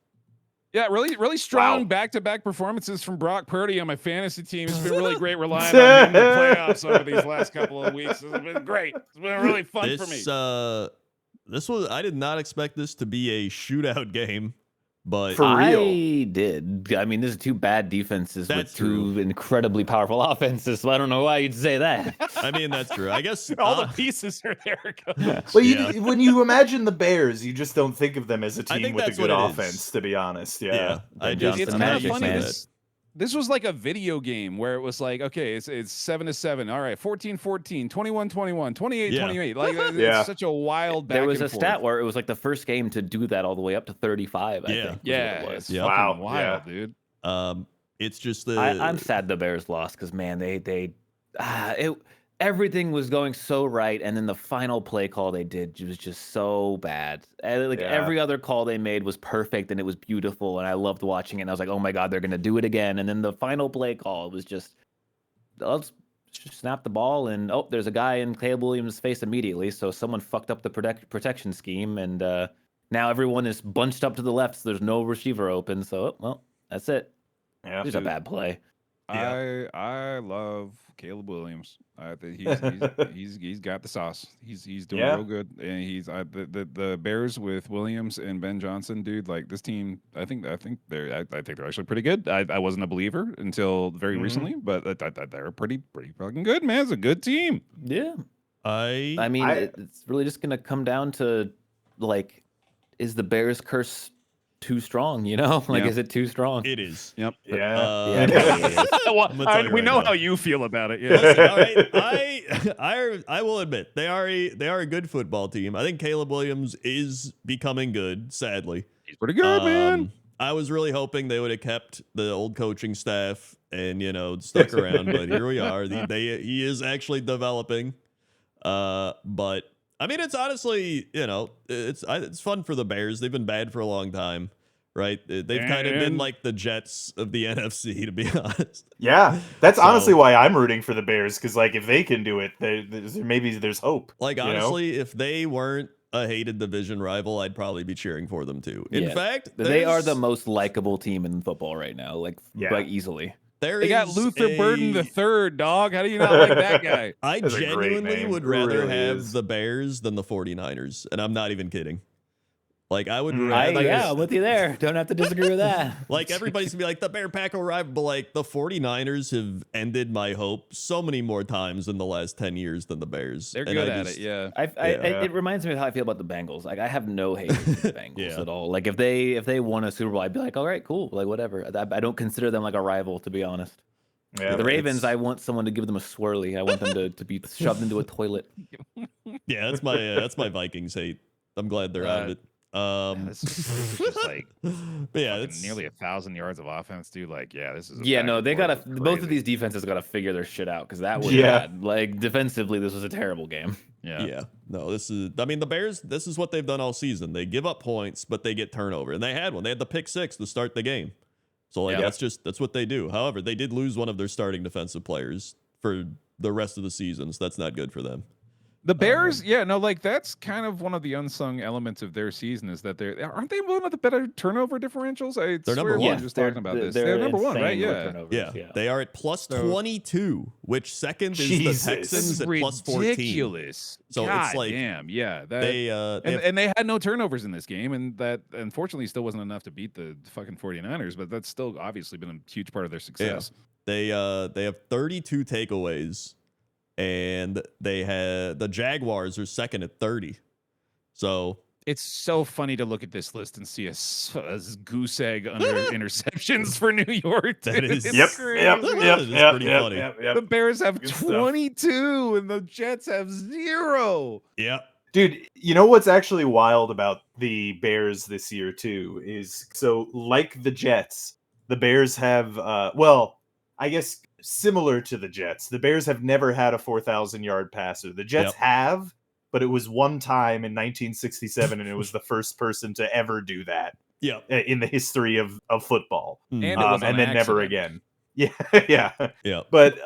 Yeah, really strong back-to-back performances from Brock Purdy on my fantasy team. It's been really great relying on him in the playoffs over these last couple of weeks. It's been great. It's been really fun for me. I did not expect this to be a shootout game, but for real. I did. I mean, there's 2 bad defenses with 2 incredibly powerful offenses, so I don't know why you'd say that. I mean, that's true. I guess all the pieces are there. Well, when you imagine the Bears, you just don't think of them as a team with a good offense, to be honest. Yeah. It's kind of funny. This was like a video game where it was like, okay, it's 7-7. All right, 14-14, 21-21, 28-28. Like it's such a wild back. There was a forth. Stat where it was like the first game to do that all the way up to 35. I think. Yeah. It's fucking wild, dude. It's just I'm sad the Bears lost because man, everything was going so right, and then the final play call they did was just so bad. And every other call they made was perfect, and it was beautiful, and I loved watching it. And I was like, oh my god, they're gonna do it again. And then the final play call was just, let's just snap the ball, and there's a guy in Caleb Williams' face immediately. So someone fucked up the protection scheme, and now everyone is bunched up to the left, so there's no receiver open. So that's it. Yeah, it's a bad play. I love Caleb Williams. I think he's got the sauce. He's doing real good, and the Bears with Williams and Ben Johnson, dude. Like this team, I think they're actually pretty good. I wasn't a believer until very recently, but they're pretty fucking good, man. It's a good team. Yeah. I mean, it's really just gonna come down to like, is the Bears curse too strong? You know, like, is it too strong? It is. Yep. Yeah. Well, we know how you feel about it. Yeah. Listen, all right. I will admit they are a good football team. I think Caleb Williams is becoming good. Sadly, He's pretty good, man. I was really hoping they would have kept the old coaching staff and stuck around, but here we are. He is actually developing. But I mean, it's honestly, it's fun for the Bears. They've been bad for a long time, right? They've kind of been like the Jets of the NFC, to be honest. Yeah, that's honestly why I'm rooting for the Bears, because like if they can do it, maybe there's hope. Like honestly, if they weren't a hated division rival, I'd probably be cheering for them too. In fact, they are the most likable team in football right now, like easily. They got Luther Burden the third, dog. How do you not like that guy? I genuinely would rather have the Bears than the 49ers, and I'm not even kidding. Like, I would rather... I'm with you there. Don't have to disagree with that. Like, everybody's going to be like, the Bear-Pack rival, but, like, the 49ers have ended my hope so many more times in the last 10 years than the Bears. They're good at it, yeah. It reminds me of how I feel about the Bengals. Like, I have no hate for the Bengals at all. Like, if they won a Super Bowl, I'd be like, all right, cool. Like, whatever. I don't consider them, like, a rival, to be honest. Yeah, the Ravens, I want someone to give them a swirly. I want them to be shoved into a toilet. Yeah, that's my Vikings hate. I'm glad they're out of it. This is just like, it's nearly 1,000 yards of offense, dude. Like, this is they gotta. Both of these defenses gotta figure their shit out, because that was bad. Like, defensively, this was a terrible game. Yeah. No, the Bears. This is what they've done all season. They give up points, but they get turnover, and they had one. They had the pick six to start the game. So that's what they do. However, they did lose one of their starting defensive players for the rest of the season, so that's not good for them. The Bears, that's kind of one of the unsung elements of their season, is that aren't they one of the better turnover differentials? They're number one. Just talking about this. They're number one, right? Yeah. They are at plus 22, which second is the Texans at plus 14. Ridiculous. So it's like, damn, they had no turnovers in this game, and that unfortunately still wasn't enough to beat the fucking 49ers, but that's still obviously been a huge part of their success. Yeah. They have 32 takeaways. And the Jaguars are second at 30. So it's so funny to look at this list and see a goose egg under interceptions for New York. That is pretty funny. The Bears have 22 and the Jets have 0. Yeah. Dude, you know what's actually wild about the Bears this year too is, so like the Jets, the Bears have I guess similar to the Jets, the Bears have never had a 4,000-yard passer. The Jets have, but it was one time in 1967, and it was the first person to ever do that in the history of football. And then never again. Yeah. But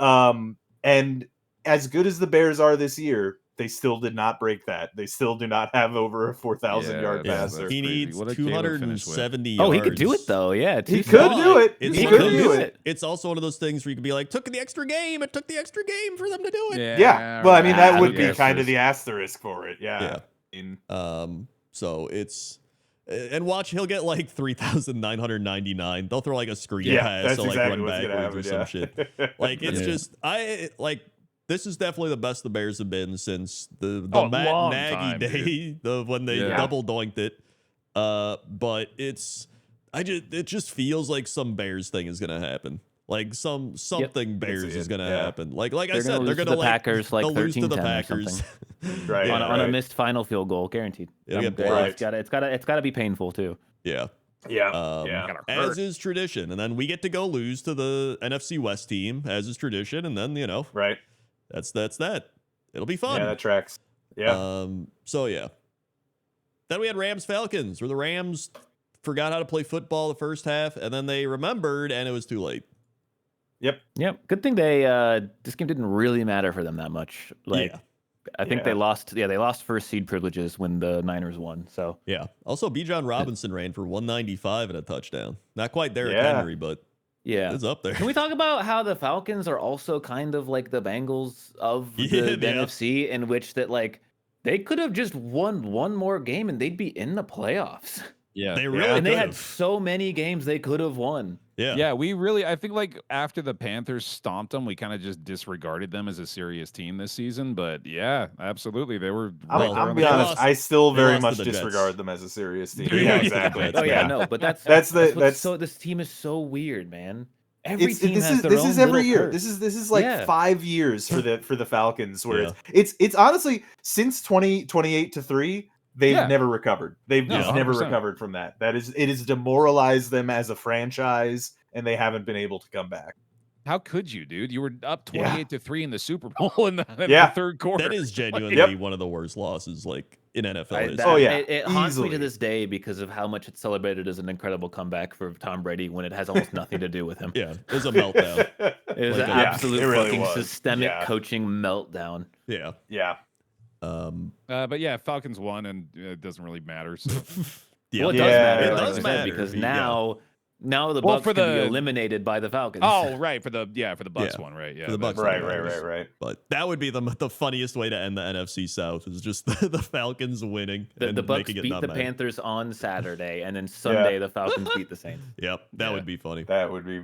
and as good as the Bears are this year, they still did not break that. They still do not have over a 4,000-yard passer. He needs 270 yards. Oh, he could do it, though. Yeah, he could do it. He could do it. It's also one of those things where you could be like, took the extra game. It took the extra game for them to do it. Yeah. Well, I mean, that would be kind of the asterisk for it. Yeah. So it's... And watch, he'll get like 3,999. They'll throw like a screen pass, so like run backwards or some shit. Like, it's just... This is definitely the best the Bears have been since the Matt Nagy day, when they double doinked it. But it just feels like some Bears thing is gonna happen. Like something Bears is gonna happen. Like I said, they're gonna the Packers like 13-10 lose to the Packers, right? On a missed final field goal, guaranteed. It's gotta be painful too. Yeah. As is tradition, and then we get to go lose to the NFC West team, as is tradition, and then right. That's that. It'll be fun. Yeah, that tracks. Yeah. Then we had Rams Falcons, where the Rams forgot how to play football the first half, and then they remembered, and it was too late. Yep. Good thing this game didn't really matter for them that much. I think they lost. Yeah, they lost first seed privileges when the Niners won. So yeah. Also, Bijan Robinson ran for 195 and a touchdown. Not quite Derrick Henry, but Yeah, it's up there. Can we talk about how the Falcons are also kind of like the Bengals of the NFC, in which that like they could have just won one more game and they'd be in the playoffs. Yeah, they really and they had so many games they could have won. Yeah, we really, I think like after the Panthers stomped them, we kind of just disregarded them as a serious team this season. But yeah, absolutely, they were. I'll be honest, I still very much disregard them as a serious team. Yeah, exactly. Oh yeah, no, but that's so. This team is so weird, man. Every team has their own this is every little year. curse. This is like 5 years for the Falcons, where it's honestly since 2028-3. They've never recovered. They've just never recovered from that. It has demoralized them as a franchise, and they haven't been able to come back. How could you, dude? You were up 28-3 in the Super Bowl in the third quarter. That is genuinely one of the worst losses like in NFL. It haunts me to this day because of how much it's celebrated as an incredible comeback for Tom Brady when it has almost nothing to do with him. Yeah, it was a meltdown. It was an absolute fucking systemic coaching meltdown. Yeah. But yeah, Falcons won, and it doesn't really matter. So. Well, it does matter. It does matter because now the Bucs can be eliminated by the Falcons. Oh, right, for the Bucs one, right? Yeah, for the Bucs. Right. But that would be the funniest way to end the NFC South is just the Falcons winning. The Bucs beat the Panthers on Saturday, and then Sunday the Falcons beat the Saints. Yep, that would be funny. That would be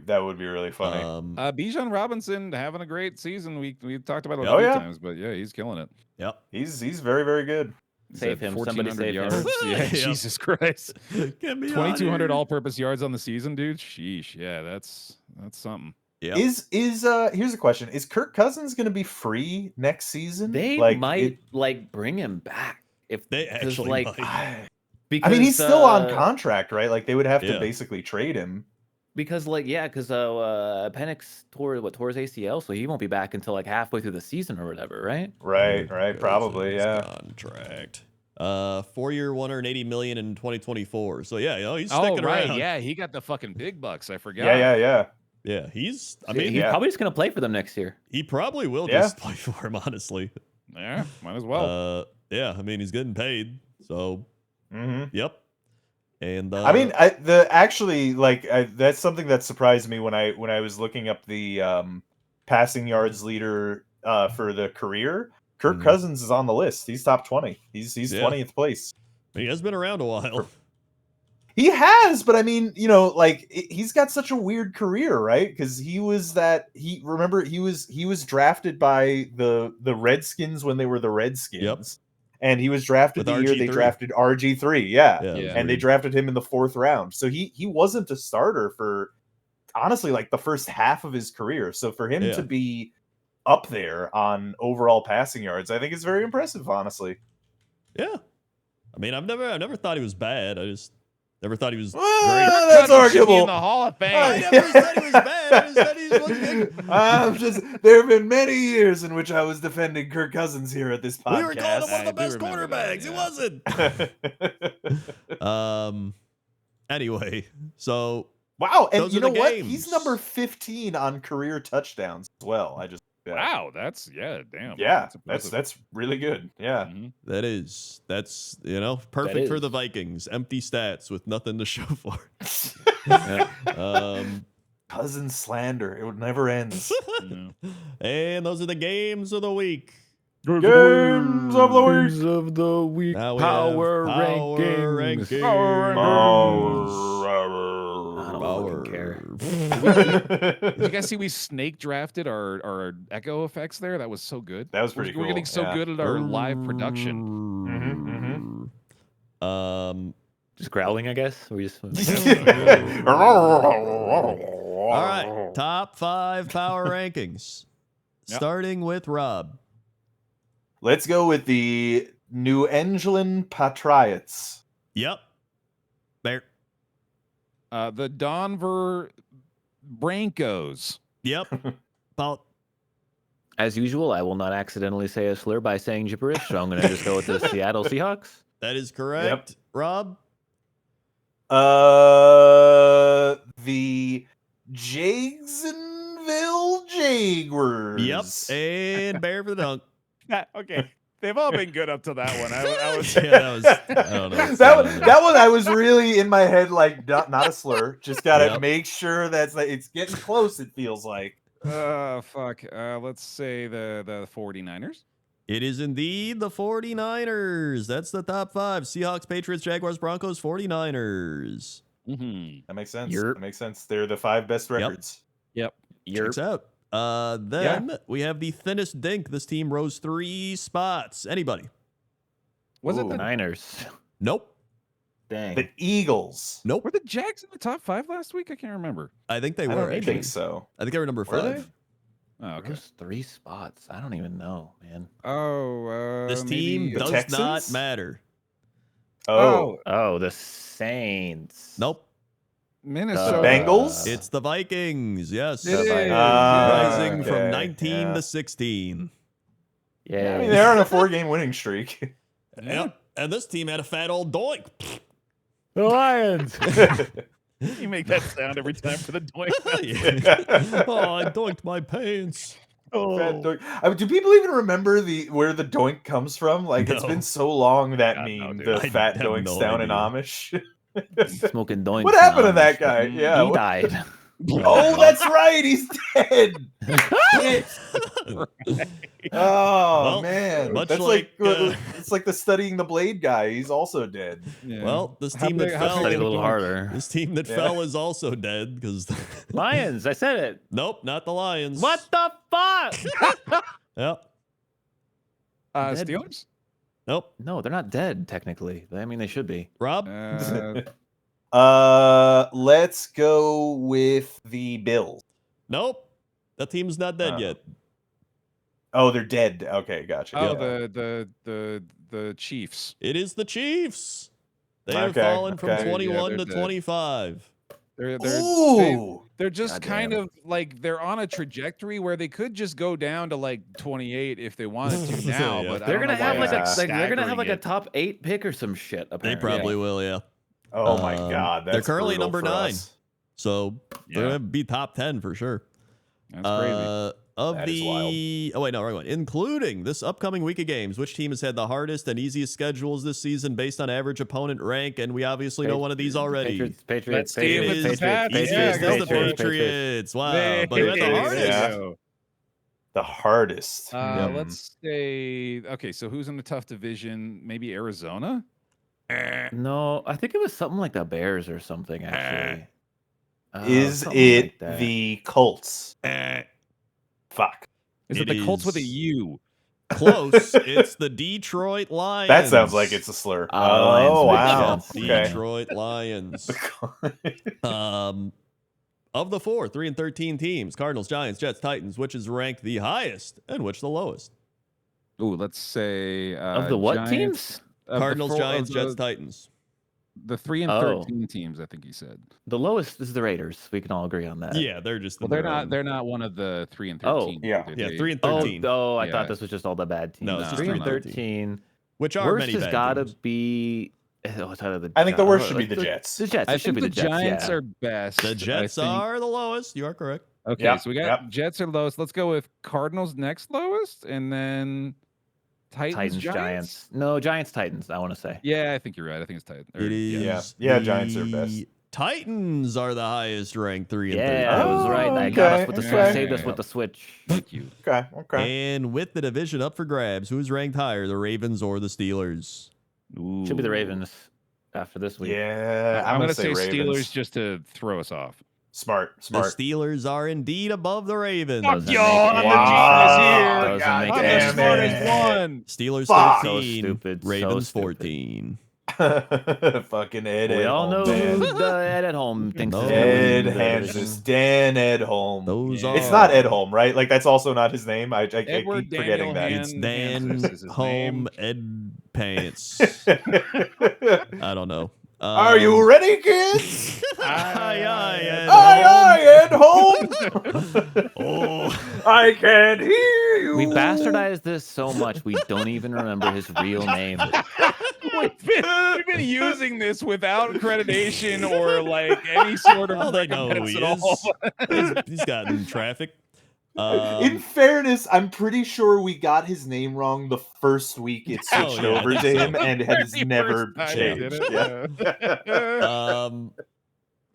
really funny. Bijan Robinson having a great season. We talked about it a few times, but yeah, he's killing it. Yep, he's very, very good. Save him. Somebody save yards. him. Yeah, Jesus Christ. 2,200 all-purpose yards on the season, dude. Sheesh. Yeah, that's something. Yeah. Here's a question: is Kirk Cousins going to be free next season? They might bring him back if they actually might. Because he's still on contract, right? Like they would have to basically trade him. Because Penix tore his ACL, so he won't be back until like halfway through the season or whatever, right? Right, probably, contract. 4-year, $180 million in 2024. So he's sticking around. Yeah, he got the fucking big bucks. I forgot. Yeah, he's probably just gonna play for them next year. He probably will just play for him, honestly. Yeah, might as well. I mean he's getting paid, so yep. And I mean, that's something that surprised me when I was looking up the passing yards leader for the career. Kirk Cousins is on the list. He's top 20. He's 20th place. He has been around a while. He has, but I mean, he's got such a weird career, right? Because he was drafted by the Redskins when they were the Redskins. Yep. And he was drafted the year they drafted RG3, and they drafted him in the 4th round. So he wasn't a starter for honestly like the first half of his career. So for him to be up there on overall passing yards, I think is very impressive, honestly. Yeah, I mean, I've never thought he was bad. I just never thought he was great. That's arguable. In the Hall of Fame. I never said he was bad. I just said he was good. There have been many years in which I was defending Kirk Cousins here at this podcast. We were calling him one of the best quarterbacks. It wasn't. Anyway, so wow, and you know what? He's number 15 on career touchdowns as well. Wow, that's damn. Yeah, that's really good. Yeah. That's perfect for the Vikings. Empty stats with nothing to show for. Cousin slander. It never ends. And those are the games of the week. Games of the week. Now we Power have rankings. I don't care. Did you guys see we snake drafted our echo effects there? That was so good. That was pretty cool. We're getting so good at our live production. Just growling, I guess. We just. All right, top 5 power rankings. Starting with Rob. Let's go with the New England Patriots. Yep. There. The Denver Broncos. Yep. About. As usual, I will not accidentally say a slur by saying gibberish, so I'm going to just go with the Seattle Seahawks. That is correct. Yep. Rob? The Jacksonville Jaguars. Yep. And Bear for the dunk. Okay. They've all been good up to that one. I was Yeah, that was. I don't know. that one I was really in my head like not a slur. Just gotta Yep. make sure that's like it's getting close. It feels like. fuck. Let's say the 49ers. It is indeed the 49ers. That's the top 5. Seahawks, Patriots, Jaguars, Broncos, 49ers. Mm-hmm. That makes sense. Yerp. That makes sense. They're the 5 best records. Yep. Checks out. Then we have the thinnest dink. This team rose 3 spots. Anybody? Was it The the Niners? Nope. Dang. The Eagles. Nope. Were the Jags in the top 5 last week? I can't remember. I think they I were. don't Actually. think so. I think they were number Were 5. they? Oh, okay. There's 3 spots. I don't even know, man. Oh, This team maybe- The does Texans? not matter. Oh, Oh, the Saints. Nope. Minnesota. The Bengals? It's the Vikings. Yes. It is. Rising okay, from 19 yeah. to 16. Yeah. I mean, they're on a 4-game winning streak. Yep. And this team had a fat old doink. The Lions. You make that sound every time for the doink. Oh, I doinked my pants. Fat doink. I mean, do people even remember where the doink comes from? Like, it's No. been so long that God, no, meme, dude. the I fat have doinks no down in idea. Amish. Smoking doinks. What happened to that Amish. guy? Yeah. He died. Oh, that's right. He's dead. Shit. Oh Well, man, much that's like, it's like the studying the blade guy. He's also dead. Yeah. Well, this How team that big- how fell. big Study is a little doink? harder. This team that Yeah. fell is also dead because. Lions. I said it. Nope, not the Lions. What the fuck? Yep. Dead. Steelers? Nope. No, they're not dead technically. I mean, they should be. Rob. Let's go with the Bills. Nope. That team's not dead Oh. yet. Oh, they're dead. Okay, gotcha. Oh, Yeah. the Chiefs. It is the Chiefs. They have Okay, fallen from okay. 21 Yeah, to they're dead. 25. Ooh. They're just God kind damn. of like they're on a trajectory where they could just go down to like 28 if they wanted to now. Yeah. But I They're don't gonna know have why like a they're they're gonna have like a staggering it. top 8 pick or some shit. They Apparently. probably will, yeah. Oh my God, they're that's currently brutal number for 9. us. So they're Yeah. going to be top 10 for sure. That's crazy. Of That is the, oh wait, no, wrong one. Including this upcoming week of games, which team has had the hardest and easiest schedules this season based on average opponent rank? And we obviously know one of these already. Patriots. Let's see if it's the Pats. Easiest Yeah, is go the for it. Patriots. Wow, There but who had the it hardest? Yeah. The hardest. Let's say okay. So who's in the tough division? Maybe Arizona. No, I think it was something like the Bears or something. Actually, Is something it like that. the Colts? Fuck. Is it It the Colts with a is- U? Close. It's the Detroit Lions. That sounds like it's a slur. Lions Oh make wow. sense. Okay. Detroit Lions. Of the 4, 3 and 13 teams, Cardinals, Giants, Jets, Titans, which is ranked the highest and which the lowest? Ooh, let's say Of the what Giants, teams? of the Cardinals, four- Giants, of the, Jets, Titans. The 3 and Oh. 13 teams, I think he said. The lowest is the Raiders. We can all agree on that. Yeah, they're just. Well, in they're their not. own- They're not one of the 3 and Oh, 13. yeah. They- Yeah, they- 3 and Oh, 13, I Yeah. thought this was just all the bad teams. No, it's just 3 and 3 and 13. which are Worst many has bad got to teams. be. Oh, it's either the I think the Gi- worst oh, should be like the Jets. The Jets. I It should think be the the Jets. Giants yeah. are best. The I Jets think- are the lowest. You are correct. Okay, Yep, so we got yep. Jets are lowest. Let's go with Cardinals next lowest, and then Titans, Giants. No, Giants, Titans. I want to say. Yeah, I think you're right. I think it's Titans. It is. Yeah, Giants are best. the Titans are the highest ranked 3 and 13. Yeah, I was right. Oh, I got us with the okay, switch. okay. Saved us with the switch. Thank you. Okay. Okay. And with the division up for grabs, who's ranked higher, the Ravens or the Steelers? Should be the Ravens after this week. Yeah, I'm gonna gonna say Ravens. Steelers just to throw us off. Smart. The Steelers are indeed above the Ravens. Doesn't y'all, make I'm any the genius here. Doesn't God make I'm any the damn smartest it. one. Steelers Fuck. 13, So stupid, so Ravens stupid. 14. Fucking Ed. We at all know home, who man. the Ed at home thinks is No. gonna win Ed the Hansis, division. Dan Ed Home. Those Yeah. are. It's not Ed Home, right? Like that's also not his name. I keep Edward forgetting Daniel that. It's Han- Dan Hansis is his Home name. Ed Pants. I don't know. Are you ready, kids? Aye, aye, Ed Aye, Home. aye, Ed Home. Oh, I can't hear you. We bastardized this so much we don't even remember his real name. We've been using this without accreditation or like any sort of well, they know who recompense he at all. is. He's gotten traffic. In fairness, I'm pretty sure we got his name wrong the first week it switched I over think to so. him, and it has Very never first time they did changed. it, Yeah.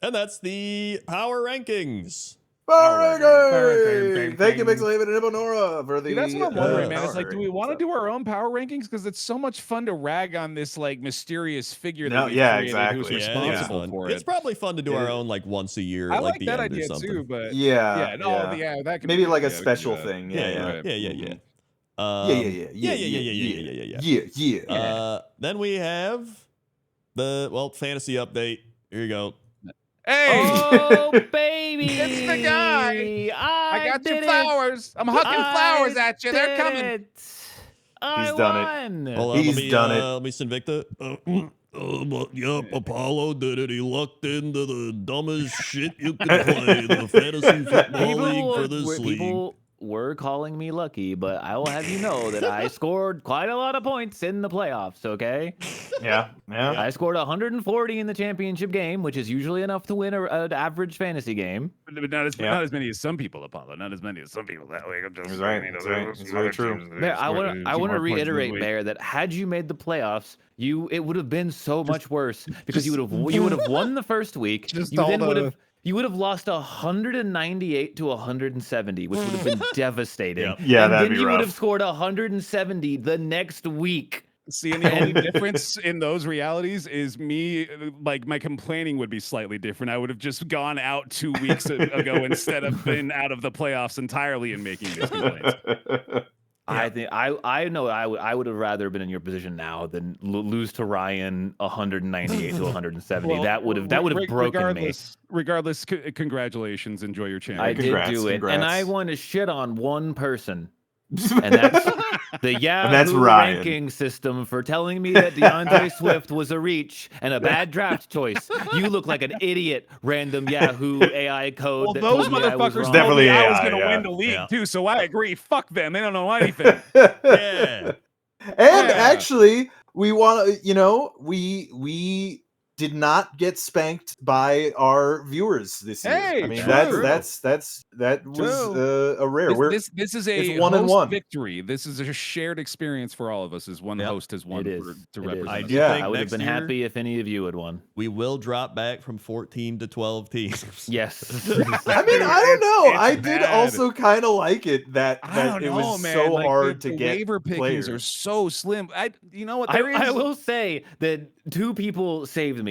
And that's the power rankings. Power Power ranking! Thank you, Mixel and Ibonora, for the. See, that's what I'm wondering, man. power It's like, do we rankings. want to do our own power rankings? Because it's so much fun to rag on this like mysterious figure No, that we yeah, created exactly. who's Yeah, I think it's responsible fun. for it. It's probably fun to do our own like once a year, I like like the that end or idea something. too, but Yeah, that could maybe be, like a we could do special that. thing. Yeah. Yeah. Then we have the fantasy update. Here you go. Hey, Oh, baby. it's the guy. I got your flowers. I'm hucking flowers at you. They're coming. I He's done it. won. Hold on, He's done it. Let me Sinvicta. Yep, Apollo did it. He lucked into the dumbest shit you could play, the fantasy football league for this league. People were calling me lucky, but I will have you know that I scored quite a lot of points in the playoffs, okay? Yeah. I scored 140 in the championship game, which is usually enough to win an average fantasy game. But not as many as some people, Apollo. Not as many as some people that way. He's right. It's very true. Bear, I want to reiterate, Bear, that had you made the playoffs, it would have been so much worse because you would have won the first week. You would have lost 198 to 170, which would have been devastating. Yeah, and that'd then be you rough. would have scored 170 the next week. See, and the only difference in those realities is me, like my complaining would be slightly different. I would have just gone out 2 weeks ago instead of been out of the playoffs entirely and making these complaints. I think I know I would have rather been in your position now than lose to Ryan 198 to 170. Well, that would have broken me. Regardless, congratulations. Enjoy your channel. I did do it, congrats. and I want to shit on one person, and that's the Yahoo Ryan. ranking system for telling me that DeAndre Swift was a reach and a bad draft choice. You look like an idiot, random Yahoo AI code. Well, that those told me I was motherfuckers wrong. Definitely told me I was AI, going to yeah. win the league Yeah. too, so I agree. Fuck them. They don't know anything. Yeah. And actually, we want to, we did not get spanked by our viewers this year. Hey, I mean, true. that was a rare. This is a it's 1-1 victory. This is a shared experience for all of us. As one host has won It is. to It is. represent. I us. do Yeah. think I would have next been year happy if any of you had won. we will drop back from 14 to 12 teams. Yes. I mean, I don't know. it's I did bad. also kind of like it that I don't it know, was man. so Like, hard the to get waiver pickings players. are so slim. You know what? I will say that two people saved me.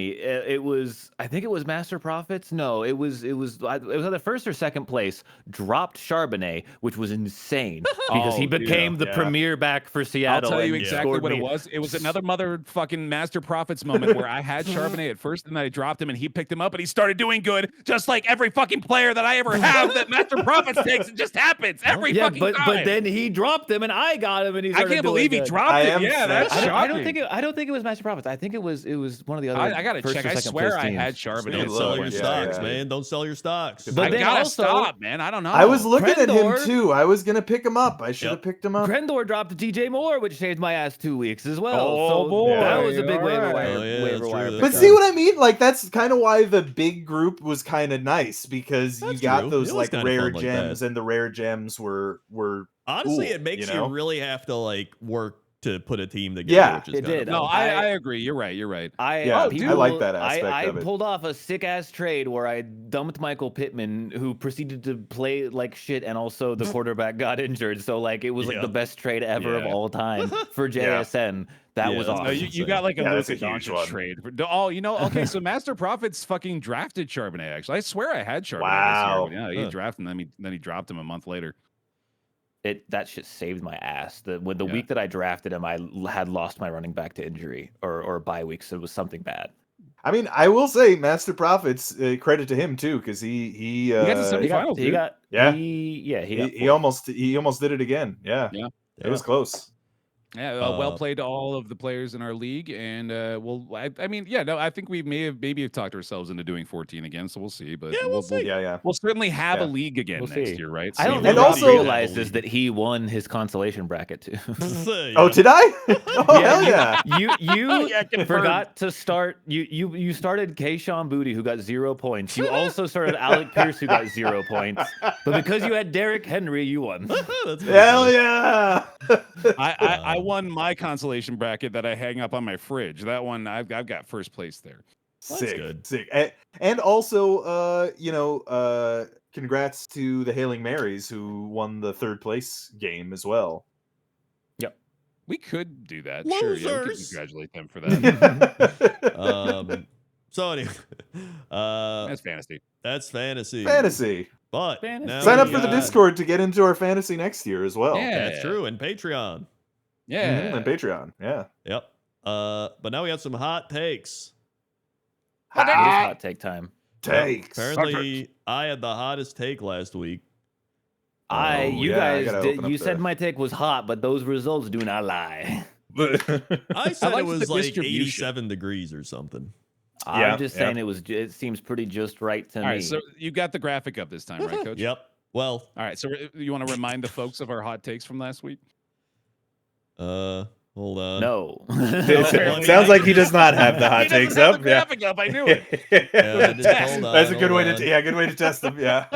I think it was Master Profits. No, it was either first or second place. Dropped Charbonnet, which was insane because he became the premier back for I'll Seattle. tell you and exactly scored what me. it was. It was another motherfucking Master Profits moment where I had Charbonnet at first, and then I dropped him, and he picked him up, and he started doing good, just like every fucking player that I ever have that Master Profits takes. It just happens every fucking time. But then he dropped him, and I got him, and he I started can't believe he doing good. dropped it. Yeah, that's I shocking. don't think it was Master Profits. I think it was one of the other. I gotta first check. or I second swear place I teams. had Charbonnet. Don't sell your Yeah, stocks, yeah. man. Don't sell your stocks. But I then gotta also- stop, man. I don't know. I was looking at him Grendor- too. I was gonna pick him up. I should have picked him up. Grendor dropped DJ Moore, which saved my ass 2 weeks as well. Oh, so boy. that was a big waiver Alright. wire. Oh, yeah, waiver that's wire true. But pickup. see what I mean? Like that's kind of why the big group was kind of nice because That's you got true. those It was like kinda rare fun like gems, that. and the rare gems were Honestly, cool, it makes you you know? really have to like work to put a team together. Yeah, which is it kind of did. fun. No, I agree. You're right. Yeah, I like that aspect I of it. pulled off a sick ass trade where I dumped Michael Pittman, who proceeded to play like shit, and also the quarterback got injured. So like it was like Yeah. the best trade ever of Yeah. all time for JSN. That Yeah, was that's awesome. No, you got like a Yeah, that's Luka a huge Doncic one. trade. Oh, okay, so Master Profits fucking drafted Charbonnet, actually. I swear I had Charbonnet Wow. this year. Yeah, he Huh. drafted him, then he dropped him a month later. That shit saved my ass. The Yeah. week that I drafted him, I had lost my running back to injury or bye week, so it was something bad. I mean, I will say Master Profits, credit to him too, because he got to semifinals, He dude. got Yeah. he got he almost did it again. Yeah, Yeah. it was close. Yeah, well played to all of the players in our league, and I think we maybe have talked ourselves into doing 14 again, so we'll see. But we'll see. We'll certainly have a league again next year, right? I don't So think Rob realizes that he won his consolation bracket too. Oh, did I? Oh, hell yeah! You forgot to start. You started Kayshawn Booty, who got 0 points. You also started Alec Pierce, who got 0 points. But because you had Derrick Henry, you won. Hell yeah! I won my consolation bracket that I hang up on my fridge. That one I've got first place there. Sick. And also, congrats to the Hailing Marys who won the 3rd place game as well. Yep. We could do that. Losers. Sure, yeah, we could congratulate them for that. So anyway, that's fantasy. That's fantasy. But sign up for the Discord to get into our fantasy next year as well. Yeah, that's true. And Patreon. Yeah, and Patreon. Yeah. Yep. But now we got some hot takes. Hot take time. Takes. Apparently, I had the hottest take last week. You guys did. You said my take was hot, but those results do not lie. I said I it was like distribution. 87 degrees or something. I'm just saying it seems pretty just right to me. All right, so you got the graphic up this time, right, Coach? Yep. Well, all right. So you want to remind the folks of our hot takes from last week? Hold on. No. Sounds like he does not have the hot takes up. The graphic up. I knew it. That's a good way to test them. Yeah.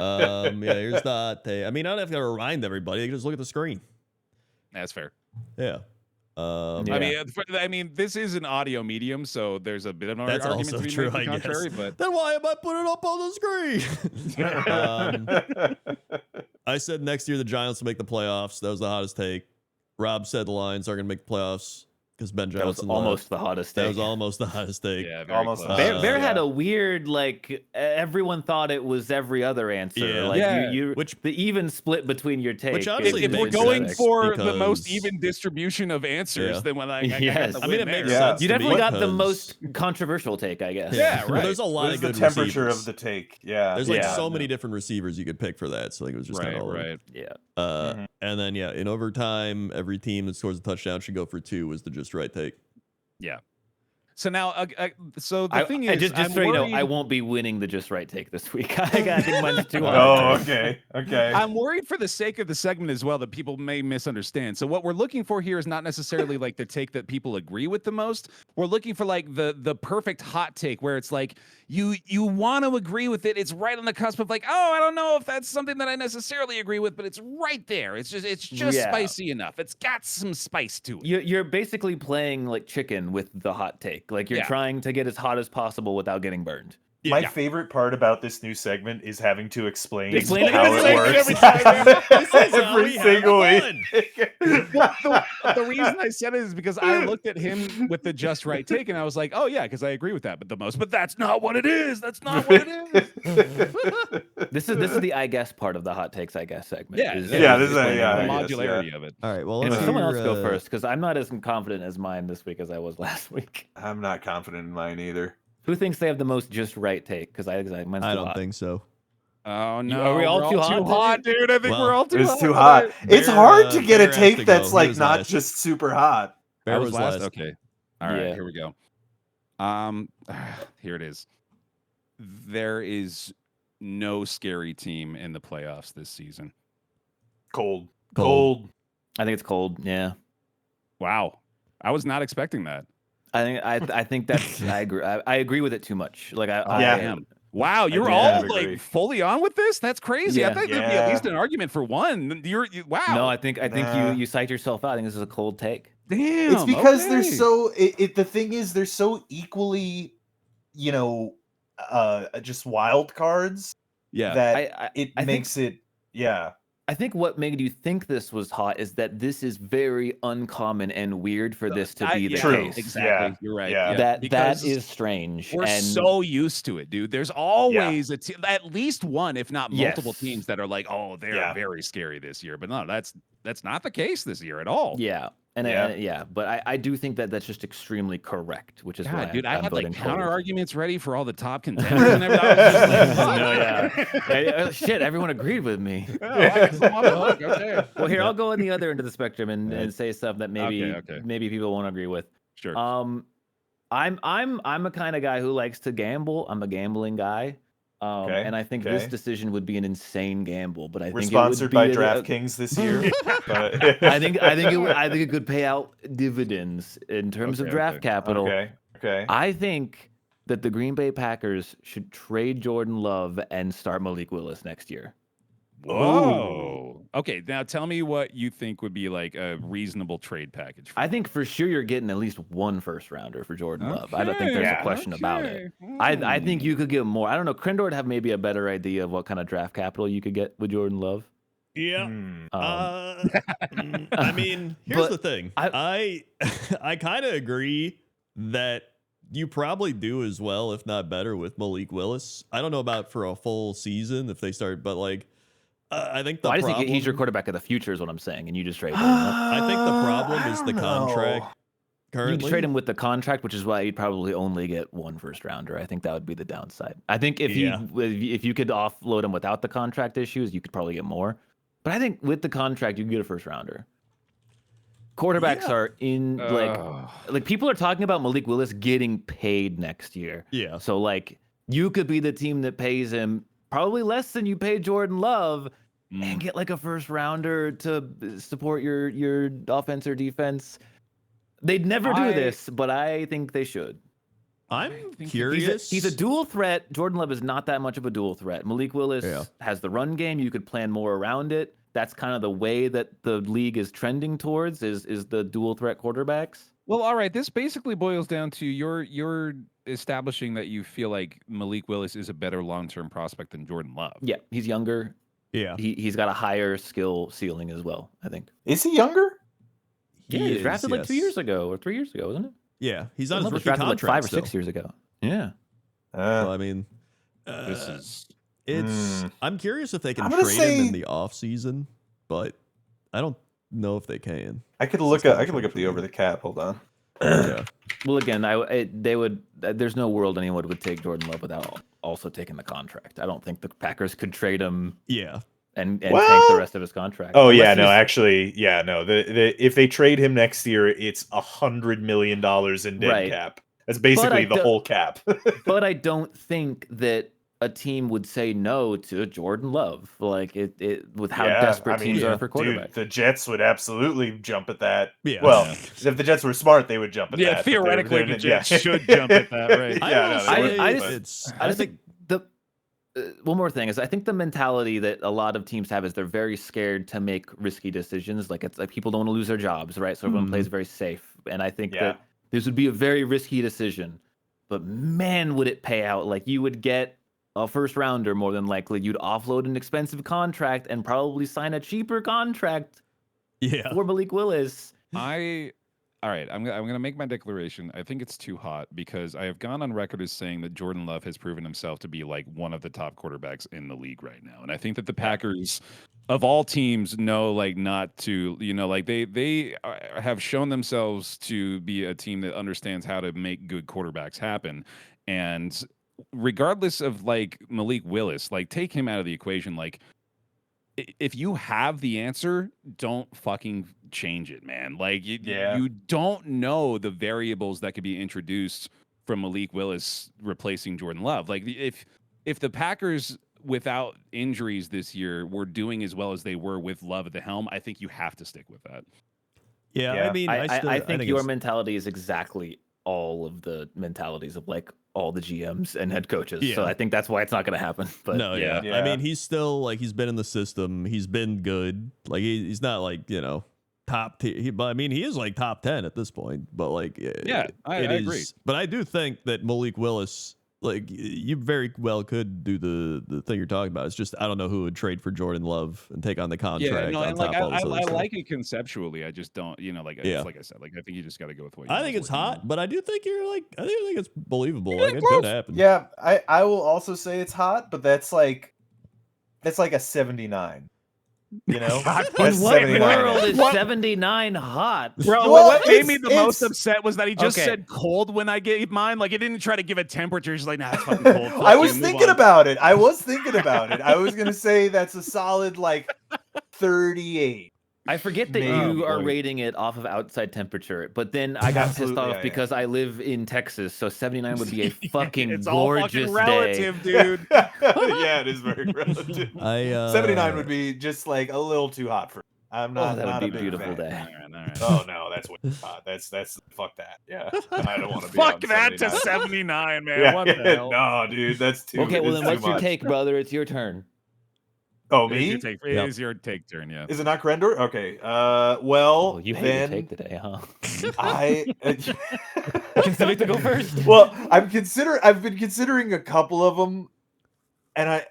Here's the hot take. I mean, I don't have to remind everybody. They can just look at the screen. That's fair. Yeah. I mean, this is an audio medium, so there's a bit of an argument to be made to the contrary. But then why am I putting it up on the screen? I said next year the Giants will make the playoffs. That was the hottest take. Rob said the Lions are going to make the playoffs because Ben Johnson was almost the hottest take. That was almost the hottest take. Yeah, almost. Bear had a weird, everyone thought it was every other answer. Yeah. Which the even split between your takes. Which honestly if we're going for the most even distribution of answers, then when I got the win, it makes sense. You definitely got the most controversial take, I guess. Yeah, right. Well, there's a lot of good temperature receivers. of the take. Yeah. There's so many different receivers you could pick for that. So it was just kind of right. Yeah. And then in overtime, every team that scores a touchdown should go for 2 was the just right take. Yeah. So now, the thing is, just so you know, I won't be winning the just right take this week. I think mine's too hard. Oh, okay. I'm worried for the sake of the segment as well that people may misunderstand. So what we're looking for here is not necessarily like the take that people agree with the most. We're looking for like the perfect hot take where it's like you want to agree with it. It's right on the cusp of like, oh, I don't know if that's something that I necessarily agree with, but it's right there. It's just spicy enough. It's got some spice to it. You're basically playing like chicken with the hot take. Like you're trying to get as hot as possible without getting burned. My favorite part about this new segment is having to explain how it works every single week. The reason I said it is because I looked at him with the just right take and I was like, oh yeah, because I agree with that. But that's not what it is. That's not what it is. This is the I guess part of the hot takes I guess segment. This is the modularity of it. All right, well, anyway, someone else go first because I'm not as confident as mine this week as I was last week. I'm not confident in mine either. Who thinks they have the most just right take? Because I don't think so. Oh no! Are we all too hot, dude? I think we're all too hot. It's too hot. It's hard to get a take that's like not just super hot. Bear was last. Okay. All right. Here we go. Here it is. There is no scary team in the playoffs this season. Cold. I think it's cold. Yeah. Wow. I was not expecting that. I think that's I agree. I agree with it too much. Like I am. Wow, you're all like fully on with this? That's crazy. I think there'd be at least an argument for one. Wow. No, I think you psyched yourself out. I think this is a cold take. Damn. It's because they're so the thing is they're so equally, just wild cards. Yeah. That it makes it. I think what made you think this was hot is that this is very uncommon and weird for this to be the case. Exactly. Yeah. You're right. Yeah. That is strange. We're so used to it, dude. There's always at least one, if not multiple teams that are like, oh, they're very scary this year. But no, that's not the case this year at all. Yeah. But I do think that that's just extremely correct, which is why dude, I'm I had like voting counter forward. arguments ready for all the top contenders. And everything. I was just like, No, yeah. Shit, everyone agreed with me. oh, I guess I'm off the hook. Okay. Well, here I'll go on the other end of the spectrum and say stuff that maybe Okay. maybe people won't agree with. Sure. I'm a kind of guy who likes to gamble. I'm a gambling guy. And I think this decision would be an insane gamble, but I We're think sponsored it by would be DraftKings this year. But I think it could pay out dividends in terms of draft capital. Okay. I think that the Green Bay Packers should trade Jordan Love and start Malik Willis next year. Whoa. Okay, now tell me what you think would be like a reasonable trade package. I think for sure you're getting at least one first rounder for Jordan Love. I don't think there's a question about it. I think you could get more. I don't know. Krendor would have maybe a better idea of what kind of draft capital you could get with Jordan Love. Yeah. I mean, here's the thing. I kind of agree that you probably do as well, if not better, with Malik Willis. I don't know about for a full season if they start, but like, I think the problem. I just think he's your quarterback of the future, is what I'm saying, and you just trade him. I think the problem is the contract. Currently, you can trade him with the contract, which is why you'd probably only get one first rounder. I think that would be the downside. I think if you could offload him without the contract issues, you could probably get more. But I think with the contract, you can get a first rounder. Quarterbacks are in like people are talking about Malik Willis getting paid next year. Yeah. So like you could be the team that pays him probably less than you pay Jordan Love and get like a first rounder to support your offense or defense. They'd never do this, but I think they should. I'm curious. He's a dual threat. Jordan Love is not that much of a dual threat. Malik Willis has the run game. You could plan more around it. That's kind of the way that the league is trending towards is the dual threat quarterbacks. Well, all right. This basically boils down to you're establishing that you feel like Malik Willis is a better long-term prospect than Jordan Love. Yeah, he's younger. Yeah. He's got a higher skill ceiling as well, I think. Is he younger? He was drafted like 2 years ago or 3 years ago, wasn't it? Yeah, he's on his rookie drafted contract like 5 or still. 6 years ago. Yeah. So, I mean, I'm curious if they can trade him in the off season, but I don't know if they can. I could look up the over the cap. Hold on. Yeah. Well, again, they would. There's no world anyone would take Jordan Love without also taking the contract. I don't think the Packers could trade him. Yeah. And take the rest of his contract. Oh yeah, no, actually, yeah, no. If they trade him next year, it's $100 million in dead cap. That's basically the whole cap. But I don't think that a team would say no to Jordan Love, like it with how desperate teams are for quarterbacks. Dude, the Jets would absolutely jump at that. Yeah. Well, if the Jets were smart, they would jump at that. Yeah, theoretically, the Jets should jump at that, right? I think the one more thing is I think the mentality that a lot of teams have is they're very scared to make risky decisions. Like it's like people don't want to lose their jobs, right? So everyone plays very safe, and I think that this would be a very risky decision. But man, would it pay out? Like you would get a first rounder more than likely. You'd offload an expensive contract and probably sign a cheaper contract for Malik Willis. All right, I'm going to make my declaration. I think it's too hot because I have gone on record as saying that Jordan Love has proven himself to be like one of the top quarterbacks in the league right now. And I think that the Packers, of all teams, know like not to, like they have shown themselves to be a team that understands how to make good quarterbacks happen. And regardless of like Malik Willis, like take him out of the equation. Like if you have the answer, don't fucking change it, man. Like you don't know the variables that could be introduced from Malik Willis replacing Jordan Love. Like if the Packers without injuries this year were doing as well as they were with Love at the helm, I think you have to stick with that. Yeah. I mean, I think your mentality is exactly all of the mentalities of like all the GMs and head coaches. Yeah. So I think that's why it's not going to happen. But no, I mean, he's still like he's been in the system. He's been good. Like he's not like top. But I mean, he is like top 10 at this point. But like, I agree. But I do think that Malik Willis, like you very well could do the thing you're talking about. It's just I don't know who would trade for Jordan Love and take on the contract. Yeah, no, on and top like of all this I other stuff. like it conceptually. I just don't, like I said, like I think you just got to go with what. I think it's hot, but I do think I think it's believable. Like it could happen. Yeah, I will also say it's hot, but that's like a 79. You know, God, that's In what 79. world is 79 hot? Bro, Well, what made me the it's- most upset was that he just Okay. said cold when I gave mine. Like, it didn't try to give a temperature. He's like, nah, it's fucking cold. Fuck I you, was move thinking on. about it. I was gonna say that's a solid like 38. I forget that Maybe. you are Oh, boy. rating it off of outside temperature, but then I got pissed Absolutely, off I am. because I live in Texas, so 79 would be a fucking It's all gorgeous fucking day. relative, dude. Yeah, it is very relative. I 79 would be just like a little too hot for me. I'm not. Oh, that not would be a big beautiful fan. day. All right. Oh no, that's way too hot. That's fuck that. Yeah, I don't want to be. Fuck on that to 79. 79, man. Yeah, What the hell? no, dude, that's too. Okay, well it's then too what's your much. take, brother? It's your turn. Oh, It is me? your take, it is your take turn, yeah. Is it not Grendor? Okay. Well, Oh, you hate then your take today, huh? I. Can somebody to go first? Well, I've been considering a couple of them, and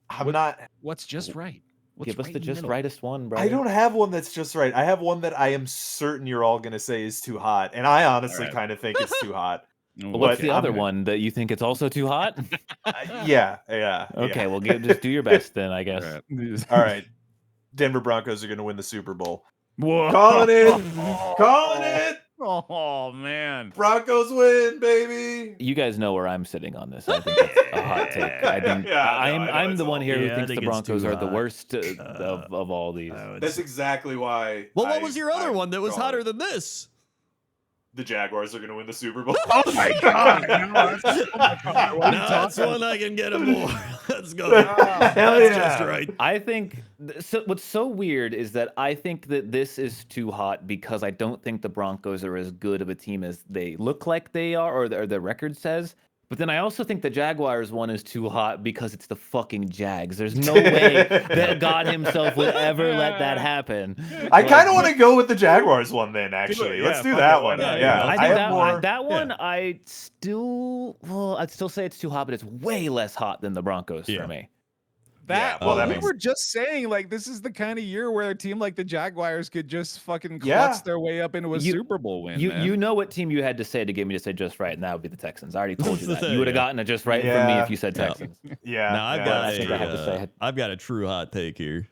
I'm not. What's just right? What's Give us right the in just middle? rightest one, bro. I don't have one that's just right. I have one that I am certain you're all gonna say is too hot, and I honestly Alright. kind of think it's too hot. Oh, What's but the I'm other gonna- one that you think it's also too hot? Yeah. Okay, yeah. well, just do your best then, I guess. Alright. All right. Denver Broncos are gonna win the Super Bowl. Whoa. Calling it. Calling it. Oh man. Broncos win, baby. You guys know where I'm sitting on this. I think that's a hot take. I think Yeah, I know, I'm it's the all- one here Yeah, who I thinks think the it's Broncos too are the hot. worst of all these. That's exactly why. Well, what was your other I'm one that was calling hotter it. than this? The Jaguars are gonna win the Super Bowl. Oh my god. No, that's, oh my God. What are you No, that's talking one I can get him more. Let's go. Hell That's yeah. just right. I think so. What's so weird is that I think that this is too hot because I don't think the Broncos are as good of a team as they look like they are, or the record says. But then I also think the Jaguars one is too hot because it's the fucking Jags. There's no way that God himself would ever let that happen. I kind of want to go with the Jaguars one then. Actually, yeah, let's do fuck that it, why one. not? Yeah, I think have that, more. that one, I'd still say it's too hot, but it's way less hot than the Broncos Yeah. for me. That, well, that we makes were just saying, like, this is the kind of year where a team like the Jaguars could just fucking Yeah. klutz their way up into a You- Super Bowl win. You man. you know what team you had to say to get me to say just right, and that would be the Texans. I already told you That's that. the You would have thing, gotten a just right from me Yeah. if you said Yeah. Texans. Yeah, Now I've yeah, got that's think true. I have to say it. I've got a true hot take here.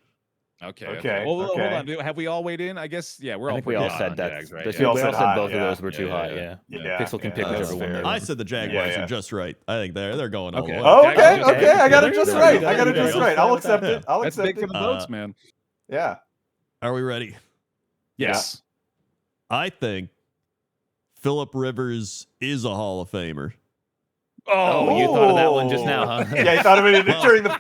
Okay. Okay, Well, hold okay. on. Have we all weighed in? I guess. Yeah, we're I all. think we pretty all hot said on that. Jags, right? We all all said said hot, both of yeah. those were too hot. Yeah. Yeah. Pixel can pick that's whichever one fair. they I want. said the Jaguars Yeah. are just right. I think they're going all Okay. the way. Oh, okay, Jaguars are okay. I got There it you just go. right. You got I got it. it just You got right. it. I'll accept it. I'll That's accept big for it. the votes, man. Yeah. Are we ready? Yes. I think Phillip Rivers is a Hall of Famer. Oh, you thought of that one just now, huh? Yeah, you thought of it during the.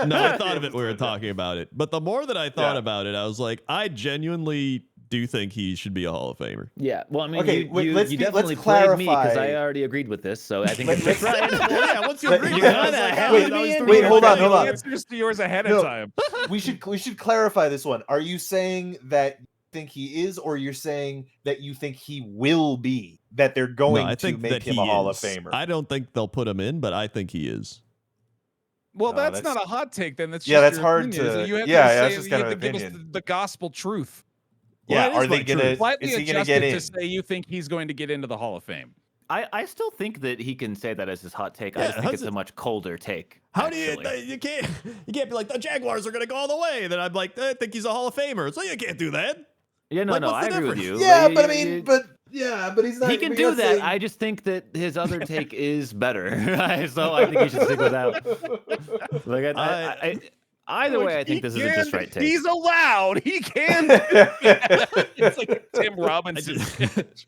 No, I thought of it when we were talking about it. But the more that I thought Yeah. about it, I was like, I genuinely do think he should be a Hall of Famer. Yeah. Well, I mean, Okay, you, wait, you, let's you be- let's definitely played me because clarify. I already agreed with this, so I think Let's- it's just right. Well, yeah, once you Let- agree you with it, I gotta was like, have oh, it that was in three wait, or hold on, four. hold on. Answers to yours ahead No. of time. we should clarify this one. Are you saying that you think he is, or you're saying that you think he will be? That they're going No, I to think make that him he a Hall of is. Famer? I don't think they'll put him in, but I think he is. Well, No, that's that's- not a hot take. Then that's Yeah, just that's your hard opinion. to- You have yeah, to that's say, just you kind have of to give us opinion. the gospel truth. Well, Yeah, it are is they my gonna? truth. Slightly Is he gonna adjusted get to in? say you think he's going to get into the Hall of Fame. I still think that he can say that as his hot take. I Yeah, just think how's it's it- a much colder take. How do you actually. you can't be like the Jaguars are going to go all the way? Then I'm like, I think he's a Hall of Famer. So you can't do that. Yeah, no, Like, no, what's I the agree with difference? you. Yeah, you- but I you- mean, but he's not. he can you're do not that. saying- I just think that his other take is better. So I think he should stick with that. Like, either way, I think this is a just right take. He's allowed. He can. It's like a Tim Robinson. sketch.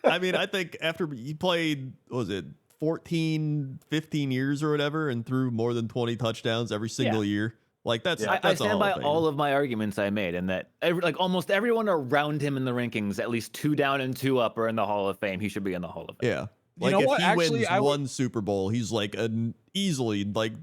I mean, I think after he played, what was it 14, 15 years or whatever, and threw more than 20 touchdowns every single year. Like that's Yeah. that's I a stand Hall by of Famer. all of my arguments I made, and that like almost everyone around him in the rankings, at least 2 down and 2 up, are in the Hall of Fame. He should be in the Hall of Fame. Yeah. You Like know if what? he Actually, wins I would- one Super Bowl, he's like an easily like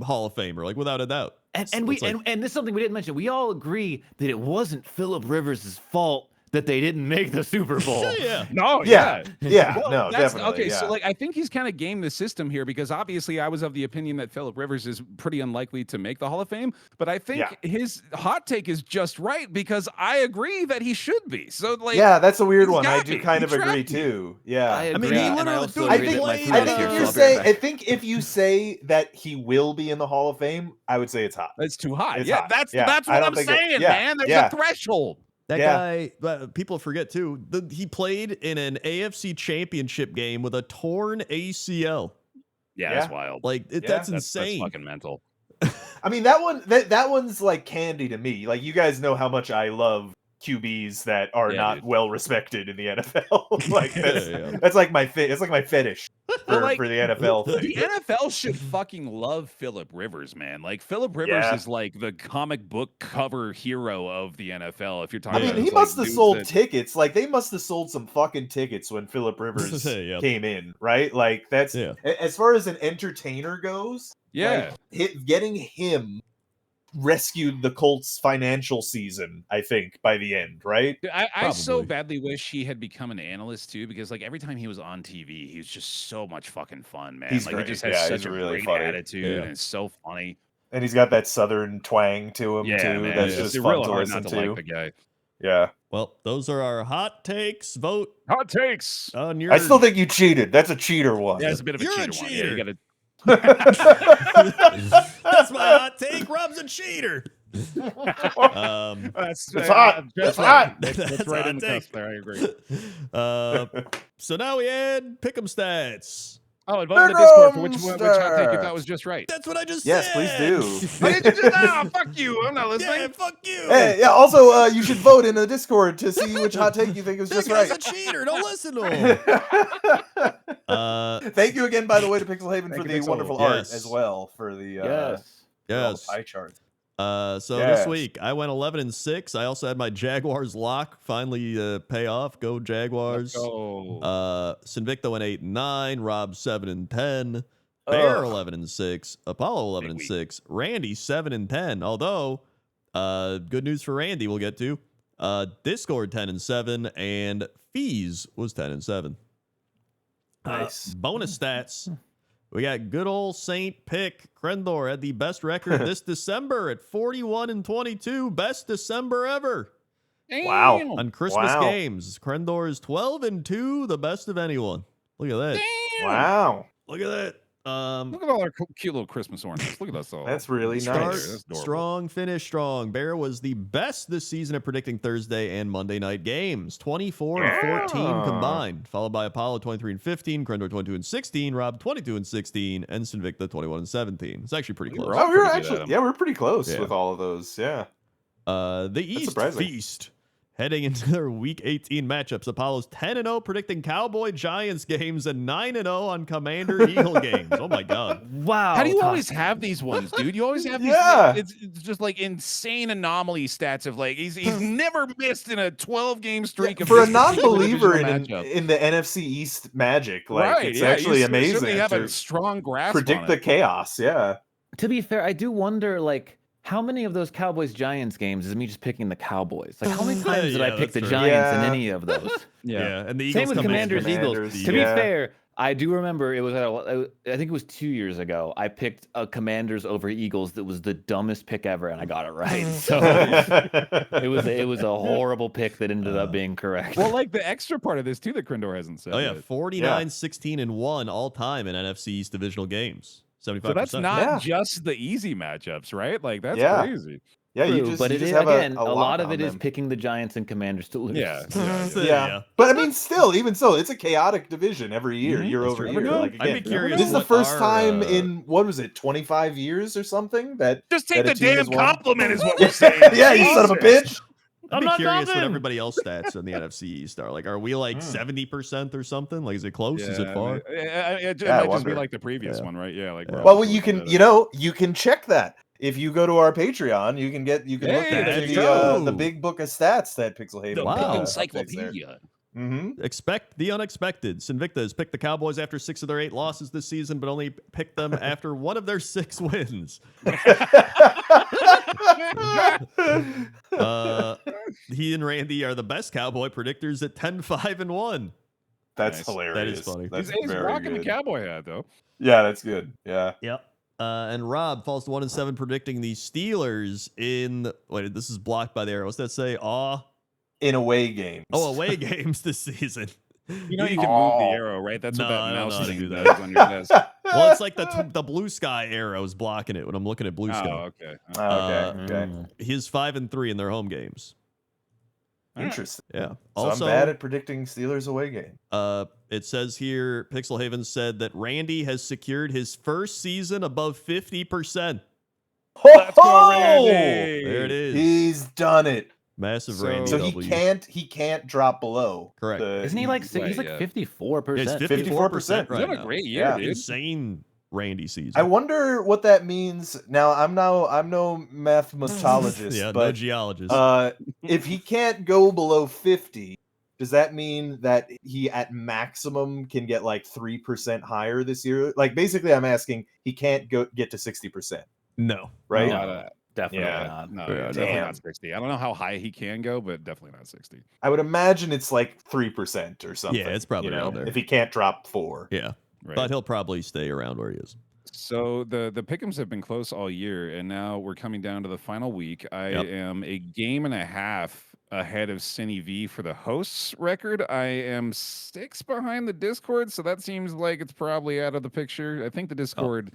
Hall of Famer, like without a doubt. And It's like- and this is something we didn't mention. We all agree that it wasn't Phillip Rivers' fault that they didn't make the Super Bowl. Yeah. No, Yeah. Well, No, that's definitely. okay. Yeah. So like, I think he's kind of gamed the system here because obviously I was of the opinion that Phillip Rivers is pretty unlikely to make the Hall of Fame, but I think his hot take is just right because I agree that he should be. So like, yeah, that's a weird he's one. I got do me. kind He of agree trapped me. too. Yeah. I agree. mean, he and literally- also dude, I agree think, that my I favorite think if year you is say, quarterback. I think if you say that he will be in the Hall of Fame, I would say it's hot. It's too hot. It's yeah, hot. that's Yeah, that's I what don't I'm think it- saying, yeah, man. There's yeah. a threshold. That Yeah. guy, people forget too, he played in an AFC championship game with a torn ACL. Yeah, Yeah. that's wild. Like, Yeah. that's That's insane. fucking mental. I mean, that one that one's like candy to me. Like, you guys know how much I love QBs that are Yeah, not dude. well respected in the NFL. Like that's, Yeah. that's like my it's like my fetish for, like, for the NFL The thing. NFL should fucking love Phillip Rivers, man. Like Phillip Rivers Yeah. is like the comic book cover hero of the NFL. If you're I talking, mean, about he just, must like, have dudes sold that- tickets. Like, they must have sold some fucking tickets when Phillip Rivers Yep. came in, right? Like, that's Yeah. as far as an entertainer goes. Yeah, Like, getting him rescued the Colts' financial season, I think, by the end, right? Dude, I so Probably. badly wish he had become an analyst too, because like every time he was on TV, he was just so much fucking fun, man. He's like great. he just has Yeah, such he's a really great funny. attitude, Yeah. and it's so funny. And he's got that southern twang to him, Yeah, too. man, That's it's just real fun to hard listen not to. to like the guy. Yeah. Well, those are our hot takes. Vote Hot takes. on your. I still think you cheated. That's a cheater one. Yeah, it's a bit of a You're a cheater one. Yeah, cheater. you gotta. That's my hot take. Rob's a cheater. That's It's hot. just It's right. hot. That's That's right hot in the take. cusp there. I agree. So now we add pick'em stats. Oh, and vote in the Discord for which hot take you Stats. thought was just right. That's what I just Yes, said. please do. Why did you do that? Oh, fuck you. I'm not listening. Yeah, fuck you. Hey, yeah. Also, you should vote in the Discord to see which hot take you think is This just guy's right. a cheater. Don't listen to him. Thank you again, by the way, to Pixel Haven Thank for you, the Pixel. wonderul Yes. art as well for the Yes. for all the Yes. pie charts. So Yes. this week I went 11-6. I also had my Jaguars lock finally pay off. Go Jaguars. Oh. Sinvicta went 8-9. Rob 7-10. Bear 11-6. Apollo 11-6. Randy 7-10. Although, good news for Randy, we'll get to. Discord 10-7, and Fees was 10-7. Nice. Bonus stats. We got good old Saint Pick. Krendor had the best record this December at 41-22. Best December ever Wow. Damn. on Christmas Wow. games. Krendor is 12-2, the best of anyone. Look at that. Damn. Wow. Look at that. Look at all our cute little Christmas ornaments. Look at us all. That's really Start- nice. that's adorable. Strong finish, strong. Bear was the best this season at predicting Thursday and Monday night games. 24-14 Yeah. combined, followed by Apollo 23-15, Krendor 22-16, Rob 22-16, and Sinvicta 21-17. It's actually pretty We close. were Oh, all we were pretty good actually, at 'em. yeah, we're pretty close Yeah. with all of those. Yeah. The East surprising. Feast. Heading into their Week 18 matchups, Apollo's 10-0 predicting Cowboy Giants games and 9-0 on Commander Eagle games. Oh my God. Wow. How do you Todd. always have these ones, dude? You always have these. Yeah. It's just like insane anomaly stats of like he's never missed in a 12-game streak of For a this particular non-believer divisional matchup. in the NFC East magic, like Right, it's yeah, actually you amazing certainly have to a strong grasp predict on the it. chaos. Yeah. To be fair, I do wonder, like, how many of those Cowboys Giants games is me just picking the Cowboys? Like, how many times did I Yeah, pick the that's fair. Giants in Yeah. any of those? Yeah, and the Eagles Same with come in. Commanders, Eagles. Commanders, To be yeah. fair, I do remember it was, I think it was 2 years ago. I picked a Commanders over Eagles that was the dumbest pick ever, and I got it right. So it was a horrible pick that ended up being correct. Well, like the extra part of this too that Krendor hasn't said. Oh yeah, yet. 49-16-1 all time in NFC East divisional games. 75%. So that's not Yeah. just the easy matchups, right? Like that's Yeah. crazy. Yeah, you True, just, but you it just is, have again, a a lot lock of on it is them. picking the Giants and Commanders to lose. Yeah. Yeah, but I mean, still, even so, it's a chaotic division every year, Mhm. year That's over true. year. Never know. Like, I'd be again, curious this is the what first our, time in what was it, 25 years or something that Just take that the a team damn has won? compliment, is what we're saying. Yeah, you son of a Jesus. bitch. I'd I'm be not curious what nothing. everybody else stats in the NFC East are. Like, are we like 70% or something? Like, is it close? Is it far? It Yeah, I might just be wonder. like the previous Yeah. one, right? Yeah, like. Yeah. Well, you can, you can check that. If you go to our Patreon, you can look Hey, at there you go. the big book of stats that Pixel Haven The Wow. big updates there. encyclopedia. Expect the unexpected. Sinvicta has picked the Cowboys after 6 of their 8 losses this season, but only picked them after 1 of their 6 wins. He and Randy are the best Cowboy predictors at 10-5-1. That's Nice. hilarious. That is funny. That's He's very rocking good. the cowboy hat though. Yeah, that's good. Yeah. Yep. And Rob falls to 1-7 predicting the Steelers in. Wait, this is blocked by the arrow. What's that say? In away games. Oh, away games this season. You know you can move the arrow, right? That's No, what I that don't know mouse how to thing do that. does on your desk. Well, it's like the blue sky arrow is blocking it when I'm looking at blue sky. Oh, okay. Okay. He's 5-3 in their home games. Interesting. Yeah. So Also, I'm bad at predicting Steelers away game. it says here, Pixelhaven said that Randy has secured his first season above 50%. Let's go, Randy. There it is. He's done it. Massive So- Randy So W. he can't drop below. Correct. Isn't he like he's like 54%? It's 54% He's right He's had a now. great year, Yeah. dude. Insane Randy season. I wonder what that means. Now I'm no mathematologist, yeah, no but geologist. if he can't go below 50, does that mean that he at maximum can get like 3% higher this year? Like basically I'm asking, he can't get to 60%, No. right? No, definitely Yeah. not. No, Yeah, definitely damn. not 60. I don't know how high he can go, but definitely not 60. I would imagine it's like 3% or something. Yeah, it's probably around there. if he can't drop 4. Yeah. Right. But he'll probably stay around where he is. So the pick'ems have been close all year, and now we're coming down to the final week. I am a game and a half ahead of Cinny V for the hosts record. I am 6 behind the Discord, so that seems like it's probably out of the picture. I think the Discord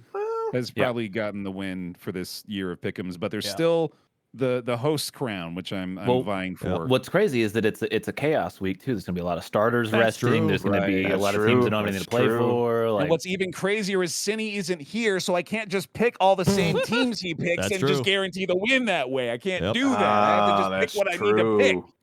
has probably gotten the win for this year of pick'ems, but there's still the host crown, which I'm vying for. What's crazy is that it's a chaos week too. There's gonna be a lot of starters That's resting. true. There's gonna be a That's lot of true. teams that don't have anything to That's play true. for. Like, And what's even crazier is Cinny isn't here, so I can't just pick all the same teams he picks That's and true. just guarantee the win that way. I can't Yep. do that. I have to just pick what I need to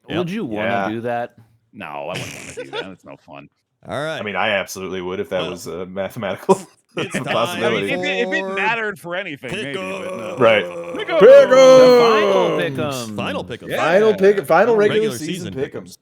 pick. would you want to Yeah. do that? No, I wouldn't want to do that. It's no fun. All right. I mean, I absolutely would if that was a mathematical It's time. possibility. I mean, if it For mattered for anything, maybe. But no. Right. Pick Pick 'em! The final pick'em. Final pick'em. Yeah. Final regular Regular season season pick'ems.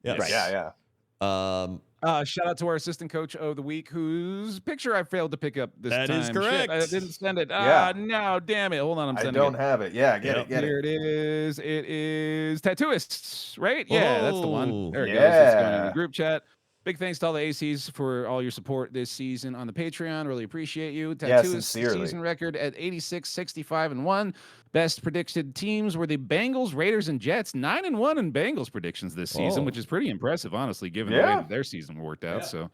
Yes. Right. Yeah. Shout out to our assistant coach of the week, whose picture I failed to pick up this time. That is Shit, correct. I didn't send it. Yeah. No, damn it. Hold on, I'm I sending don't it. have it. Yeah, get it. Here it is. It is Tattooists, right? Yeah, that's the Oh, one. There it goes. It's going in the yeah. group chat. Big thanks to all the ACs for all your support this season on the Patreon. Really appreciate you. Yeah, Tattooists sincerely. season record at 86, 65-1. Best predicted teams were the Bengals, Raiders, and Jets. 9-1 in Bengals predictions this season, Oh. which is pretty impressive, honestly, given the way Yeah. that their season worked out. Yeah. So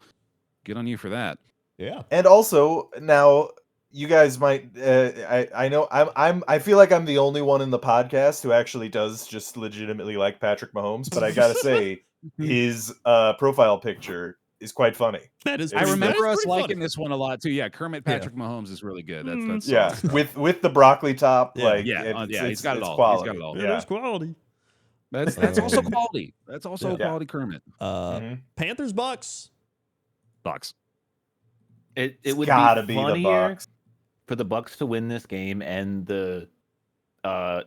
good on you for that. Yeah. And also now you guys might I know I feel like I'm the only one in the podcast who actually does just legitimately like Patrick Mahomes, but I gotta say his profile picture is quite funny. That is. I It's- remember that's us pretty liking funny. this one a lot too. Yeah, Kermit Patrick Mahomes is really good. That's Yeah, solid. with the broccoli top, Yeah. like Yeah, he's got it it's all. quality. He's got it all. It Yeah. is quality. That's also quality. That's also Yeah. quality Kermit. Mhm. Panthers Bucks. Bucks. It would Gotta be be the funnier Bucks. for the Bucks to win this game and the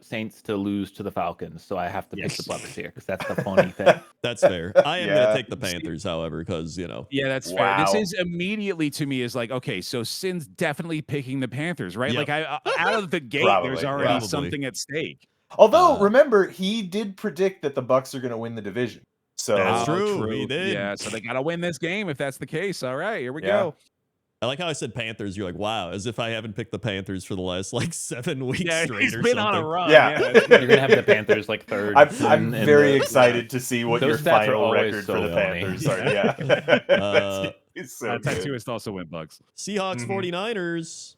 Saints to lose to the Falcons. So I have to pick the Yes. Bucks here because that's the funny thing. That's fair. I am Yeah. gonna take the Panthers, however, because Yeah, that's fair. This Wow. is immediately to me is like, okay, so Sin's definitely picking the Panthers, right? Yep. Like out of the gate, Probably, there's already probably. something at stake. Although remember, he did predict that the Bucks are going to win the division. So That's true. He did. Yeah, so they gotta win this game if that's the case. All right, here we Yeah. go. I like how I said Panthers. You're like, wow, as if I haven't picked the Panthers for the last like 7 weeks Yeah, straight he's or been something. on a run. Yeah. You're gonna have the Panthers like third. I'm in very the- excited to see what Those your stats are final always record so for the funny. Panthers are. Yeah, it's so good. Tattooist also went Bucks. Seahawks, Mhm. 49ers.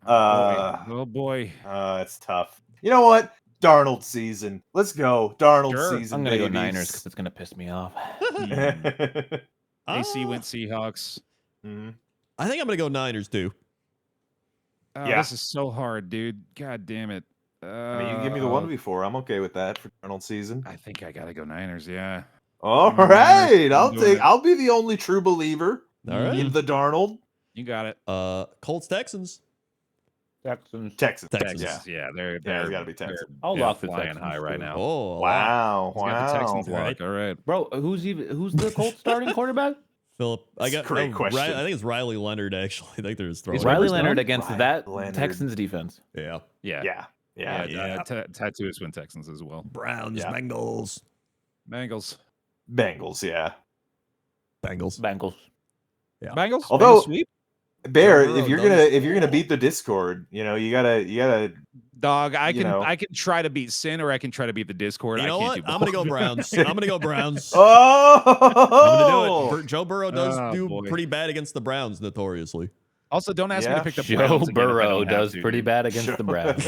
Oh boy. It's tough. You know what? Darnold season. Let's go. Darnold Sure. season. I'm gonna go babies. Niners because it's gonna piss me off. AC went Seahawks. Mhm. I think I'm gonna go Niners too. Oh, Yeah. This is so hard, dude. God damn it. I mean, you give me the one before. I'm okay with that for Darnold season. I think I gotta go Niners. Yeah. All Mm, right, I'm doing it. I'll be the only true believer All right. in the Darnold. You got it. Colts, Texans. Texans. Texans. Texans. Yeah. They're It's got to be Texans. I'll lock the flying Texans, high right too. now. Oh, Wow. He's got the Texans lock. All right. Bro, who's the Colts starting quarterback? Philip, I got Great question. I think it's Riley Leonard. Actually, I think they're just throwing. Is Riley Rivers Leonard done? against Riley that Leonard. Texans defense. Yeah. Yeah. Tattooist win Texans as well. Browns, Yeah. Bengals, Bengals. Bengals. Yeah. Bengals. Yeah. Bengals. Although- Bengals sweep. Bear, Joe if you're Burrow gonna beat the Discord, you gotta. Dog, I you can know. I can try to beat Sin or I can try to beat the Discord. You know I what? can't do I'm both. gonna go Browns. I'm gonna go Browns. Oh, I'm gonna do it. Joe Burrow does do boy. pretty bad against the Browns, notoriously. Also, don't ask me Yeah. to pick the Joe Browns again if I Burrow don't have does to, pretty dude. bad against the Browns.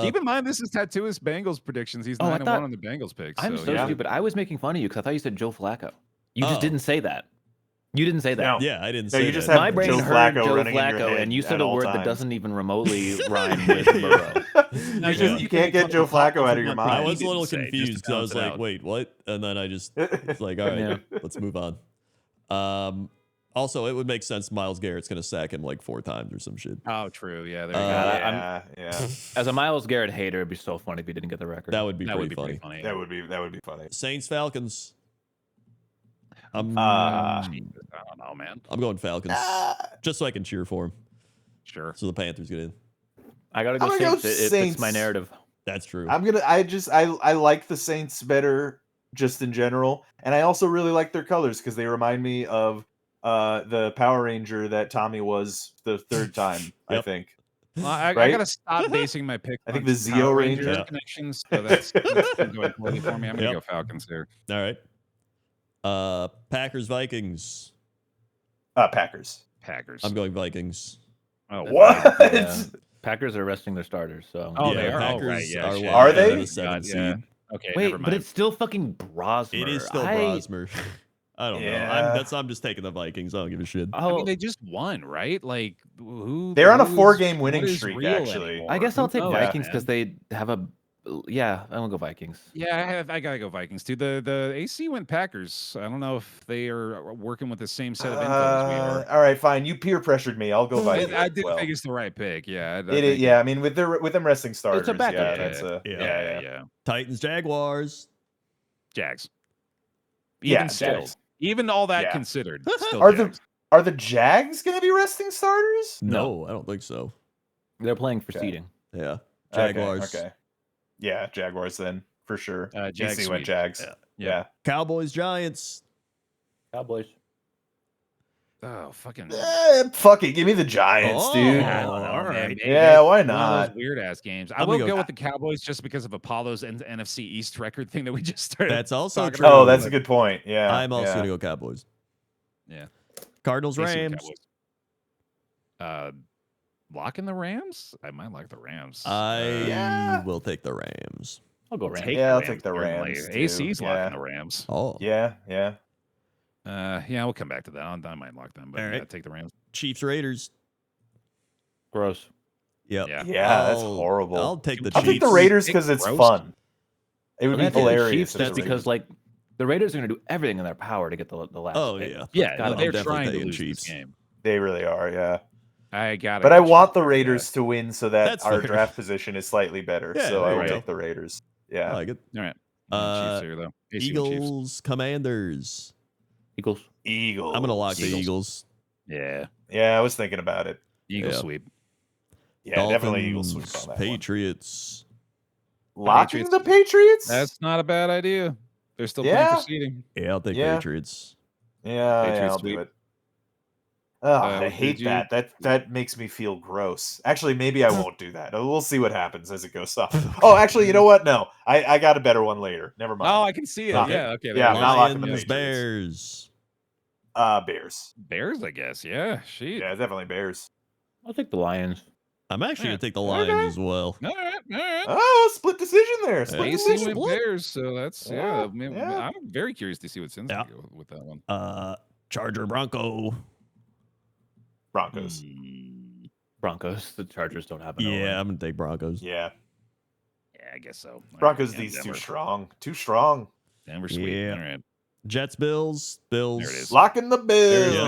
Keep in mind, this is Tattooist Bengals predictions. He's Oh, I 9-1 thought- on the Bengals picks. I'm so yeah. stupid. I was making fun of you because I thought you said Joe Flacco. You just Oh. didn't say that. You didn't say that. No. Yeah, I didn't No, say you just that. have My brain Joe heard Flacco Joe running in your Flacco, head and you at said a all word that times. doesn't even remotely rhyme with Burrow. You can't get Joe Flacco out of your I mind. was a little didn't say, just confused because I was balance it like, out. wait, what? And then I just it's like, all right, Yeah. let's move on. Also, it would make sense Myles Garrett's gonna sack him like 4 times or some shit. Oh, true. Yeah, there you Uh, go. Yeah. As a Miles Garrett hater, it'd be so funny if he didn't get the record. That would be That would pretty be funny. pretty funny. That would be funny. Saints Falcons. I'm Jesus, I don't know, man. I'm going Falcons just so I can cheer for him. Sure. So the Panthers get in. I gotta go I'm gonna Saints. go It fits Saints. my narrative. That's true. I like the Saints better just in general, and I also really like their colors because they remind me of the Power Ranger that Tommy was the third time. I Yep. think. Well, I Right? gotta stop basing my pick. I think on the Zeo Power Ranger- Rangers Yeah. connections. So that's been going poorly for me. I'm gonna Yep. go Falcons here. All right. Packers Vikings. Packers. Packers. I'm going Vikings. Oh, What? Yeah. Packers are resting their starters, so. Oh, yeah, they are. Packers Oh, right. Yeah, are shit. locked Are in they? at a 7 seed. Yeah. Okay. Wait, never but mind. it's still fucking Brosmer. It is still I- Brosmer. I don't know. Yeah. I'm just taking the Vikings. I don't give a shit. I Oh, mean, they just won, right? Like, who? They're on a who is- 4-game winning what is streak, real actually. anymore? I guess I'll Who take knows, Vikings man? because they have a. Yeah, I'm gonna go Vikings. Yeah, I gotta go Vikings too. The AC went Packers. I don't know if they are working with the same set of info as we are. All right, fine. You peer pressured me. I'll go Vikings. I as did well. think it's the right pick. Yeah, It is, yeah. I mean, with them resting starters, backup yeah, pick. that's a yeah. Titans Jaguars. Jags. Yeah, Even still, Jags. even all that Yeah. considered, still Are Jags. the Jags going to be resting starters? No, I don't think so. They're playing for Okay. seeding. Yeah. Jaguars. Okay. Yeah, Jaguars then for sure. Jags DC went sweep. Jags. Yeah. Yeah. Cowboys Giants. Cowboys. Oh, fucking. Fuck it. Give me the Giants, Oh, dude. I don't know, all man. right. Maybe Yeah, why one of not? those weird ass games. I I'm will gonna go go- with the Cowboys just because of Apollo's NFC East record thing that we just started. That's also talking true. about. Oh, that's a good point. Yeah. I'm also yeah. going to go Cowboys. Yeah. Cardinals AC with Rams. Cowboys. Locking the Rams? I might like the Rams. I Yeah. will take the Rams. I'll go Rams. Yeah, I'll take the certainly. Rams, too. AC's Yeah. locking the Rams. Oh. Yeah. Yeah. Yeah, we'll come back to that. I might lock them, but All yeah, right. take the Rams. Chiefs Raiders. Gross. Yep. Yeah. Yeah, that's I'll- horrible. I'll take the I'll Chiefs. take the Raiders because it's Gross. fun. It would I'm be gonna take the hilarious. Chiefs if the just because, Raiders- like, the Raiders are gonna do everything in their power to get the last. Oh, pick. yeah. Yeah, Gotta- no, they're I'm definitely trying to taking lose Chiefs. this game. they really are. Yeah. I got it. But I want the Raiders to win so that That's our fair. draft position is slightly better. Yeah, so there I you will go. take the Raiders. I Yeah. like it. All right. Uh, Chiefs here, though. AC with Chiefs. Eagles Commanders. Eagles. Eagles. I'm going to lock the Eagles. Eagles. Yeah. Yeah, I was thinking about it. Eagles Yeah. sweep. Yeah, definitely Eagles Dolphins, sweep on that Patriots. one. Locking Patriots. the Patriots? That's not a bad idea. They're still Yeah. playing for seeding. Yeah, I'll take Yeah. Patriots. yeah, Patriots I'll sweep. do it. Oh, I did hate you- that. That makes me feel gross. Actually, maybe I won't do that. We'll see what happens as it goes off. Oh, actually, you know what? No, I got a better one later. Never mind. Oh, I can see it. Okay. Yeah. Okay. Yeah, I'm not locking the Lions, Patriots. Bears. Bears. Bears, I guess. Yeah. Shit. Yeah, definitely Bears. I'll take the Lions. I'm actually Yeah. going to take the Okay. Lions as well. All right. All right. Oh, split decision there. Split AC decision. went Bears, so that's Yeah, I mean, yeah. I'm very curious to see what Cin's Yeah. gonna go with that one. Charger Bronco. Broncos. Broncos. The Chargers don't have an Yeah, I'm going to take Broncos. Yeah. Yeah, I guess so. Broncos Yeah, these too Denver. strong. Too strong. Denver sweep. Yeah. All right. Jets Bills. Bills. There it is. Locking the There's the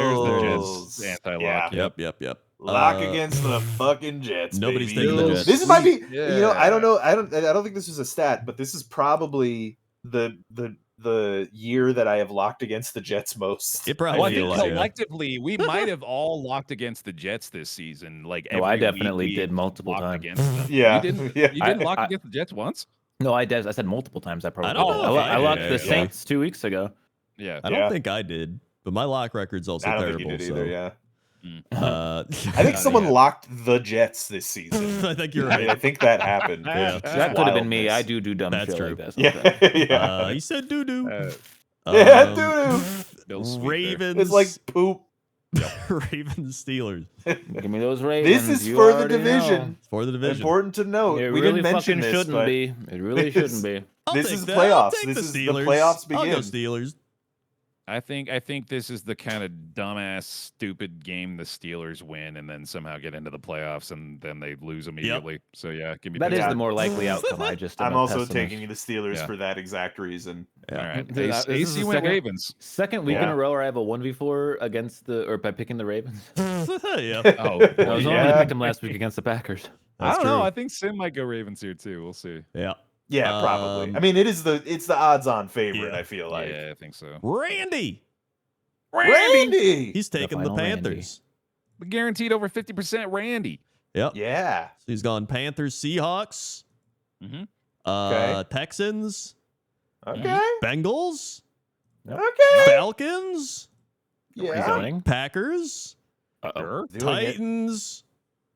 Bills. Jets anti-lock. Yeah. Yep. Yep. Lock against the fucking Jets. Nobody's baby. taking the Jets. This might be, Yeah. I don't know. I don't think this is a stat, but this is probably the year that I have locked against the Jets most. It probably Well, I think feels like it. collectively we might have all locked against the Jets this season. Like, No, I every week definitely we did multiple locked times. against them. Yeah. You didn't. Yeah. You didn't lock against the Jets once. No, I did. I said multiple times. I probably. I don't know if I I locked did, the yeah. Saints 2 weeks ago. Yeah. I don't think I did, but my lock record's also I don't terrible. think you did either. Yeah. I I think someone locked the Jets this season. I think you're I right. think that happened. Yeah. That could have been me. I do dumb That's shit true. like that. Yeah. sometimes. Yeah. He said doo doo. Yeah, doo-doo. Bill Sweet there. Ravens. It's like poop. Ravens Steelers Give me those Ravens. This is you for the already know. division. for the division. Important to note. It We really didn't mention fucking this, shouldn't but be. It really shouldn't be. I'll this take is that. I'll playoffs. take This the is the Steelers. playoffs I'll go begin. Steelers. I think this is the kind of dumbass, stupid game the Steelers win and then somehow get into the playoffs and then they lose immediately. So yeah, give me That is Yeah. the more likely outcome. I just. am I'm a also pessimist. taking the Steelers Yeah. for that exact reason. All right. Dude, this is AC the went second- Ravens. Second week in Yeah. a row where I have a 1v4 against or by picking the Ravens. Yeah, Oh, I was only Yeah. gonna pick them last week against the Packers. I that's don't know. true. I think Sim might go Ravens here too. We'll see. Yeah. Yeah, probably. Um, I mean, it's the odds-on favorite. yeah. I feel like Yeah, I think so. Randy. Randy. He's taking the final Randy. Panthers. We guaranteed over 50% Randy. Yep. Yeah. So he's gone Panthers, Seahawks, Mm-hmm. Okay. Texans, Okay. Bengals, Okay. Falcons, Yeah. Rezoning. Packers, Sure. Doing it. Titans,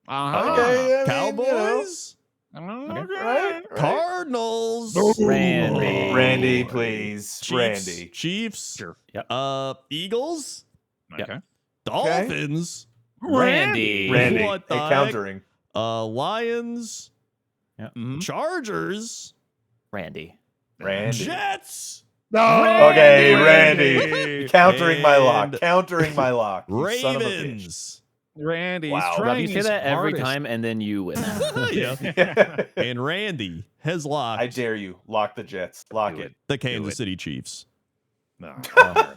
Uh-huh. Okay. I mean, Cowboys, Right. Right. Cardinals, Randy. Randy, please. Chiefs, Randy. Chiefs, Sure. Eagles, Okay. Dolphins, Randy. Randy. What the Hey, heck? countering. Lions, Mhm. Chargers, Randy. Randy. Jets, Okay, Randy. Countering my lock. And Countering my lock. You son of a bitch. Ravens. Randy. Wow. He's Rob, Rob, trying you say his that every hardest. time and then you win. Yeah. And Randy has locked I dare you. Lock the Jets. Lock Do it. the it. Kansas City Chiefs. No.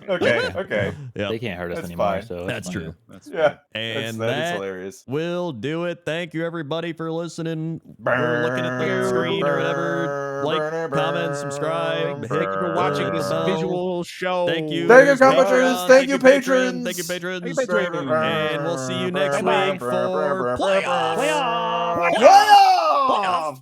Okay. Okay. Yeah, They can't hurt us That's anymore. fine. So that's it's true. That's Yeah. And that is that hilarious. will do it. Thank you, everybody, for listening. We're looking at the screen or whatever. Like, comment, subscribe. Thank you for watching this bell. visual show. Thank you. Thank you, Patreon. commenters. Thank you, patrons. Thank you, patrons. Thank you, patrons. And we'll see you next Bye-bye. week for playoffs. Playoffs. Playoffs. Playoffs.